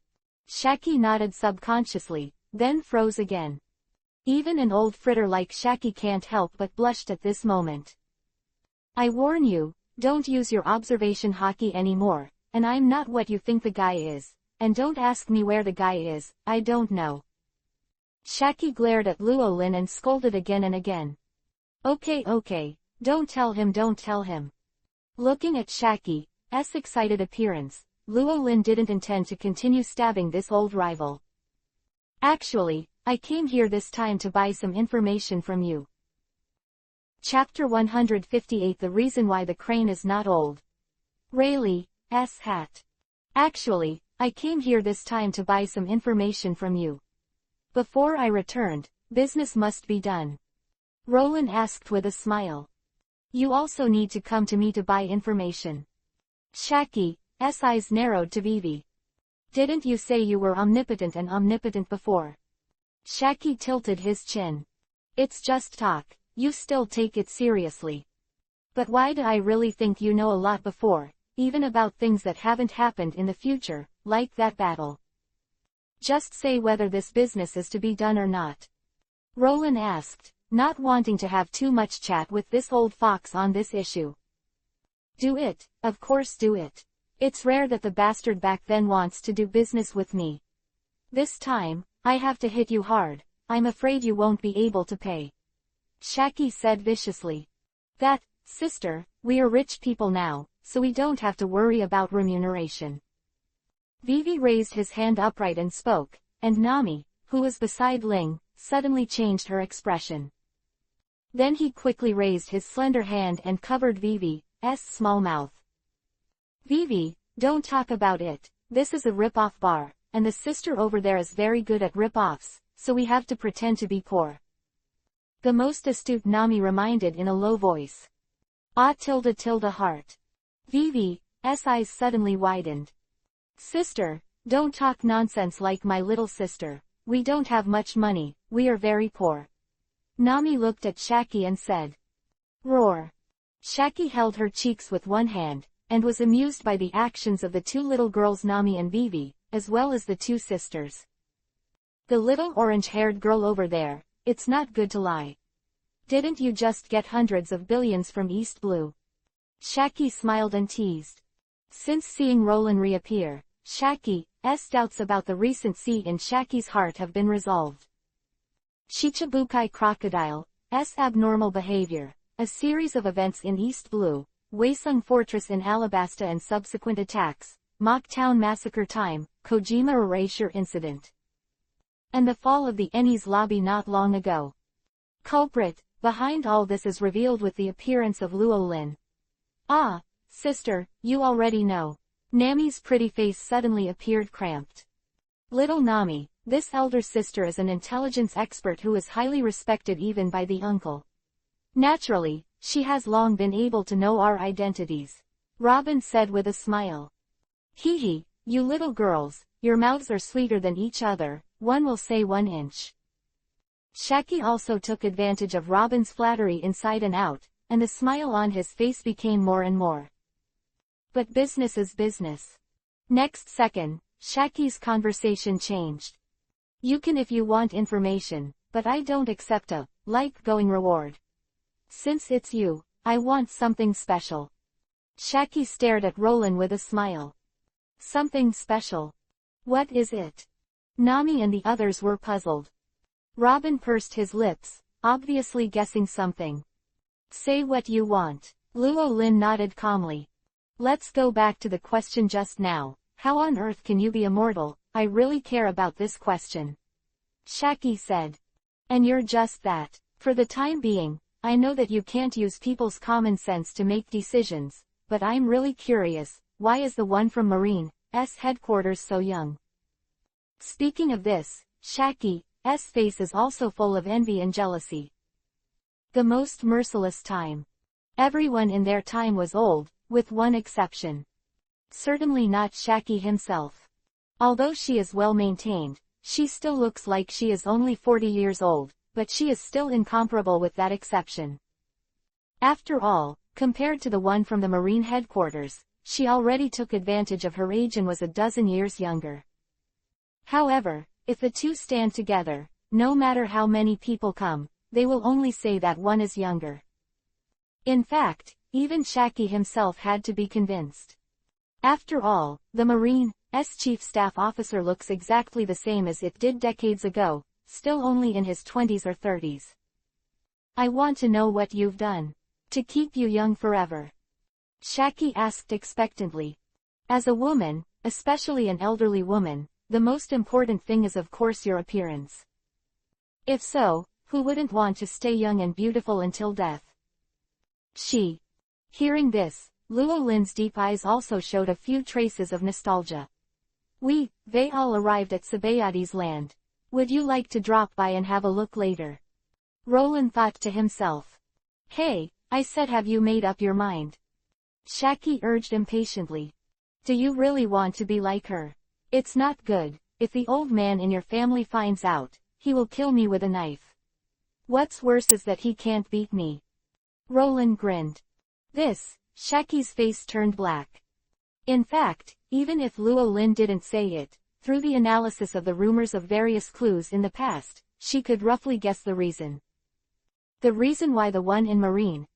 Shaki nodded subconsciously, then froze again. Even an old fritter like Shaki can't help but blushed at this moment. I warn you, don't use your observation hockey anymore, and I'm not what you think the guy is, and don't ask me where the guy is, I don't know. Shaki glared at Luolin and scolded again and again. Okay, don't tell him. Looking at Shaki's excited appearance, Luolin didn't intend to continue stabbing this old rival. Actually, I came here this time to buy some information from you. Chapter 158 The Reason Why the Crane is Not Old. Rayleigh's hat. Actually, I came here this time to buy some information from you. Before I returned, business must be done. Roland asked with a smile. You also need to come to me to buy information. Shaki's eyes narrowed to Vivi. Didn't you say you were omnipotent before? Shaki tilted his chin. It's just talk, you still take it seriously. But why do I really think you know a lot before, even about things that haven't happened in the future, like that battle? Just say whether this business is to be done or not. Roland asked, not wanting to have too much chat with this old fox on this issue. Do it, of course do it. It's rare that the bastard back then wants to do business with me. This time, I have to hit you hard, I'm afraid you won't be able to pay. Shaki said viciously. That, sister, we are rich people now, so we don't have to worry about remuneration. Vivi raised his hand upright and spoke, and Nami, who was beside Ling, suddenly changed her expression. Then he quickly raised his slender hand and covered Vivi's small mouth. Vivi, don't talk about it, this is a rip-off bar, and the sister over there is very good at rip-offs, so we have to pretend to be poor. The most astute Nami reminded in a low voice. Heart. Vivi's eyes suddenly widened. Sister, don't talk nonsense like my little sister, we don't have much money, we are very poor. Nami looked at Shaki and said. Roar. Shaki held her cheeks with one hand, and was amused by the actions of the two little girls Nami and Vivi, as well as the two sisters. The little orange-haired girl over there, it's not good to lie. Didn't you just get hundreds of billions from East Blue? Shaki smiled and teased. Since seeing Roland reappear, Shaki's doubts about the recent sea in Shaki's heart have been resolved. Shichibukai Crocodile's abnormal behavior, a series of events in East Blue, Waisung Fortress in Alabasta and subsequent attacks, Mocktown Massacre Time, Kojima Erasure Incident. And the fall of the Enies lobby not long ago. Culprit, behind all this is revealed with the appearance of Luolin. Ah, sister, you already know. Nami's pretty face suddenly appeared cramped. Little Nami, this elder sister is an intelligence expert who is highly respected even by the uncle. Naturally, she has long been able to know our identities. Robin said with a smile. Hee, you little girls, your mouths are sweeter than each other, one will say 1 inch. Shaki also took advantage of Robin's flattery inside and out, and the smile on his face became more and more. But business is business. Next second, Shaki's conversation changed. You can if you want information, but I don't accept a going reward. Since it's you, I want something special. Shaki stared at Roland with a smile. Something special? What is it? Nami and the others were puzzled. Robin pursed his lips, obviously guessing something. Say what you want. Luolin nodded calmly. Let's go back to the question just now. How on earth can you be immortal? I really care about this question. Shaki said. And you're just that. For the time being, I know that you can't use people's common sense to make decisions, but I'm really curious, why is the one from Marine's headquarters so young? Speaking of this, Shaki's face is also full of envy and jealousy. The most merciless time. Everyone in their time was old, with one exception. Certainly not Shaki himself. Although she is well maintained, she still looks like she is only 40 years old, but she is still incomparable with that exception. After all, compared to the one from the Marine headquarters, she already took advantage of her age and was a dozen years younger. However, if the two stand together, no matter how many people come, they will only say that one is younger. In fact, even Shaki himself had to be convinced. After all, the Marine's chief staff officer looks exactly the same as it did decades ago, still only in his 20s or 30s. I want to know what you've done to keep you young forever. Shaki asked expectantly. As a woman, especially an elderly woman, the most important thing is of course your appearance. If so, who wouldn't want to stay young and beautiful until death? Hearing this, Luo Lin's deep eyes also showed a few traces of nostalgia. They all arrived at Sabayati's land. Would you like to drop by and have a look later? Roland thought to himself. Hey, I said, have you made up your mind? Shaki urged impatiently. Do you really want to be like her? It's not good. If the old man in your family finds out, he will kill me with a knife. What's worse is that he can't beat me. Roland grinned. Shaki's face turned black. In fact, even if Luo Lin didn't say it, through the analysis of the rumors of various clues in the past, she could roughly guess the reason. The reason why the one in Marine's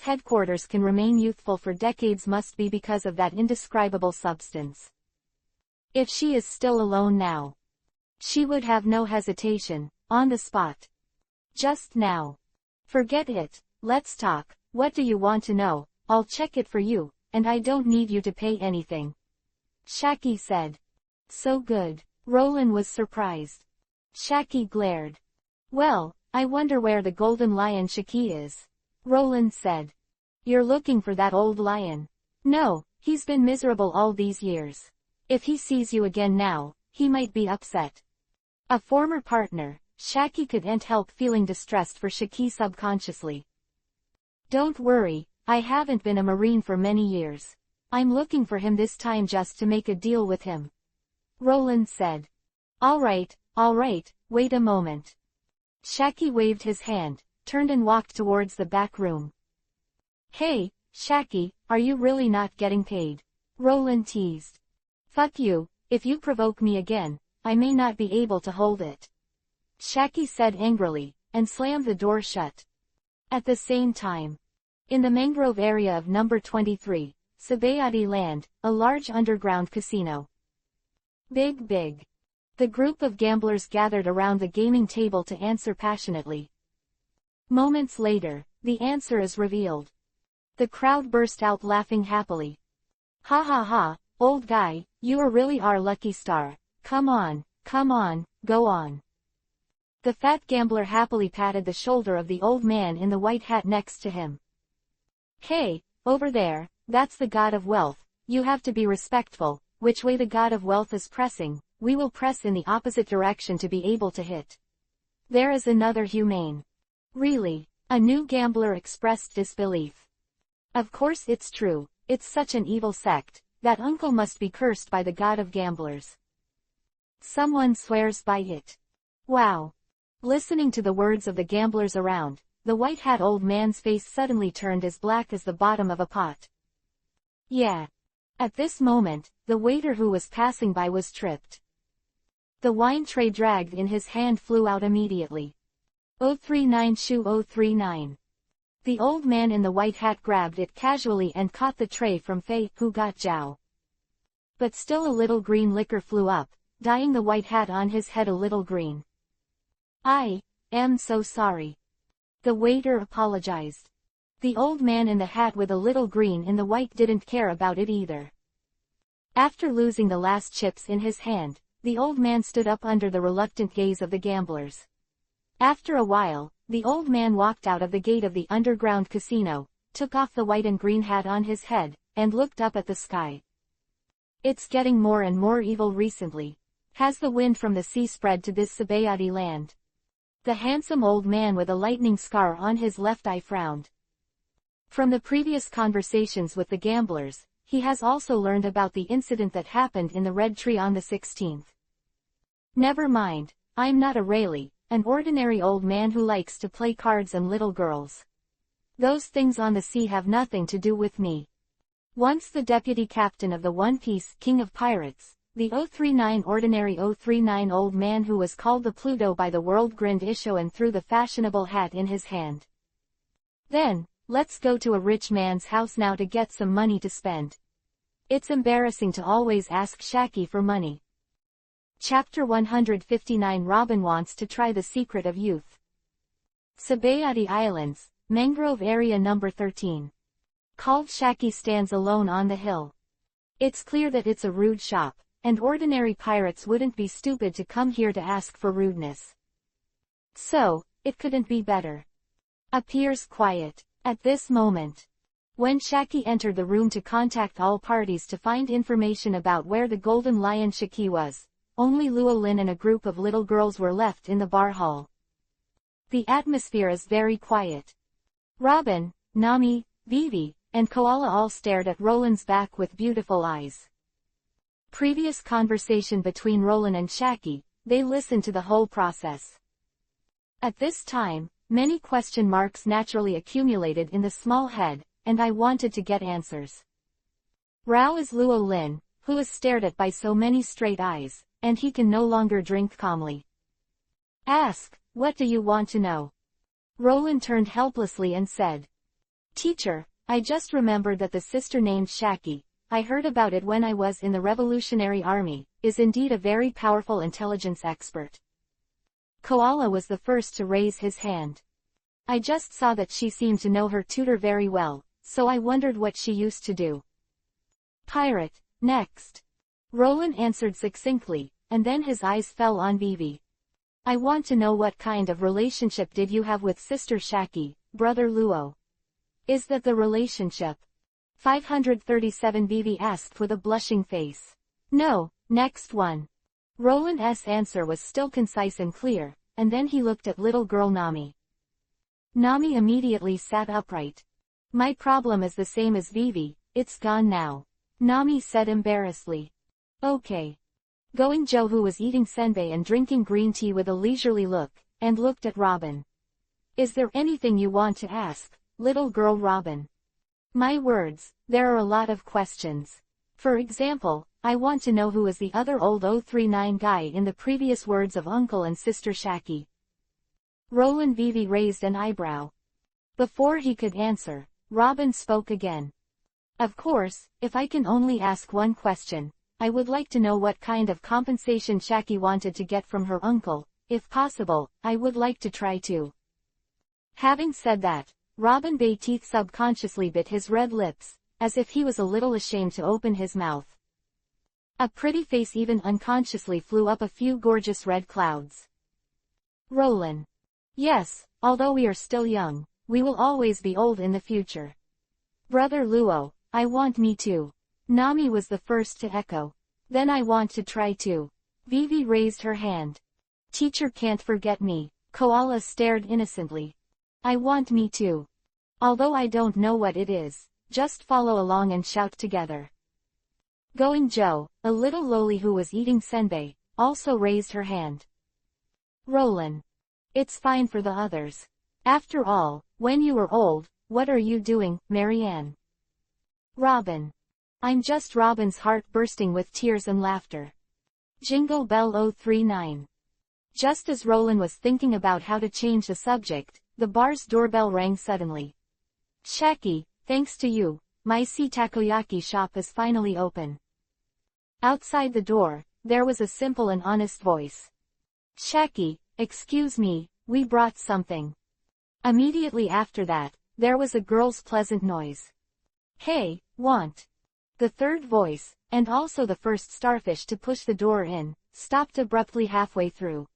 headquarters can remain youthful for decades must be because of that indescribable substance. If she is still alone now, she would have no hesitation, on the spot. Just now. Forget it, let's talk. What do you want to know? I'll check it for you, and I don't need you to pay anything. Shaki said. So good. Roland was surprised. Shaki glared. Well, I wonder where the golden lion Shaki is. Roland said. You're looking for that old lion. No, he's been miserable all these years. If he sees you again now, he might be upset. A former partner, Shaki couldn't help feeling distressed for Shaki subconsciously. Don't worry, I haven't been a Marine for many years. I'm looking for him this time just to make a deal with him. Roland said. All right, wait a moment. Shaki waved his hand, turned and walked towards the back room. Hey, Shaki, are you really not getting paid? Roland teased. Fuck you, if you provoke me again, I may not be able to hold it. Shaki said angrily, and slammed the door shut. At the same time, in the mangrove area of number 23, Sabayati Land, a large underground casino. Big. The group of gamblers gathered around the gaming table to answer passionately. Moments later, the answer is revealed. The crowd burst out laughing happily. Ha ha ha, old guy, you are really our lucky star. Come on, go on. The fat gambler happily patted the shoulder of the old man in the white hat next to him. Hey, over there, that's the god of wealth, you have to be respectful. Which way the god of wealth is pressing, we will press in the opposite direction to be able to hit. There is another humane. Really? A new gambler expressed disbelief. Of course it's true, it's such an evil sect, that uncle must be cursed by the god of gamblers. Someone swears by it. Wow. Listening to the words of the gamblers around, the white hat old man's face suddenly turned as black as the bottom of a pot. Yeah. At this moment, the waiter who was passing by was tripped. The wine tray dragged in his hand flew out immediately. 039 Shu 039. The old man in the white hat grabbed it casually and caught the tray from Fei, who got Zhao. But still a little green liquor flew up, dyeing the white hat on his head a little green. I am so sorry. The waiter apologized. The old man in the hat with a little green in the white didn't care about it either. After losing the last chips in his hand, the old man stood up under the reluctant gaze of the gamblers. After a while, the old man walked out of the gate of the underground casino, took off the white and green hat on his head, and looked up at the sky. It's getting more and more evil recently. Has the wind from the sea spread to this Sabayati land? The handsome old man with a lightning scar on his left eye frowned. From the previous conversations with the gamblers, he has also learned about the incident that happened in the Red Tree on the 16th. Never mind, I'm not a Rayleigh, an ordinary old man who likes to play cards and little girls. Those things on the sea have nothing to do with me. Once the deputy captain of the One Piece King of Pirates, the 039 ordinary 039 old man who was called the Pluto by the world grinned Isho and threw the fashionable hat in his hand. Then, let's go to a rich man's house now to get some money to spend. It's embarrassing to always ask Shaki for money. Chapter 159 Robin wants to try the secret of youth. Sabayati Islands, Mangrove Area Number 13. Called Shaki stands alone on the hill. It's clear that it's a rude shop, and ordinary pirates wouldn't be stupid to come here to ask for rudeness. So, it couldn't be better. Appears quiet. At this moment, when Shaki entered the room to contact all parties to find information about where the Golden Lion Shaki was, only Luo Lin and a group of little girls were left in the bar hall. The atmosphere is very quiet. Robin, Nami, Vivi, and Koala all stared at Roland's back with beautiful eyes. Previous conversation between Roland and Shaki, they listened to the whole process. At this time, many question marks naturally accumulated in the small head, and I wanted to get answers. Rao is Luo Lin, who is stared at by so many straight eyes, and he can no longer drink calmly. Ask, what do you want to know? Roland turned helplessly and said. Teacher, I just remembered that the sister named Shaki, I heard about it when I was in the Revolutionary Army, is indeed a very powerful intelligence expert. Koala was the first to raise his hand. I just saw that she seemed to know her tutor very well, so I wondered what she used to do. Pirate, next. Roland answered succinctly, and then his eyes fell on Vivi. I want to know what kind of relationship did you have with Sister Shaki, Brother Luo? Is that the relationship? 537 Vivi asked with a blushing face. No, next one. Roland's answer was still concise and clear, and then he looked at little girl Nami. Nami immediately sat upright. My problem is the same as Vivi, it's gone now. Nami said embarrassedly. Okay. Going Joe, who was eating senbei and drinking green tea with a leisurely look, and looked at Robin. Is there anything you want to ask, little girl Robin? My words, there are a lot of questions. For example, I want to know who is the other old 039 guy in the previous words of Uncle and Sister Shaki. Roland Vivi raised an eyebrow. Before he could answer, Robin spoke again. Of course, if I can only ask one question, I would like to know what kind of compensation Shaki wanted to get from her uncle. If possible, I would like to try to. Having said that, Robin Bay teeth subconsciously bit his red lips, as if he was a little ashamed to open his mouth. A pretty face even unconsciously flew up a few gorgeous red clouds. Roland. Yes, although we are still young, we will always be old in the future. Brother Luo, I want me too. Nami was the first to echo. Then I want to try too. Vivi raised her hand. Teacher can't forget me. Koala stared innocently. I want me too. Although I don't know what it is, just follow along and shout together. Going Joe, a little loli who was eating senbei, also raised her hand. Roland. It's fine for the others. After all, when you were old, what are you doing, Marianne? Robin. I'm just Robin's heart bursting with tears and laughter. Jingle Bell 039. Just as Roland was thinking about how to change the subject, the bar's doorbell rang suddenly. Shaki, thanks to you, my sea takoyaki shop is finally open. Outside the door, there was a simple and honest voice. Shaki, excuse me, we brought something. Immediately after that, there was a girl's pleasant noise. Hey, want. The third voice, and also the first starfish to push the door in, stopped abruptly halfway through.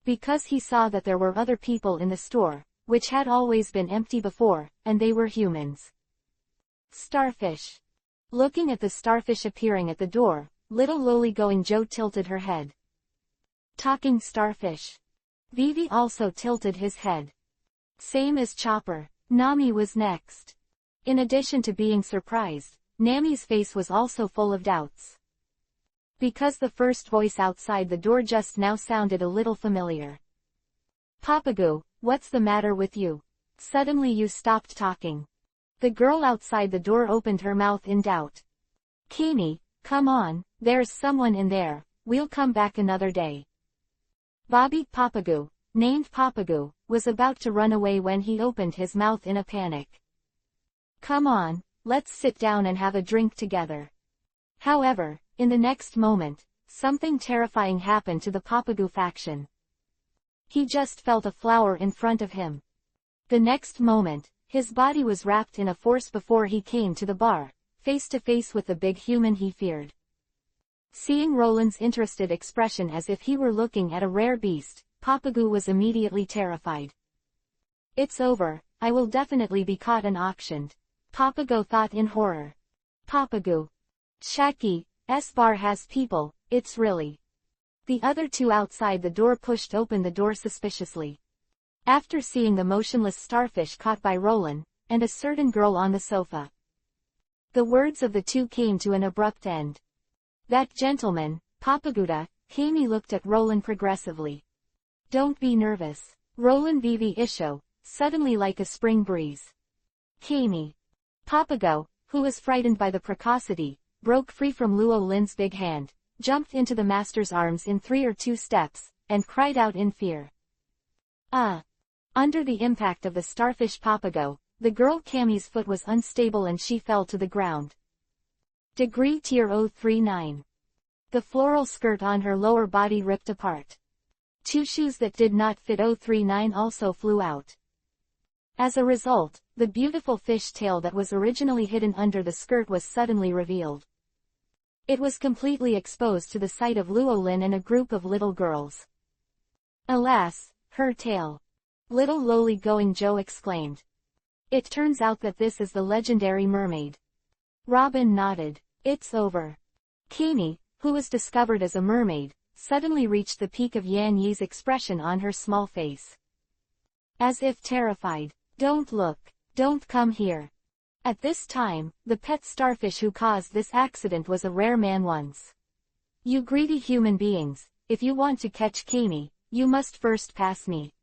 Because he saw that there were other people in the store, which had always been empty before, and they were humans. Starfish. Looking at the starfish appearing at the door, little loli going Joe tilted her head. Talking starfish. Vivi also tilted his head. Same as Chopper. Nami was next. In addition to being surprised, Nami's face was also full of doubts. Because the first voice outside the door just now sounded a little familiar. Papagoo, what's the matter with you? Suddenly you stopped talking. The girl outside the door opened her mouth in doubt. Kimi, come on, there's someone in there, we'll come back another day. Bobby Papagoo, named Papagoo, was about to run away when he opened his mouth in a panic. Come on, let's sit down and have a drink together. However, in the next moment, something terrifying happened to the Papagu faction. He just felt a flower in front of him. The next moment, his body was wrapped in a force before he came to the bar, face to face with the big human he feared. Seeing Roland's interested expression as if he were looking at a rare beast, Papagu was immediately terrified. "It's over, I will definitely be caught and auctioned," Papagu thought in horror. Papagu. "Shaki, S-bar has people, it's really." The other two outside the door pushed open the door suspiciously. After seeing the motionless starfish caught by Roland, and a certain girl on the sofa, the words of the two came to an abrupt end. "That gentleman, Papaguda," Kami looked at Roland progressively. "Don't be nervous." Roland Vivi Isho, suddenly like a spring breeze. Kami. Papago, who was frightened by the precocity, broke free from Luo Lin's big hand, jumped into the master's arms in 3 or 2 steps, and cried out in fear. Under the impact of the starfish Papago, the girl Kami's foot was unstable and she fell to the ground. Degree Tier 039. The floral skirt on her lower body ripped apart. 2 shoes that did not fit 039 also flew out. As a result, the beautiful fish tail that was originally hidden under the skirt was suddenly revealed. It was completely exposed to the sight of Luo Lin and a group of little girls. "Alas, her tail!" Little lowly Going Joe exclaimed. "It turns out that this is the legendary mermaid." Robin nodded. "It's over." Kami, who was discovered as a mermaid, suddenly reached the peak of Yan Yi's expression on her small face. As if terrified. "Don't look. Don't come here." At this time, the pet starfish who caused this accident was a rare man once. "You greedy human beings, if you want to catch Kami, you must first pass me."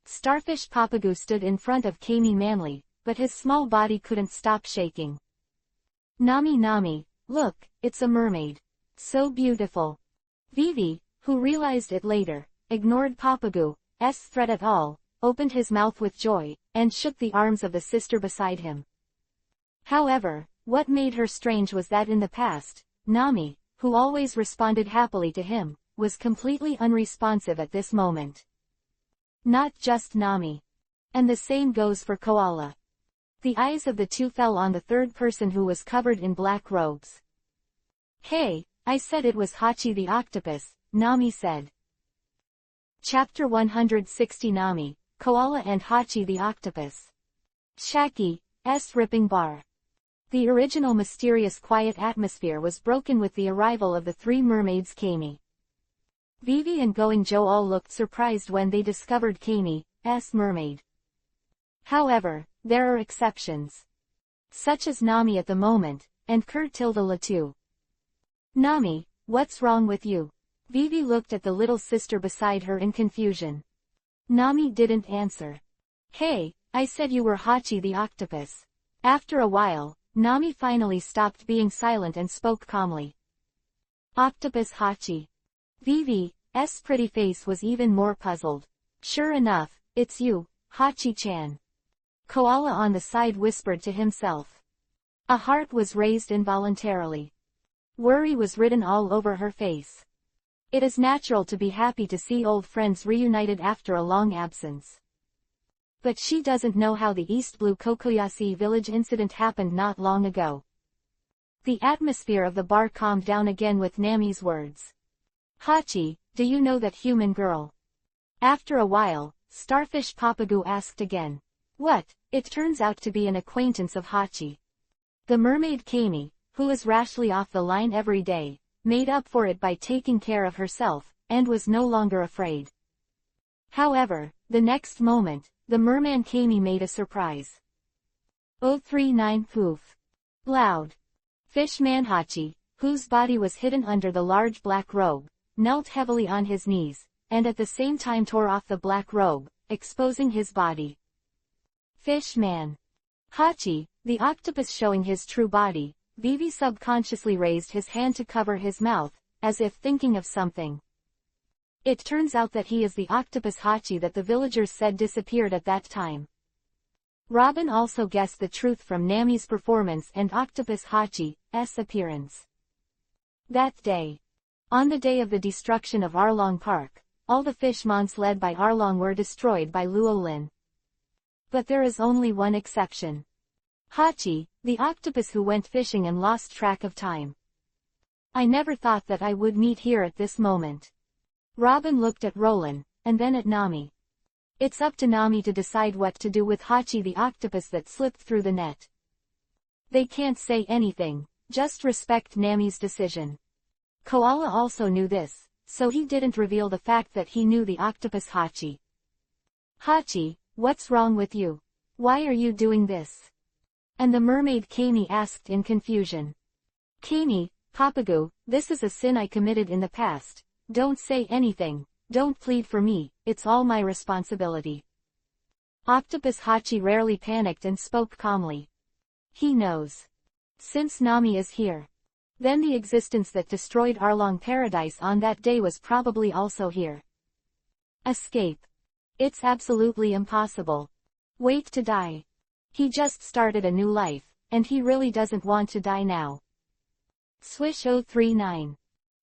Starfish Papagu stood in front of Kami manly, but his small body couldn't stop shaking. "Nami Nami, look, it's a mermaid. So beautiful." Vivi, who realized it later, ignored Papagu's threat at all, opened his mouth with joy, and shook the arms of the sister beside him. However, what made her strange was that in the past, Nami, who always responded happily to him, was completely unresponsive at this moment. Not just Nami. And the same goes for Koala. The eyes of the two fell on the third person who was covered in black robes. "Hey, I said it was Hachi the octopus," Nami said. Chapter 160 Nami, Koala and Hachi the octopus. Shaki's ripping bar. The original mysterious quiet atmosphere was broken with the arrival of the 3 mermaids Kami. Vivi and Going Joe all looked surprised when they discovered Kami's mermaid. However, there are exceptions. Such as Nami at the moment, and Tilda Latu. "Nami, what's wrong with you?" Vivi looked at the little sister beside her in confusion. Nami didn't answer. "Hey, I said you were Hachi the octopus." After a while, Nami finally stopped being silent and spoke calmly. "Octopus Hachi." Vivi's pretty face was even more puzzled. "Sure enough, it's you, Hachi-chan." Koala on the side whispered to himself. A heart was raised involuntarily. Worry was written all over her face. It is natural to be happy to see old friends reunited after a long absence. But she doesn't know how the East Blue Kokoyashi village incident happened not long ago. The atmosphere of the bar calmed down again with Nami's words. "Hachi, do you know that human girl?" After a while, Starfish Papagu asked again. "What?" It turns out to be an acquaintance of Hachi. The mermaid Kami, who is rashly off the line every day, made up for it by taking care of herself, and was no longer afraid. However, the next moment, the merman Kami made a surprise. 039 poof. Loud. Fishman Hachi, whose body was hidden under the large black robe, knelt heavily on his knees, and at the same time tore off the black robe, exposing his body. Fishman. Hachi, the octopus showing his true body. Vivi subconsciously raised his hand to cover his mouth, as if thinking of something. It turns out that he is the octopus Hachi that the villagers said disappeared at that time. Robin also guessed the truth from Nami's performance and octopus Hachi's appearance. That day. On the day of the destruction of Arlong Park, all the fish months led by Arlong were destroyed by Luolin. But there is only one exception. Hachi, the octopus who went fishing and lost track of time. I never thought that I would meet here at this moment. Robin looked at Roland, and then at Nami. It's up to Nami to decide what to do with Hachi the octopus that slipped through the net. They can't say anything, just respect Nami's decision. Koala also knew this, so he didn't reveal the fact that he knew the octopus Hachi. Hachi, what's wrong with you? Why are you doing this? And the mermaid Kami asked in confusion. Kami, Papagu, this is a sin I committed in the past. Don't say anything, don't plead for me, it's all my responsibility. Octopus Hachi rarely panicked and spoke calmly. He knows. Since Nami is here. Then the existence that destroyed Arlong Paradise on that day was probably also here. Escape. It's absolutely impossible. Wait to die. He just started a new life, and he really doesn't want to die now. Swish 039.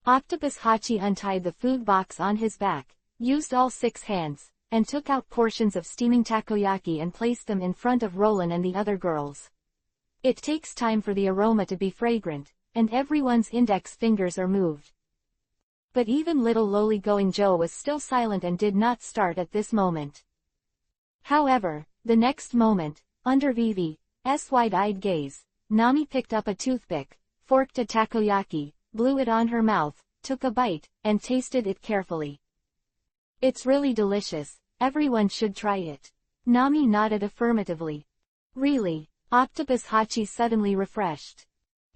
Octopus Hachi untied the food box on his back, used all 6 hands, and took out portions of steaming takoyaki and placed them in front of Roland and the other girls. It takes time for the aroma to be fragrant, and everyone's index fingers are moved. But even little lolly-going Joe was still silent and did not start at this moment. However, the next moment, under Vivi's wide-eyed gaze, Nami picked up a toothpick, forked a takoyaki, blew it on her mouth, took a bite, and tasted it carefully. It's really delicious, everyone should try it. Nami nodded affirmatively. Really? Octopus Hachi suddenly refreshed.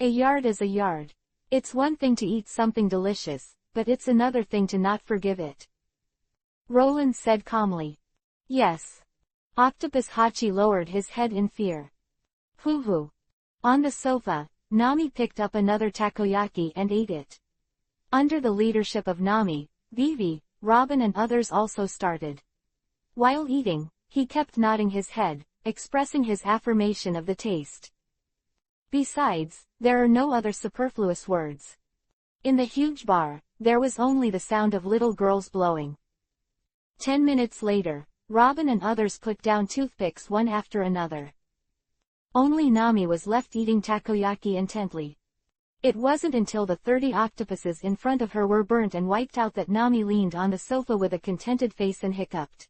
A yard is a yard. It's one thing to eat something delicious, but it's another thing to not forgive it. Roland said calmly. Yes. Octopus Hachi lowered his head in fear. Hoo-hoo. On the sofa, Nami picked up another takoyaki and ate it. Under the leadership of Nami, Vivi, Robin and others also started. While eating, he kept nodding his head, expressing his affirmation of the taste. Besides, there are no other superfluous words. In the huge bar, there was only the sound of little girls blowing. 10 minutes later, Robin and others put down toothpicks one after another. Only Nami was left eating takoyaki intently. It wasn't until the 30 octopuses in front of her were burnt and wiped out that Nami leaned on the sofa with a contented face and hiccuped.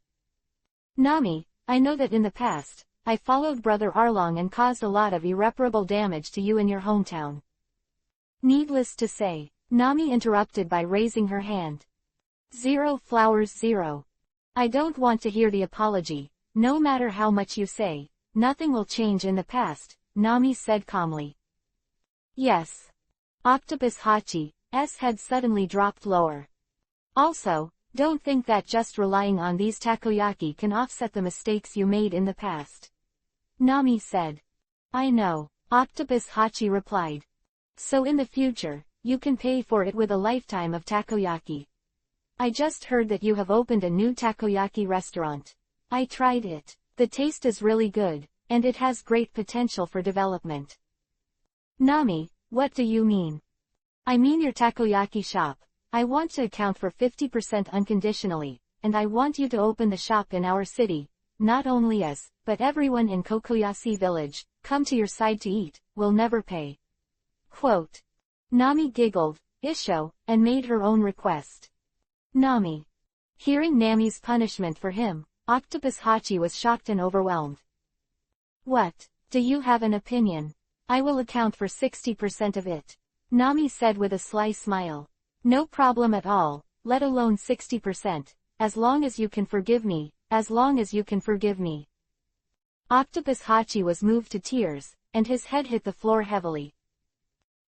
Nami, I know that in the past, I followed Brother Arlong and caused a lot of irreparable damage to you in your hometown. Needless to say, Nami interrupted by raising her hand. 0 flowers 0. I don't want to hear the apology, no matter how much you say, nothing will change in the past, Nami said calmly. Yes. Octopus Hachi's head suddenly dropped lower. Also, don't think that just relying on these takoyaki can offset the mistakes you made in the past. Nami said. I know, Octopus Hachi replied. So in the future, you can pay for it with a lifetime of takoyaki. I just heard that you have opened a new takoyaki restaurant. I tried it. The taste is really good, and it has great potential for development. Nami, what do you mean? I mean your takoyaki shop. I want to account for 50% unconditionally, and I want you to open the shop in our city, not only us, but everyone in Kokoyashi village, come to your side to eat, will never pay. Quote. Nami giggled, Isho, and made her own request. Nami. Hearing Nami's punishment for him, Octopus Hachi was shocked and overwhelmed. What, do you have an opinion? I will account for 60% of it. Nami said with a sly smile. No problem at all, let alone 60%, as long as you can forgive me, as long as you can forgive me. Octopus Hachi was moved to tears, and his head hit the floor heavily.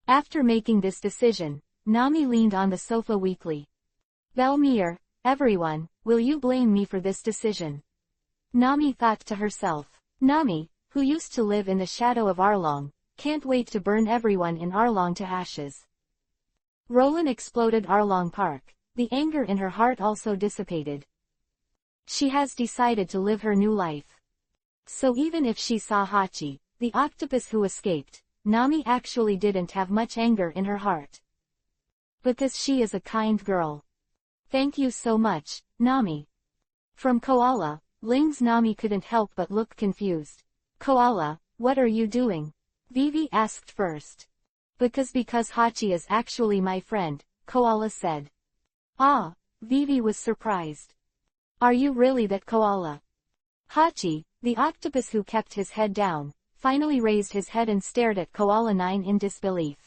After making this decision, Nami leaned on the sofa weakly. Belmir, everyone, will you blame me for this decision? Nami thought to herself. Nami, who used to live in the shadow of Arlong, can't wait to burn everyone in Arlong to ashes. Roland exploded Arlong Park. The anger in her heart also dissipated. She has decided to live her new life. So even if she saw Hachi, the octopus who escaped, Nami actually didn't have much anger in her heart. Because she is a kind girl. Thank you so much, Nami. From Koala, Ling's Nami couldn't help but look confused. Koala, what are you doing? Vivi asked first. Because Hachi is actually my friend, Koala said. Ah, Vivi was surprised. Are you really that Koala? Hachi, the octopus who kept his head down, finally raised his head and stared at Koala 9 in disbelief.